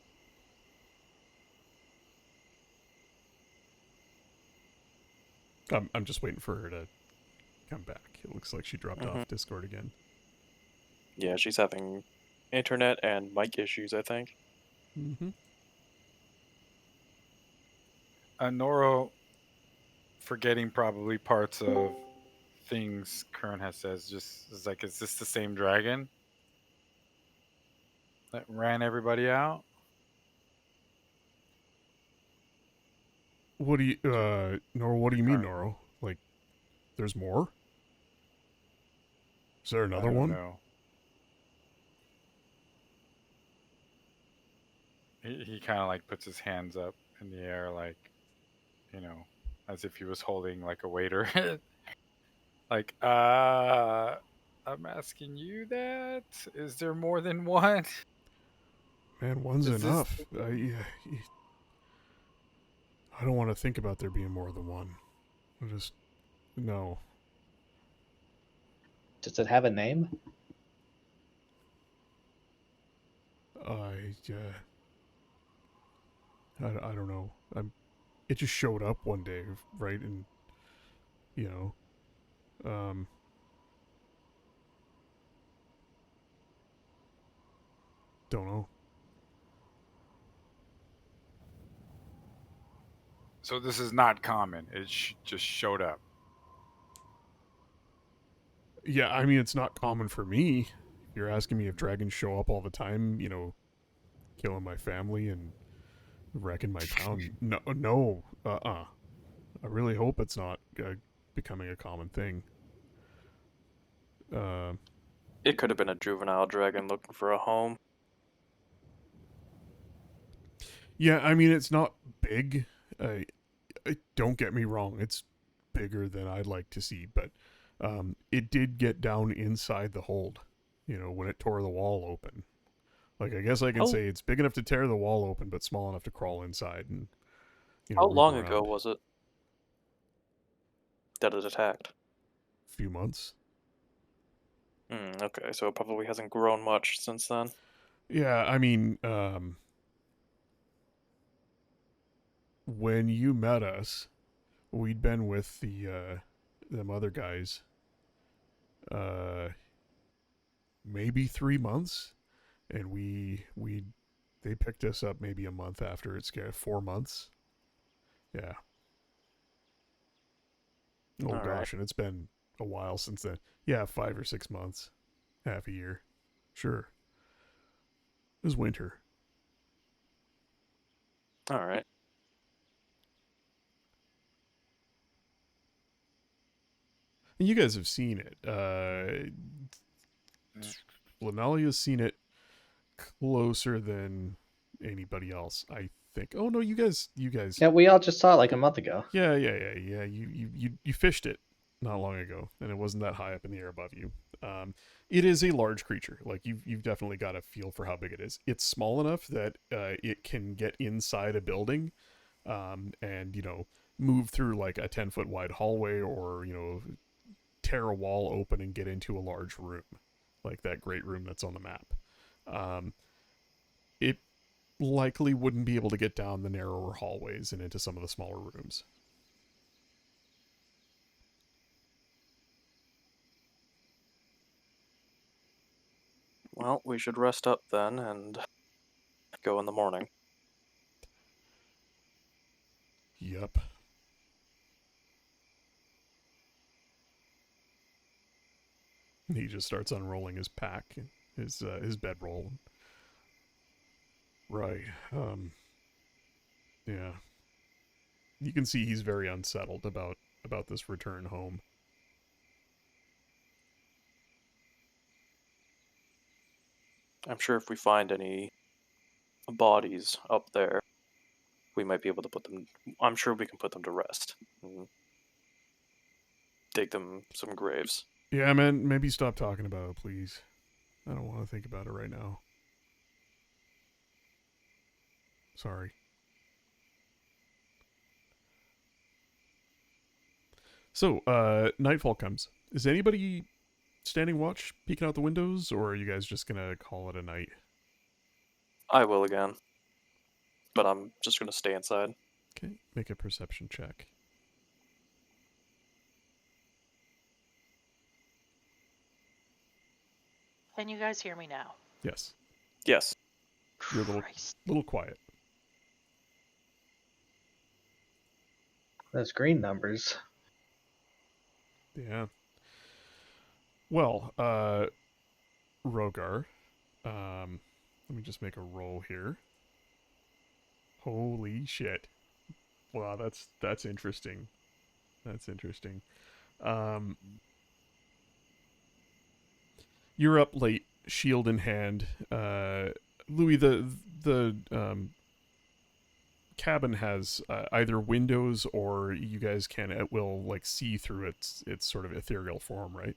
I'm just waiting for her to come back. It looks like she dropped off Discord again. Yeah, she's having internet and mic issues, I think. Mm-hmm. Noro, forgetting probably parts of things Kern has says, just is like, is this the same dragon that ran everybody out? What do you, Noro, what do you mean, Noro? Like, there's more? Is there another one? Know. He kind of like puts his hands up in the air, like, as if he was holding like a waiter. Like, I'm asking you that. Is there more than one? Man, one's Is enough. I don't want to think about there being more than one. No. Does it have a name? I don't know. It just showed up one day, right? And don't know. So this is not common. It just showed up. Yeah, I mean, it's not common for me. You're asking me if dragons show up all the time, killing my family and wrecking my town. No. I really hope it's not becoming a common thing. It could have been a juvenile dragon looking for a home. Yeah, I mean, it's not big. Don't get me wrong, it's bigger than I'd like to see, but it did get down inside the hold, when it tore the wall open. Like, I guess I can Oh. say it's big enough to tear the wall open, but small enough to crawl inside and, How root long around. ago was it that it attacked? A few months. Okay, so it probably hasn't grown much since then. Yeah, I mean, when you met us, we'd been with them other guys, maybe 3 months, and they picked us up maybe a month after it scared. 4 months. Yeah. Oh All gosh, right. and it's been a while since then. Yeah, 5 or 6 months, half a year. Sure. It was winter. All right. And you guys have seen it. Lanalia's seen it closer than anybody else, I think. Oh no, you guys. Yeah, we all just saw it like a month ago. Yeah. You fished it not long ago, and it wasn't that high up in the air above you. It is a large creature. Like you've definitely got a feel for how big it is. It's small enough that it can get inside a building, and move through like a 10-foot wide hallway, or tear a wall open and get into a large room, like that great room that's on the map. It likely wouldn't be able to get down the narrower hallways and into some of the smaller rooms. Well, we should rest up then and go in the morning. Yep. He just starts unrolling his pack, his bedroll. Right. Yeah. You can see he's very unsettled about this return home. I'm sure if we find any bodies up there, we might be able to put them. I'm sure we can put them to rest. Dig them some graves. Yeah, man, maybe stop talking about it, please. I don't want to think about it right now. Sorry. So, nightfall comes. Is anybody standing watch, peeking out the windows, or are you guys just gonna call it a night? I will again. But I'm just gonna stay inside. Okay, make a perception check. Can you guys hear me now? Yes. Yes. You're a Christ. little quiet. Those green numbers. Yeah. Well, Rogar, let me just make a roll here. Holy shit. Wow, that's interesting. That's interesting. You're up late, shield in hand. Louis, the cabin has either windows, or you guys can at will like see through its sort of ethereal form, right?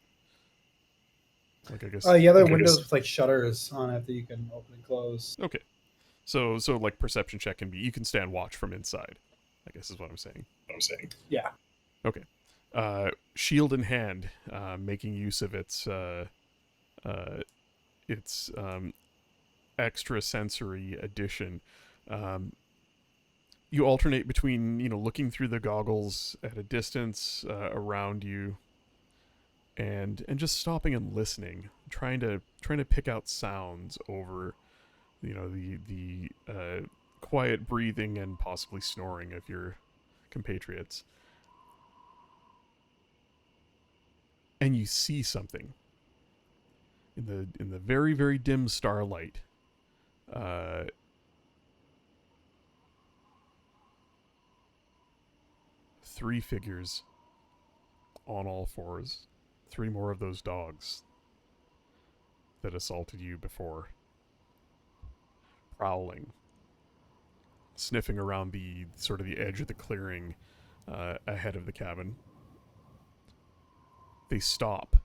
Like, I guess. Yeah, there are windows with like shutters on it that you can open and close. Okay. So like perception check can be, you can stand watch from inside, I guess is what I'm saying. Yeah. Okay. Shield in hand, making use of its extra sensory addition. You alternate between looking through the goggles at a distance around you, and just stopping and listening, trying to pick out sounds over the quiet breathing and possibly snoring of your compatriots. And you see something in the very, very dim starlight. Three figures on all fours. Three more of those dogs. that assaulted you before, prowling, sniffing around the sort of the edge of the clearing ahead of the cabin. They stop,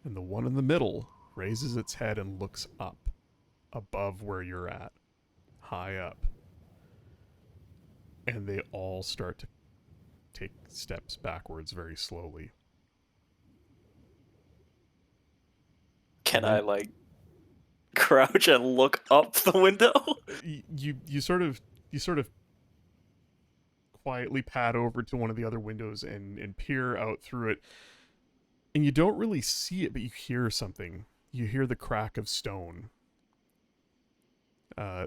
and the one in the middle raises its head and looks up, above where you're at, high up. And they all start to take steps backwards very slowly. Can I like crouch and look up the window? You sort of quietly pad over to one of the other windows and peer out through it. And you don't really see it, but you hear something. You hear the crack of stone.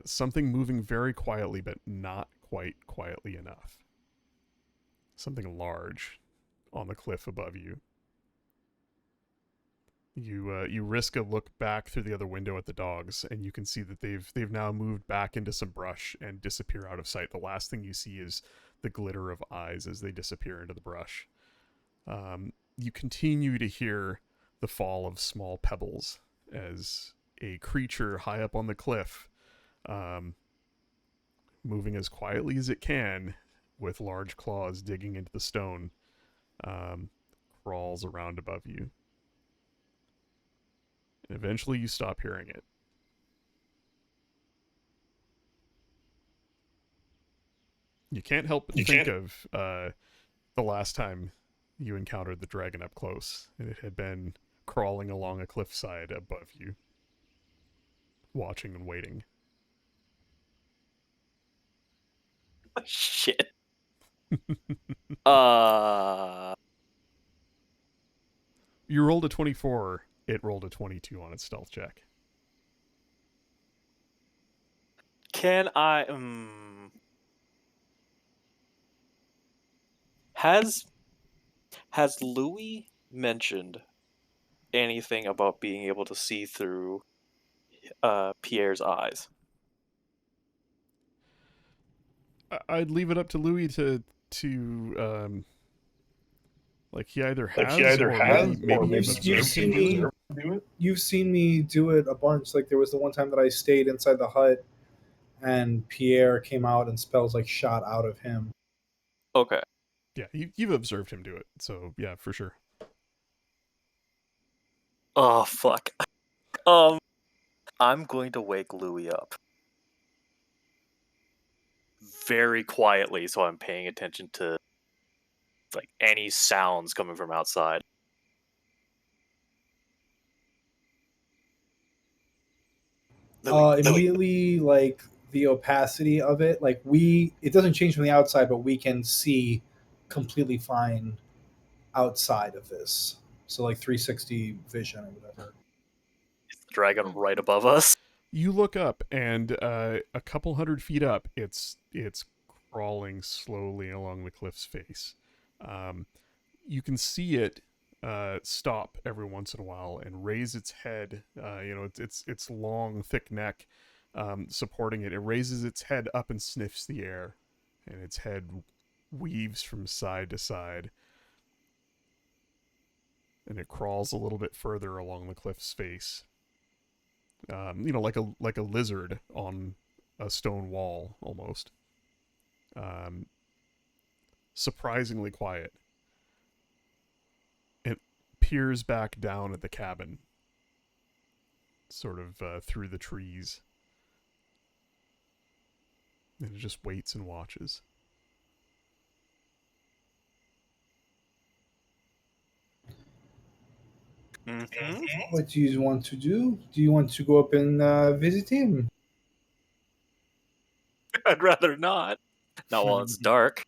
Something moving very quietly, but not quite quietly enough. Something large on the cliff above you. You risk a look back through the other window at the dogs, and you can see that they've now moved back into some brush and disappear out of sight. The last thing you see is the glitter of eyes as they disappear into the brush. You continue to hear the fall of small pebbles as a creature high up on the cliff, moving as quietly as it can, with large claws digging into the stone, crawls around above you. And eventually you stop hearing it. You can't help but think of the last time you encountered the dragon up close, and it had been crawling along a cliffside above you, watching and waiting. Shit. You rolled a 24, it rolled a 22 on its stealth check. Can I Has Louis mentioned anything about being able to see through Pierre's eyes? I'd leave it up to Louis to like he either has or maybe you've observed him do it. You've seen me do it a bunch. Like there was the one time that I stayed inside the hut, and Pierre came out and spells like shot out of him. Okay. Yeah, you've observed him do it, so yeah, for sure. Oh fuck. I'm going to wake Louis up very quietly, so I'm paying attention to like any sounds coming from outside. Immediately, like the opacity of it, like it doesn't change from the outside, but we can see completely fine outside of this. So like 360 vision or whatever. Is the dragon right above us? You look up, and a couple 100 feet up, it's crawling slowly along the cliff's face. You can see it stop every once in a while and raise its head. Its long, thick neck supporting it. It raises its head up and sniffs the air, and its head weaves from side to side. And it crawls a little bit further along the cliff's face. Like a lizard on a stone wall, almost. Surprisingly quiet. It peers back down at the cabin, sort of through the trees. And it just waits and watches. Mm-hmm. What do you want to do? Do you want to go up and visit him? I'd rather not. Not while it's dark.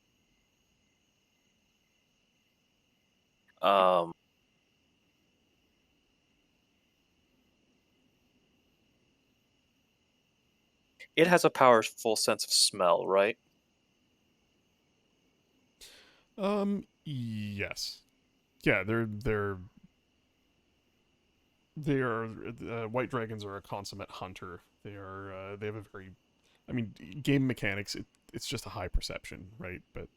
It has a powerful sense of smell, right? Yes. Yeah, they are white dragons are a consummate hunter. They have a very, I mean, game mechanics. It's just a high perception, right? But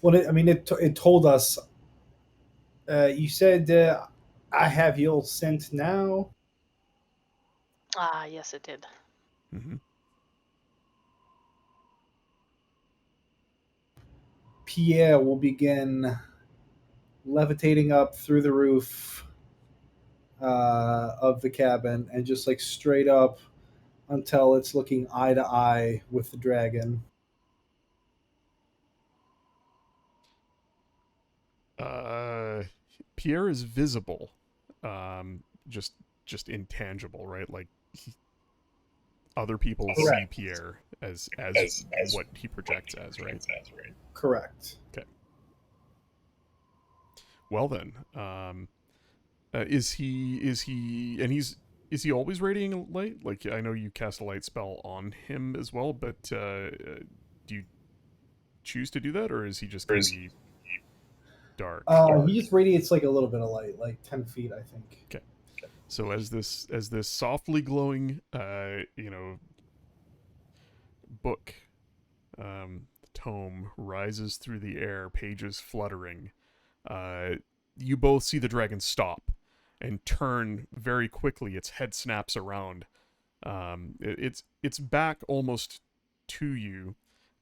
Well, it told us. You said I have your scent now. Ah, yes, it did. Mm-hmm. Pierre will begin levitating up through the roof of the cabin and just like straight up until it's looking eye to eye with the dragon. Uh, Pierre is visible, um, just intangible, right? Like other people see Correct. Pierre as what he projects as, right? Correct. Okay. Well then, is he and is he always radiating light? Like I know you cast a light spell on him as well, but do you choose to do that, or is he just going to be dark? He just radiates like a little bit of light, like 10 feet, I think. Okay. So as this softly glowing, book, tome rises through the air, pages fluttering, uh, you both see the dragon stop and turn very quickly. Its head snaps around. It's back almost to you.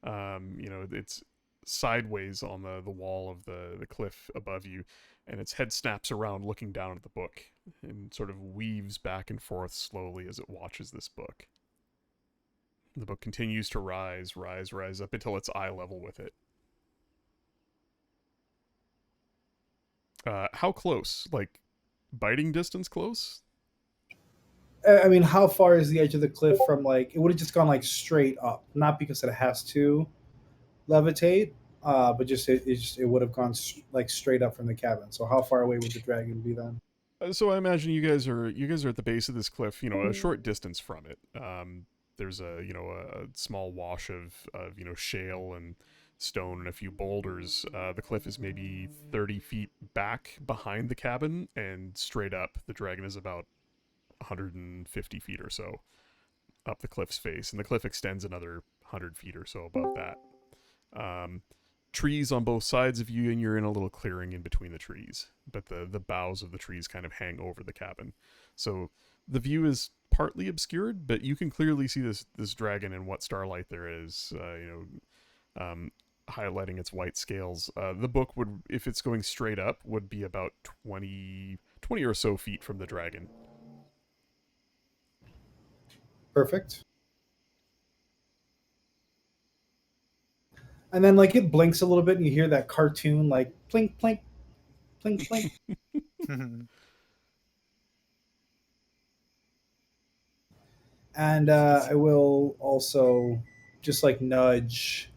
It's sideways on the wall of the cliff above you, and its head snaps around, looking down at the book, and sort of weaves back and forth slowly as it watches this book. The book continues to rise up until it's eye level with it. How close? Like biting distance close? I mean, how far is the edge of the cliff from like? It would have just gone like straight up, not because it has to levitate, but just it would have gone like straight up from the cabin. So how far away would the dragon be then? So I imagine you guys are at the base of this cliff, a short distance from it. There's a small wash of shale and stone and a few boulders. The cliff is maybe 30 feet back behind the cabin, and straight up, the dragon is about 150 feet or so up the cliff's face, and the cliff extends another 100 feet or so above that. Um, Trees on both sides of you, and you're in a little clearing in between the trees, but the boughs of the trees kind of hang over the cabin, so the view is partly obscured, but you can clearly see this dragon in what starlight there is. Highlighting its white scales. The book would, if it's going straight up, would be about 20 or so feet from the dragon. Perfect. And then like it blinks a little bit, and you hear that cartoon like plink plink plink plink. And I will also just like nudge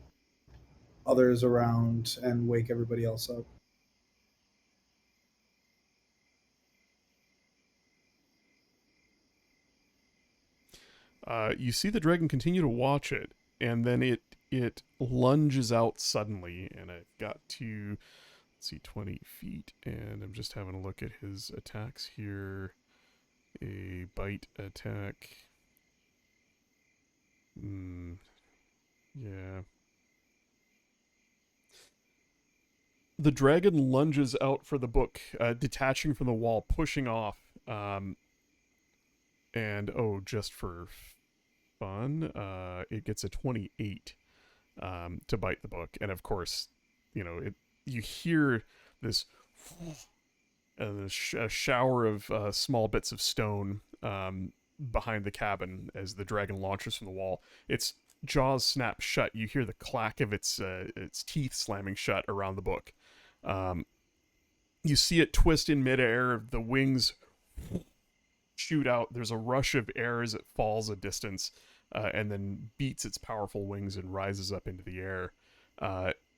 others around and wake everybody else up. You see the dragon continue to watch it, and then it lunges out suddenly, and it got to, let's see, 20 feet, and I'm just having a look at his attacks here. A bite attack. Yeah. The dragon lunges out for the book, detaching from the wall, pushing off, and just for fun, it gets a 28 to bite the book, and of course, you hear this and a shower of small bits of stone behind the cabin as the dragon launches from the wall. Its jaws snap shut. You hear the clack of its teeth slamming shut around the book. You see it twist in midair. The wings shoot out. There's a rush of air as it falls a distance, and then beats its powerful wings and rises up into the air,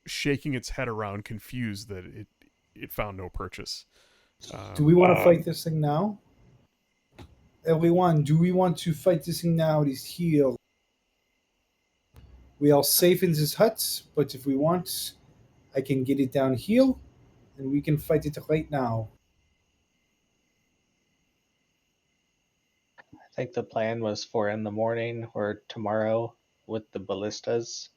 shaking its head around, confused that it found no purchase. Do we want to fight this thing now? Everyone, do we want to fight this thing now? It is here. We are safe in this hut, but if we want, I can get it down here, and we can fight it right now. I think the plan was 4 in the morning or tomorrow with the ballistas.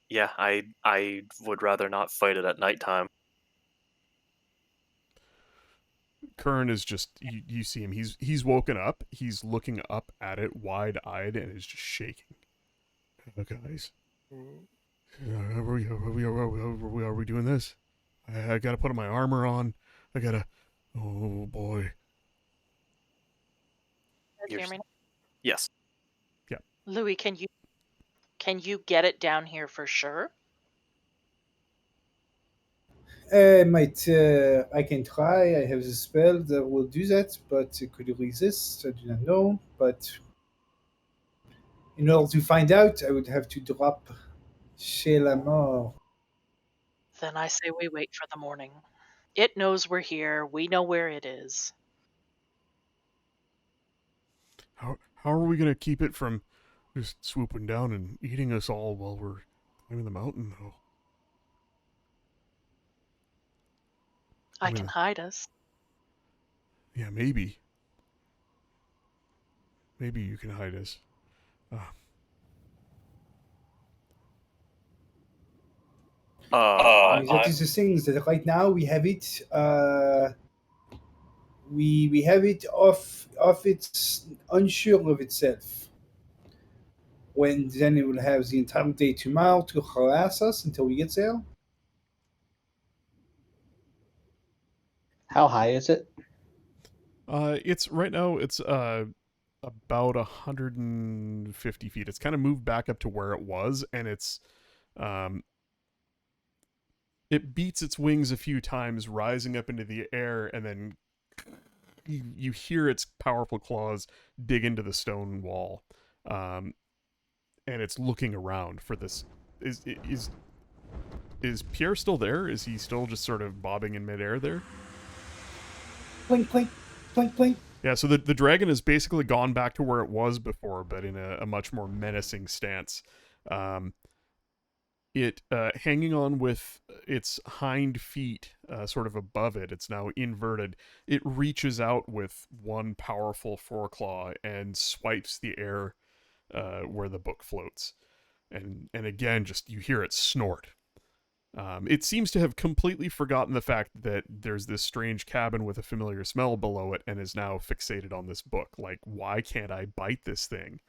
Yeah, I would rather not fight it at nighttime. Kern is just you see him. He's woken up. He's looking up at it, wide-eyed, and is just shaking. Guys, are we doing this? I gotta put my armor on. I gotta. Oh boy. You hear me? Yes. Louis, can you get it down here for sure? I can try. I have the spell that will do that, but could you resist? I do not know. But in order to find out, I would have to drop chez la mort. Then I say we wait for the morning. It knows we're here. We know where it is. How are we gonna keep it from just swooping down and eating us all while we're climbing the mountain, though? I can hide us. Yeah, maybe. Maybe you can hide us. That is the thing is that right now we have it. We have it off its unsure of itself. When then it will have the entire day tomorrow to harass us until we get there. How high is it? It's right now. It's about 150 feet. It's kind of moved back up to where it was, and um, it beats its wings a few times, rising up into the air, and then you hear its powerful claws dig into the stone wall, and it's looking around for this. Is Pierre still there? Is he still just sort of bobbing in midair there? Plink, plink, plink, plink. Yeah, so the dragon has basically gone back to where it was before, but in a much more menacing stance. It hanging on with its hind feet sort of above it, it's now inverted. It reaches out with one powerful foreclaw and swipes the air where the book floats. And again, just you hear it snort. It seems to have completely forgotten the fact that there's this strange cabin with a familiar smell below it and is now fixated on this book. Like, why can't I bite this thing?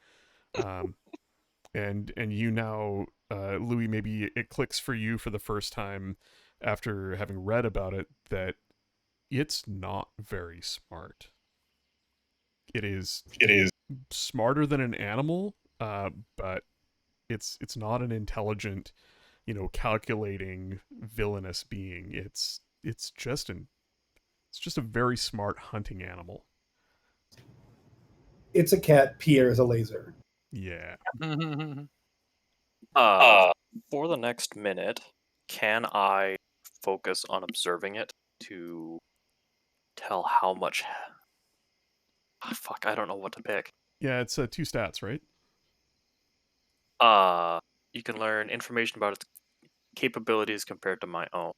And you now, Louis, maybe it clicks for you for the first time after having read about it that it's not very smart. It is smarter than an animal, but it's not an intelligent, calculating villainous being. It's just a very smart hunting animal. It's a cat. Pierre is a laser. Yeah. For the next minute, can I focus on observing it to tell how much? Fuck, I don't know what to pick. Yeah, it's 2 stats, right? You can learn information about its capabilities compared to my own.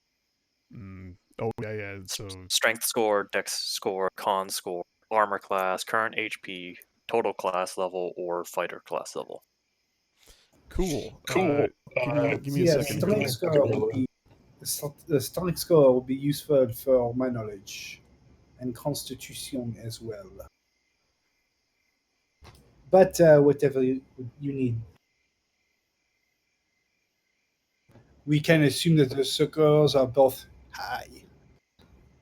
Oh yeah. So strength score, dex score, con score, armor class, current HP, total class level, or fighter class level. Cool. Give me a second. Strength score will be, the strength score will be useful for my knowledge and constitution as well. But whatever you need. We can assume that the scores are both high.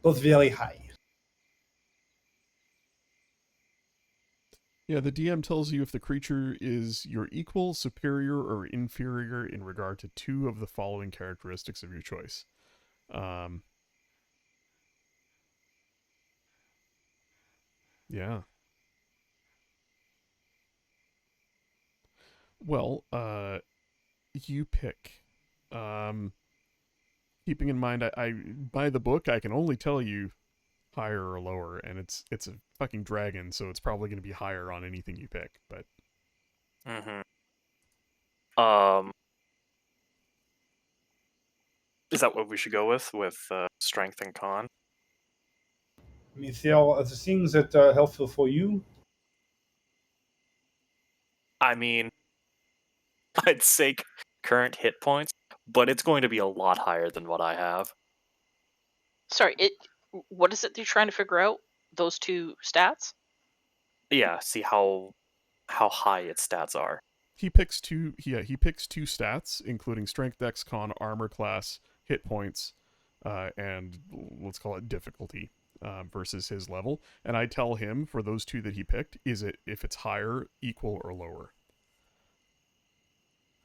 Both very high. Yeah, the DM tells you if the creature is your equal, superior, or inferior in regard to 2 of the following characteristics of your choice. Yeah. Well, you pick. Keeping in mind, I by the book, I can only tell you higher or lower, and it's a fucking dragon, so it's probably going to be higher on anything you pick. But is that what we should go with strength and con? I mean, if there are the things that are helpful for you. I mean, I'd say current hit points, but it's going to be a lot higher than what I have. Sorry, What is it that you're trying to figure out? Those two stats? Yeah, see how high its stats are. He picks two. He picks two stats, including strength, dex, con, armor class, hit points, and let's call it difficulty versus his level. And I tell him for those two that he picked, is it if it's higher, equal, or lower?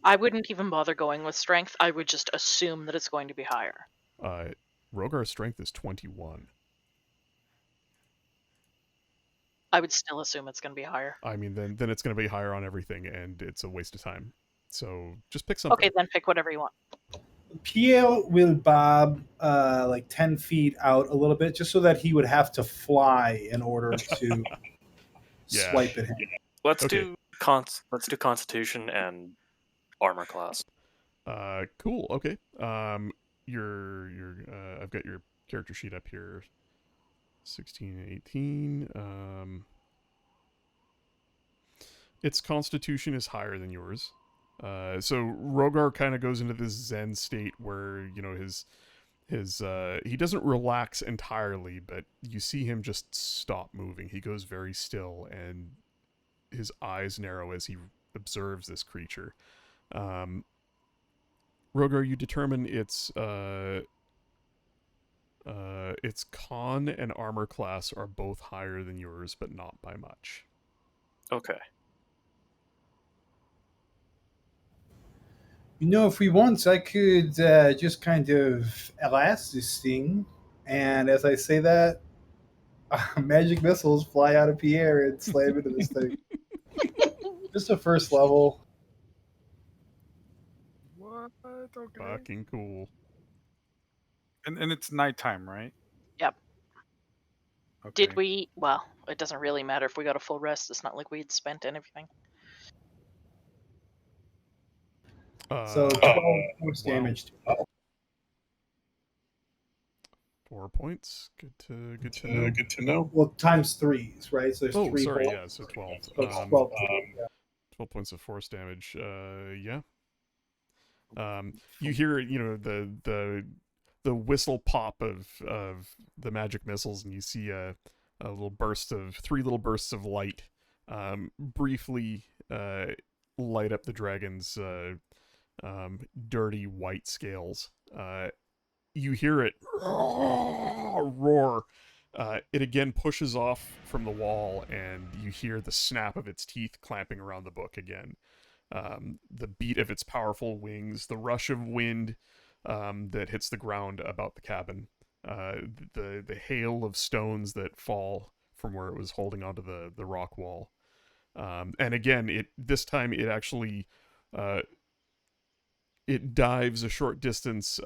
I wouldn't even bother going with strength. I would just assume that it's going to be higher. Rogar's strength is 21. I would still assume it's going to be higher. I mean, then it's going to be higher on everything, and it's a waste of time. So just pick something. Okay, then pick whatever you want. Pierre will bob like 10 feet out a little bit, just so that he would have to fly in order to Yeah. swipe at him. Let's Okay. do Constitution and armor class. Cool. Okay. Your I've got your character sheet up here. 16 and 18. Its constitution is higher than yours. So Rogar kind of goes into this zen state where, you know, his he doesn't relax entirely, but you see him just stop moving. He goes very still, and his eyes narrow as he observes this creature. Rogar, you determine its con and armor class are both higher than yours, but not by much. Okay. You know, if we want, I could just kind of elast this thing, and as I say that, magic missiles fly out of Pierre and slam into this thing. Just a first level. What? Okay. Fucking cool. And it's nighttime, right? Yep. Okay. Did we? Well, it doesn't really matter if we got a full rest. It's not like we'd spent anything. So 12 points wow. damage. 4 points. Good to know. Good to know. Well, times threes, right? So there's Oh, 3 sorry. bolts. Yeah, so 12. So it's 12. Yeah. 12 points of force damage. Yeah. You hear, you know, the whistle pop of the magic missiles, and you see a little burst of 3 little bursts of light briefly light up the dragon's dirty white scales. You hear it roar. It again pushes off from the wall, and you hear the snap of its teeth clamping around the book again. The beat of its powerful wings, the rush of wind that hits the ground about the cabin, the hail of stones that fall from where it was holding onto the rock wall. And again, this time it actually it dives a short distance,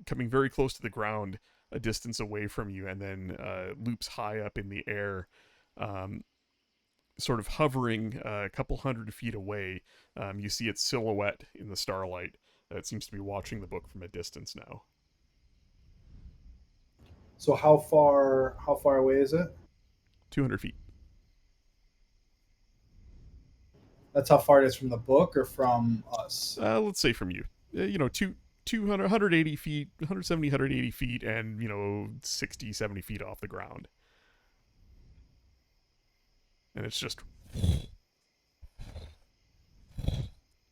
coming very close to the ground, a distance away from you, and then loops high up in the air, sort of hovering a couple hundred feet away. You see its silhouette in the starlight. It seems to be watching the book from a distance now. So how far away is it? 200 feet. That's how far it is from the book or from us? Let's say from you. You know, 200, 180 feet, 170, 180 feet, and, you know, 60, 70 feet off the ground. And it's just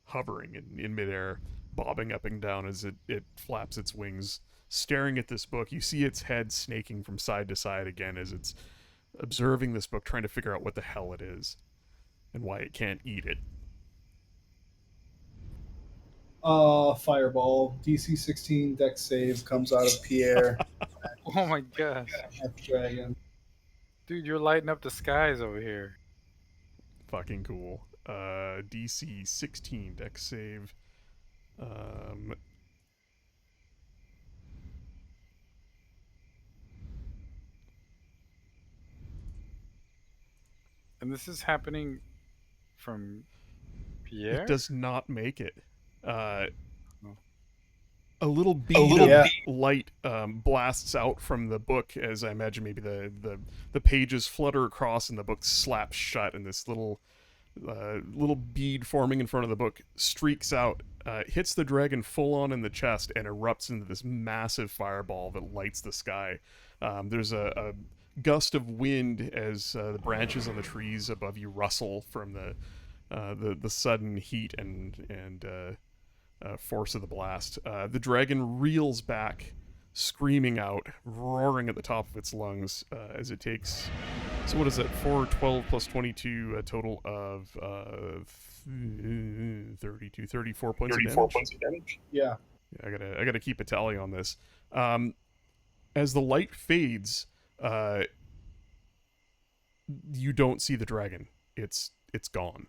hovering in midair, bobbing up and down as it flaps its wings, staring at this book. You see its head snaking from side to side again as it's observing this book, trying to figure out what the hell it is and why it can't eat it. Fireball. DC 16 dex save comes out of Pierre Oh my gosh. at the dragon. Dude, you're lighting up the skies over here. Fucking cool. DC 16 dex save. And this is happening from Pierre? It does not make it. Oh. A little bead Yeah. of light blasts out from the book as I imagine maybe the pages flutter across and the book slaps shut, and this little bead forming in front of the book streaks out, hits the dragon full on in the chest, and erupts into this massive fireball that lights the sky. There's a gust of wind as the branches on the trees above you rustle from the sudden heat and force of the blast. The dragon reels back, screaming out, roaring at the top of its lungs as it takes. So what is that? 4, 12 plus 22, a total of 32, 34 points of damage. Yeah. I gotta keep a tally on this. As the light fades, you don't see the dragon. It's gone.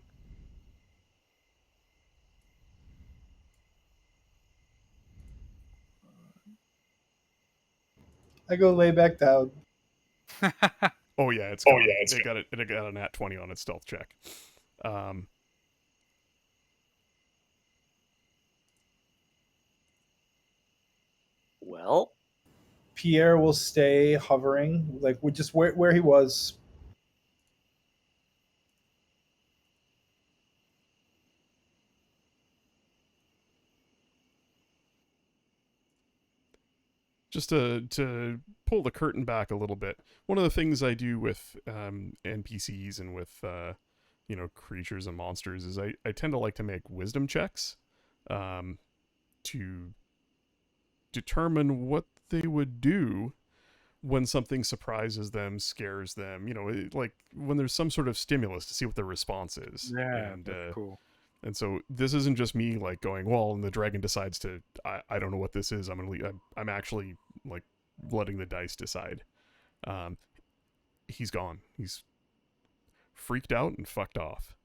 I go lay back down. Oh yeah, it's gone. It got a nat 20 on its stealth check. Well, Pierre will stay hovering, like just where he was. Just to pull the curtain back a little bit, one of the things I do with NPCs and with creatures and monsters is I tend to like to make wisdom checks to determine what they would do when something surprises them, scares them. Like when there's some sort of stimulus to see what their response is. Yeah, that's cool. And so this isn't just me like going, well, and the dragon decides to, I don't know what this is. I'm gonna leave. I'm actually like letting the dice decide. He's gone. He's freaked out and fucked off.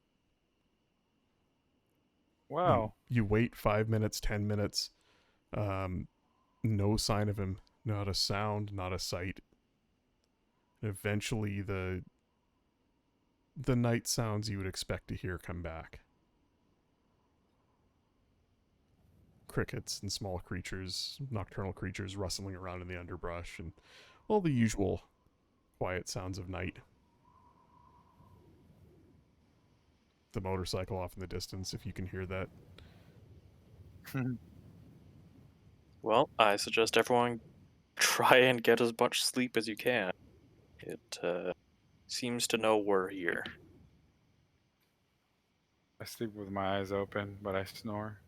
Wow. You wait 5 minutes, 10 minutes. No sign of him. Not a sound. Not a sight. And eventually, the night sounds you would expect to hear come back. Crickets and small creatures, nocturnal creatures rustling around in the underbrush, and all the usual quiet sounds of night. The motorcycle off in the distance, if you can hear that. well, I suggest everyone try and get as much sleep as you can. It seems to know we're here. I sleep with my eyes open, but I snore.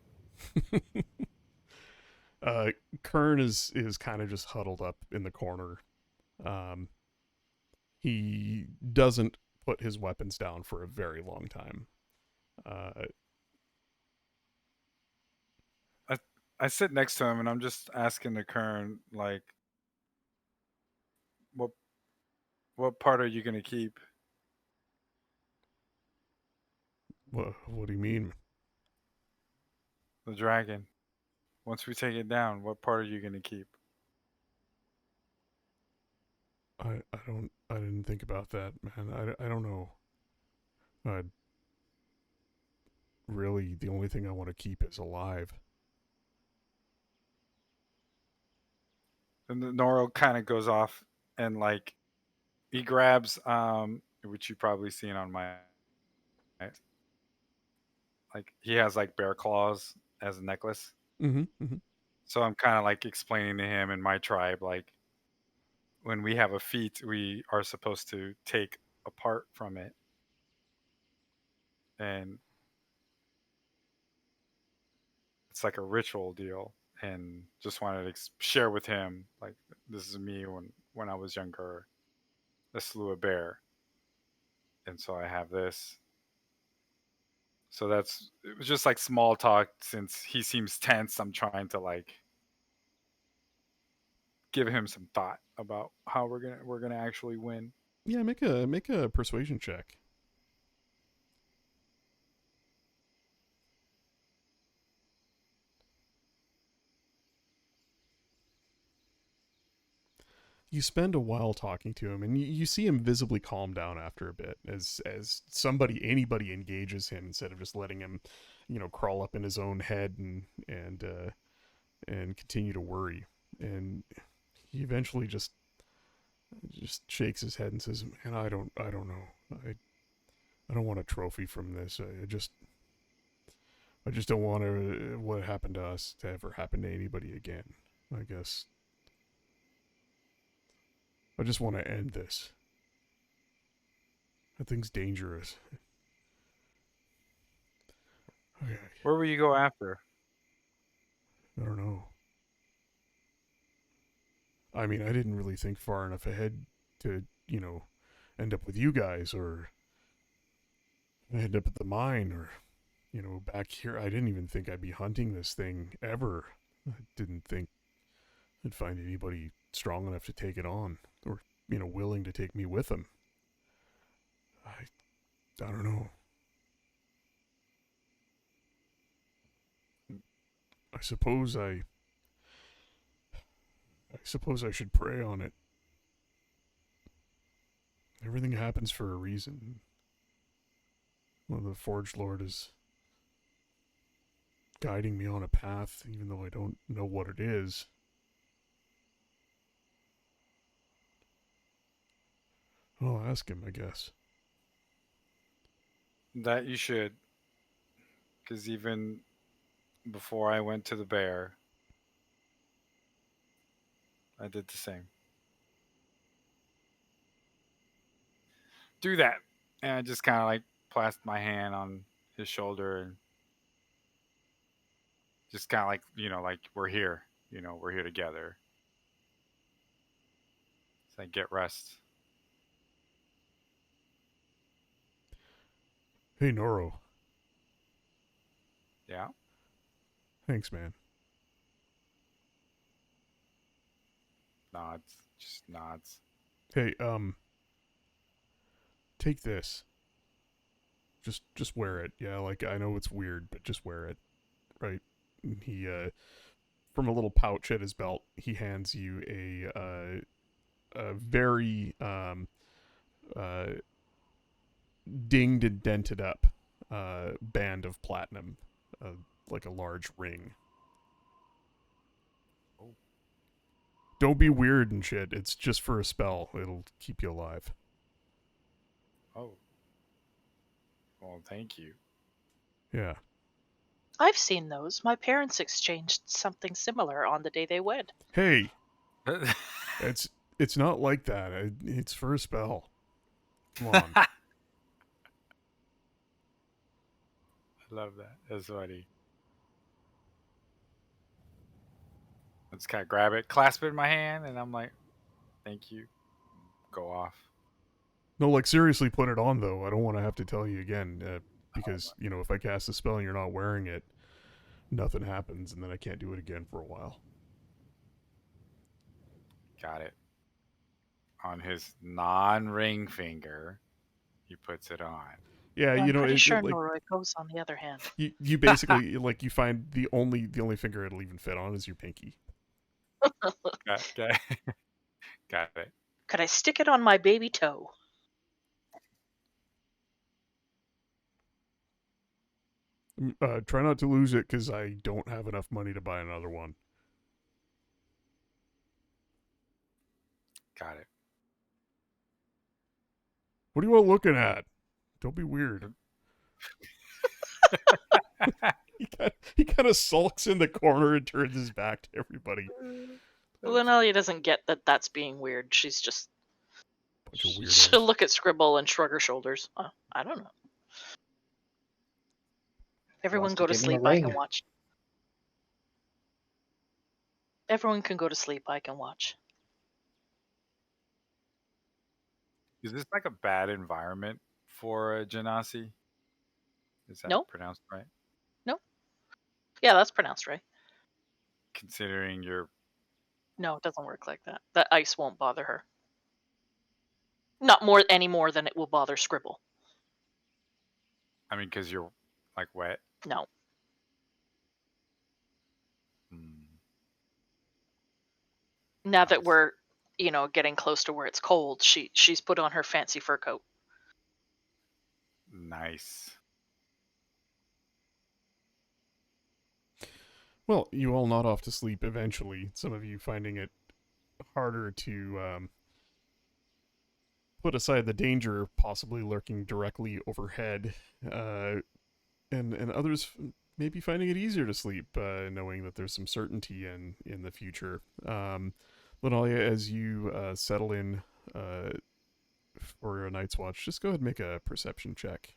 Kern is kind of just huddled up in the corner. He doesn't put his weapons down for a very long time. I sit next to him and I'm just asking the Kern, like, what part are you gonna keep? What do you mean? The dragon. Once we take it down, what part are you gonna keep? I didn't think about that, man. I don't know. Really, the only thing I want to keep is alive. And the Noro kind of goes off and like he grabs which you've probably seen on my, like he has like bear claws as a necklace. Mm-hmm. Mm-hmm. So I'm kind of like explaining to him in my tribe, like when we have a feat, we are supposed to take a part from it, and it's like a ritual deal. And just wanted to share with him, like this is me when I was younger. I slew a bear, and so I have this. So it was just like small talk since he seems tense. I'm trying to like give him some thought about how we're gonna actually win. Yeah, make a persuasion check. You spend a while talking to him, and you see him visibly calm down after a bit as anybody engages him instead of just letting him, crawl up in his own head and continue to worry. And he eventually just shakes his head and says, "Man, I don't know. I don't want a trophy from this. I just don't want what happened to us to ever happen to anybody again. I guess." I just want to end this. That thing's dangerous. Okay, Where will you go after? I don't know. I mean, I didn't really think far enough ahead to, end up with you guys or end up at the mine or, back here. I didn't even think I'd be hunting this thing ever. I didn't think I'd find anybody strong enough to take it on or, willing to take me with them. I don't know. I suppose I should pray on it. Everything happens for a reason. Well, the Forge Lord is guiding me on a path, even though I don't know what it is. I'll ask him, I guess. That you should. Because even before I went to the bear, I did the same. Do that. And I just kind of like plastered my hand on his shoulder and just kind of like, like we're here. We're here together. So I get rest. Hey, Noro. Yeah. Thanks, man. Nods. Just nods. Hey, take this. Just wear it. Yeah, like, I know it's weird, but just wear it. Right? And he, from a little pouch at his belt, he hands you a very, dinged and dented up, band of platinum. Like a large ring. Oh. Don't be weird and shit. It's just for a spell. It'll keep you alive. Oh. Well, thank you. Yeah. I've seen those. My parents exchanged something similar on the day they wed. Hey, it's not like that. It's for a spell. Come on. I love that. That's funny. I just kind of grab it, clasp it in my hand, and I'm like, thank you. Go off. No, like, seriously, put it on, though. I don't want to have to tell you again, because, if I cast a spell and you're not wearing it, nothing happens, and then I can't do it again for a while. Got it. On his non-ring finger, he puts it on. Yeah, I'm pretty sure like, Noroi goes on the other hand. you basically, like, you find the only finger it'll even fit on is your pinky. Got it. Could I stick it on my baby toe? Try not to lose it, because I don't have enough money to buy another one. Got it. What are you all looking at? Don't be weird. He kind of sulks in the corner and turns his back to everybody. Linelia doesn't get that that's being weird. She's just... Bunch of weirdos. She'll look at Scribble and shrug her shoulders. I don't know. Everyone Wants to go to give him a sleep. I can ring. watch. Everyone can go to sleep. I can watch. Is this like a bad environment for a genasi? Is that Nope. pronounced right? Yeah, that's pronounced right. Considering you're... No, it doesn't work like that. The ice won't bother her. Not any more than it will bother Scribble. I mean, because you're like wet. No. Now that Nice. we're, getting close to where it's cold, she's put on her fancy fur coat. Nice. Well, you all nod off to sleep eventually. Some of you finding it harder to put aside the danger possibly lurking directly overhead, and others maybe finding it easier to sleep, knowing that there's some certainty in the future. Linalia, as you settle in for a night's watch, just go ahead and make a perception check.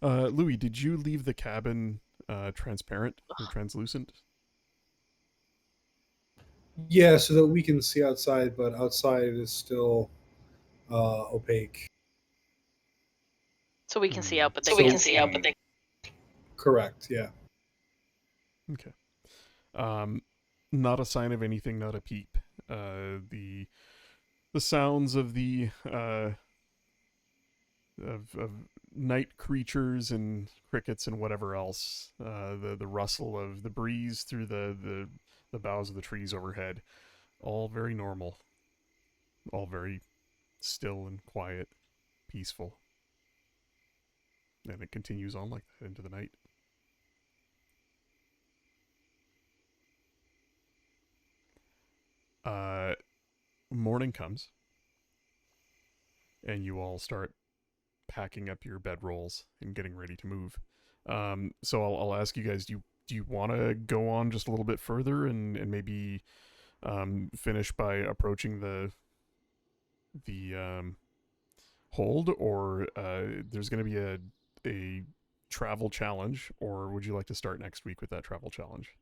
Louis, did you leave the cabin transparent or translucent? Yeah, so that we can see outside, but outside is still opaque. So we can see out, but they So- can't see. Correct. Yeah. Okay. Not a sign of anything, not a peep. The sounds of the of night creatures and crickets and whatever else, the rustle of the breeze through the boughs of the trees overhead, all very normal, all very still and quiet, peaceful. And it continues on like that into the night. Morning comes, and you all start packing up your bedrolls and getting ready to move. So I'll ask you guys: do you want to go on just a little bit further and maybe finish by approaching the hold, or there's going to be a travel challenge, or would you like to start next week with that travel challenge?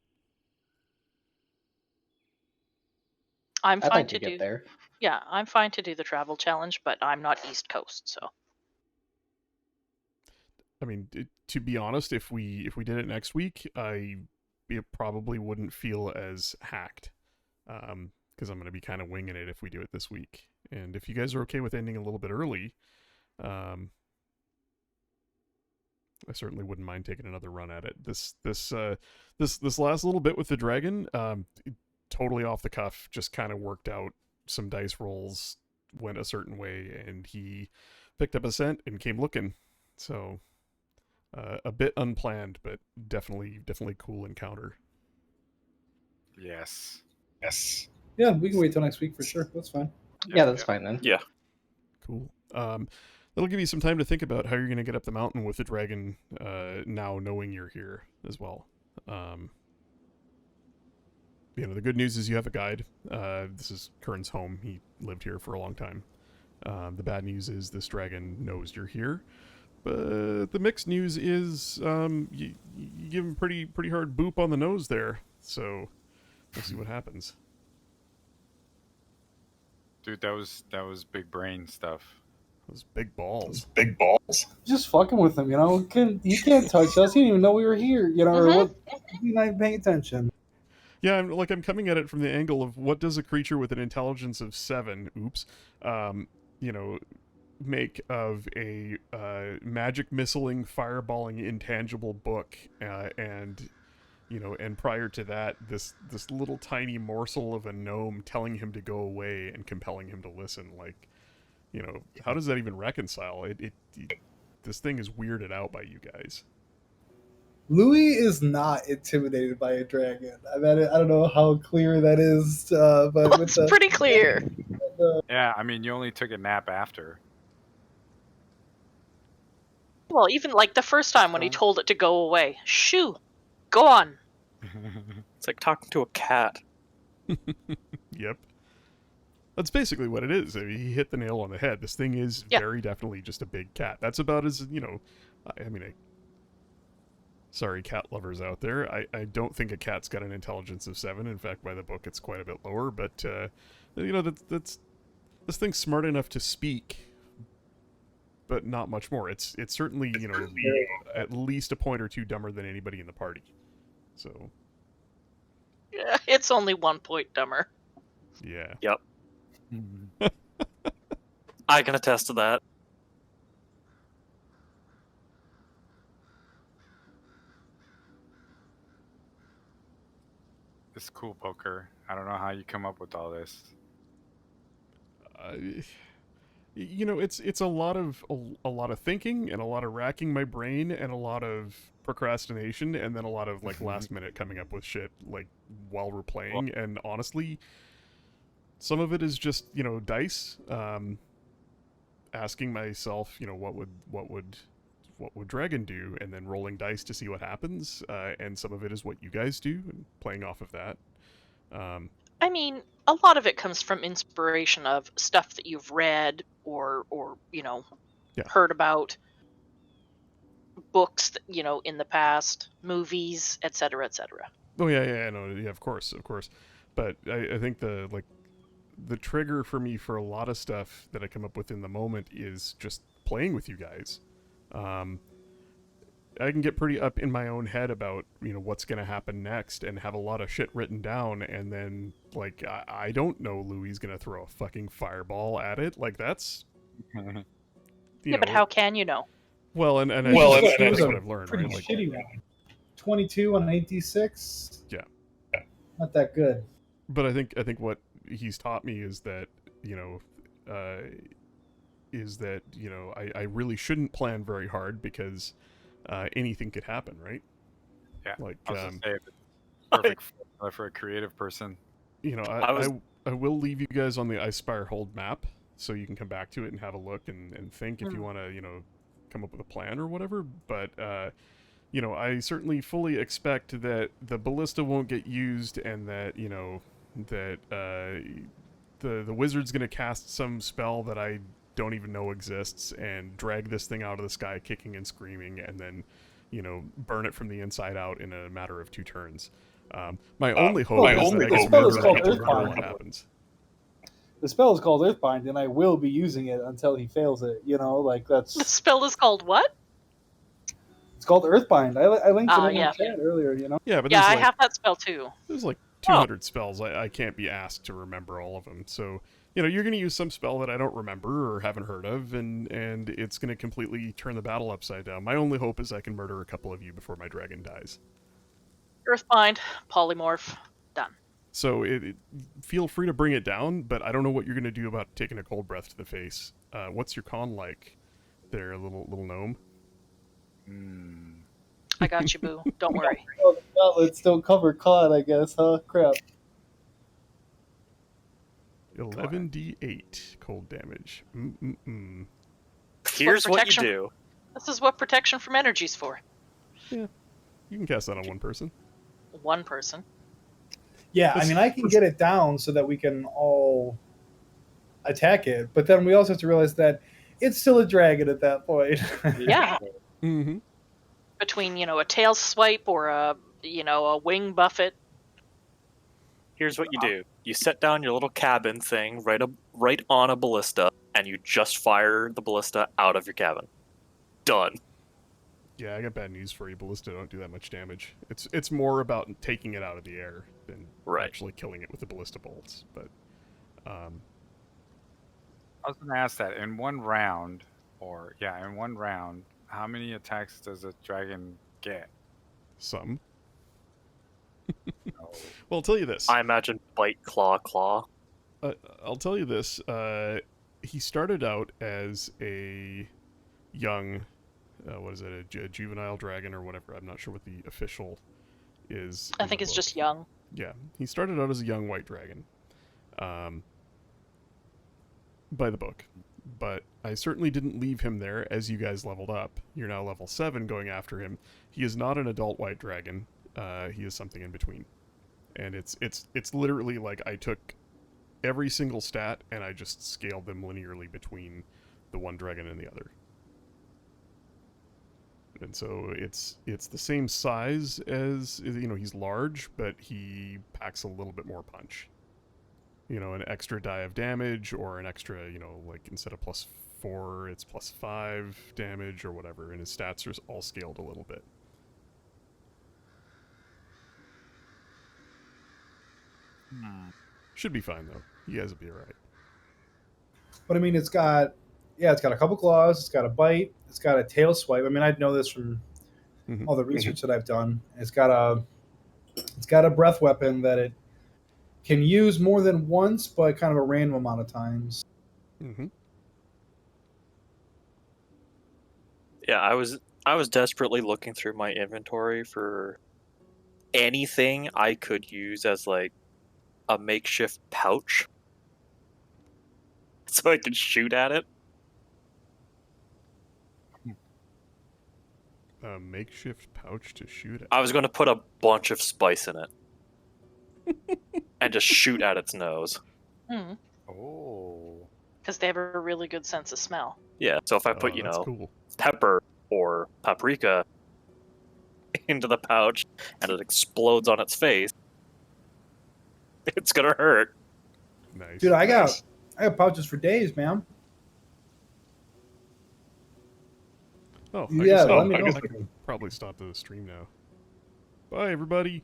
I'm I'd fine like to do. get there. Yeah, I'm fine to do the travel challenge, but I'm not East Coast, so. I mean, to be honest, if we did it next week, it probably wouldn't feel as hacked, because I'm going to be kind of winging it if we do it this week. And if you guys are okay with ending a little bit early, I certainly wouldn't mind taking another run at it. This last little bit with the dragon, totally off the cuff, just kind of worked out. Some dice rolls went a certain way, and he picked up a scent and came looking. So a bit unplanned, but definitely cool encounter. Yes. Yeah, we can wait till next week for sure. That's fine. Yeah, that's fine then. Yeah. Cool. That'll give you some time to think about how you're going to get up the mountain with the dragon, now knowing you're here as well. The good news is you have a guide. This is Kern's home. He lived here for a long time. The bad news is this dragon knows you're here. But the mixed news is you give him pretty hard boop on the nose there. So we'll see what happens. Dude, that was big brain stuff. Those big balls. Just fucking with him, He can't touch us. He didn't even know we were here, or what? He's not even paying attention. Yeah, I'm coming at it from the angle of what does a creature with an intelligence of 7, make of a magic missiling, fireballing, intangible book, and prior to that, this little tiny morsel of a gnome telling him to go away and compelling him to listen. Like, how does that even reconcile? This thing is weirded out by you guys. Louis is not intimidated by a dragon. I don't know how clear that is, but It's pretty clear. Yeah, I mean, you only took a nap after. Well, even like the first time when he told it to go away. Shoo! Go on! It's like talking to a cat. Yep. That's basically what it is. I mean, he hit the nail on the head. This thing is very definitely just a big cat. That's about as, sorry, cat lovers out there. I don't think a cat's got an intelligence of 7. In fact, by the book, it's quite a bit lower. But, that's this thing's smart enough to speak, but not much more. It's certainly, at least a point or two dumber than anybody in the party. So. Yeah, it's only 1 point dumber. Yeah. Yep. I can attest to that. It's cool, Poker. I don't know how you come up with all this. It's a lot of thinking and a lot of racking my brain and a lot of procrastination and then a lot of like last minute coming up with shit like while we're playing. And honestly, some of it is just asking myself, what would what would Dragon do, and then rolling dice to see what happens, and some of it is what you guys do, and playing off of that. I mean, a lot of it comes from inspiration of stuff that you've read or Yeah. heard about, books that, in the past, movies, etc., etc. Oh yeah, no, yeah, of course. But I think the trigger for me for a lot of stuff that I come up with in the moment is just playing with you guys. I can get pretty up in my own head about what's gonna happen next, and have a lot of shit written down, and then like I don't know Louis gonna throw a fucking fireball at it. Like that's Yeah, but how can you know? Well, and It was that's a what I've learned, pretty right? Like, shitty round. 22 on an 86. Yeah. Not that good. but I think what he's taught me is that I really shouldn't plan very hard, because anything could happen, right? Yeah. Like I was gonna say, it's perfect for a creative person. I will leave you guys on the Icepire Hold map, so you can come back to it and have a look and think if you want to come up with a plan or whatever. But I certainly fully expect that the ballista won't get used, and that the wizard's gonna cast some spell that I don't even know exists, and drag this thing out of the sky kicking and screaming, and then burn it from the inside out in a matter of 2 turns. My only hope is that I can murder people no matter what happens. The spell is called Earthbind, and I will be using it until he fails it. The spell is called what? It's called Earthbind. I linked it in yeah. the chat earlier. Yeah, but Yeah, I have that spell too. there's like 200 spells. I can't be asked to remember all of them. So you're going to use some spell that I don't remember or haven't heard of, and it's going to completely turn the battle upside down. My only hope is I can murder a couple of you before my dragon dies. Earthbind, polymorph, done. So feel free to bring it down, but I don't know what you're going to do about taking a cold breath to the face. What's your con like there, little gnome? I got you, boo. Don't worry. Oh, the gauntlets don't cover con, I guess, huh? Crap. 11d8 cold damage. Here's what you do. This is what protection from energy's for. Yeah, you can cast that on one person. One person. Yeah, I mean, I can get it down so that we can all attack it, but then we also have to realize that it's still a dragon at that point. Yeah. Mm-hmm. Between, a tail swipe or a wing buffet. Here's what you do. You set down your little cabin thing right on a ballista, and you just fire the ballista out of your cabin. Done. Yeah, I got bad news for you. Ballista don't do that much damage. It's more about taking it out of the air than actually killing it with the ballista bolts. But I was going to ask that in one round, how many attacks does a dragon get? some. Well, I'll tell you this. I imagine bite, claw. I'll tell you this. He started out as a young, a juvenile dragon or whatever. I'm not sure what the official is. I think it's just young. Yeah, he started out as a young white dragon, by the book. But I certainly didn't leave him there as you guys leveled up. You're now level 7 going after him. He is not an adult white dragon. He is something in between. And it's literally like I took every single stat and I just scaled them linearly between the one dragon and the other. And so it's the same size as, he's large, but he packs a little bit more punch. An extra die of damage, or an extra, like instead of +4, it's +5 damage or whatever, and his stats are all scaled a little bit. Should be fine though. You guys will be alright. But I mean, it's got a couple claws, it's got a bite, it's got a tail swipe. I mean, I know this from all the research that I've done. It's got a breath weapon that it can use more than once, but kind of a random amount of times. Yeah, I was desperately looking through my inventory for anything I could use as like a makeshift pouch so I could shoot at it. A makeshift pouch to shoot at. I was going to put a bunch of spice in it and just shoot at its nose. Oh. Because they have a really good sense of smell. Yeah, so if I put, Oh, that's cool. pepper or paprika into the pouch and it explodes on its face, it's going to hurt. Nice. Dude, I got pouches for days, man. Oh, Yeah, I let me I know. could probably stop the stream now. Bye, everybody.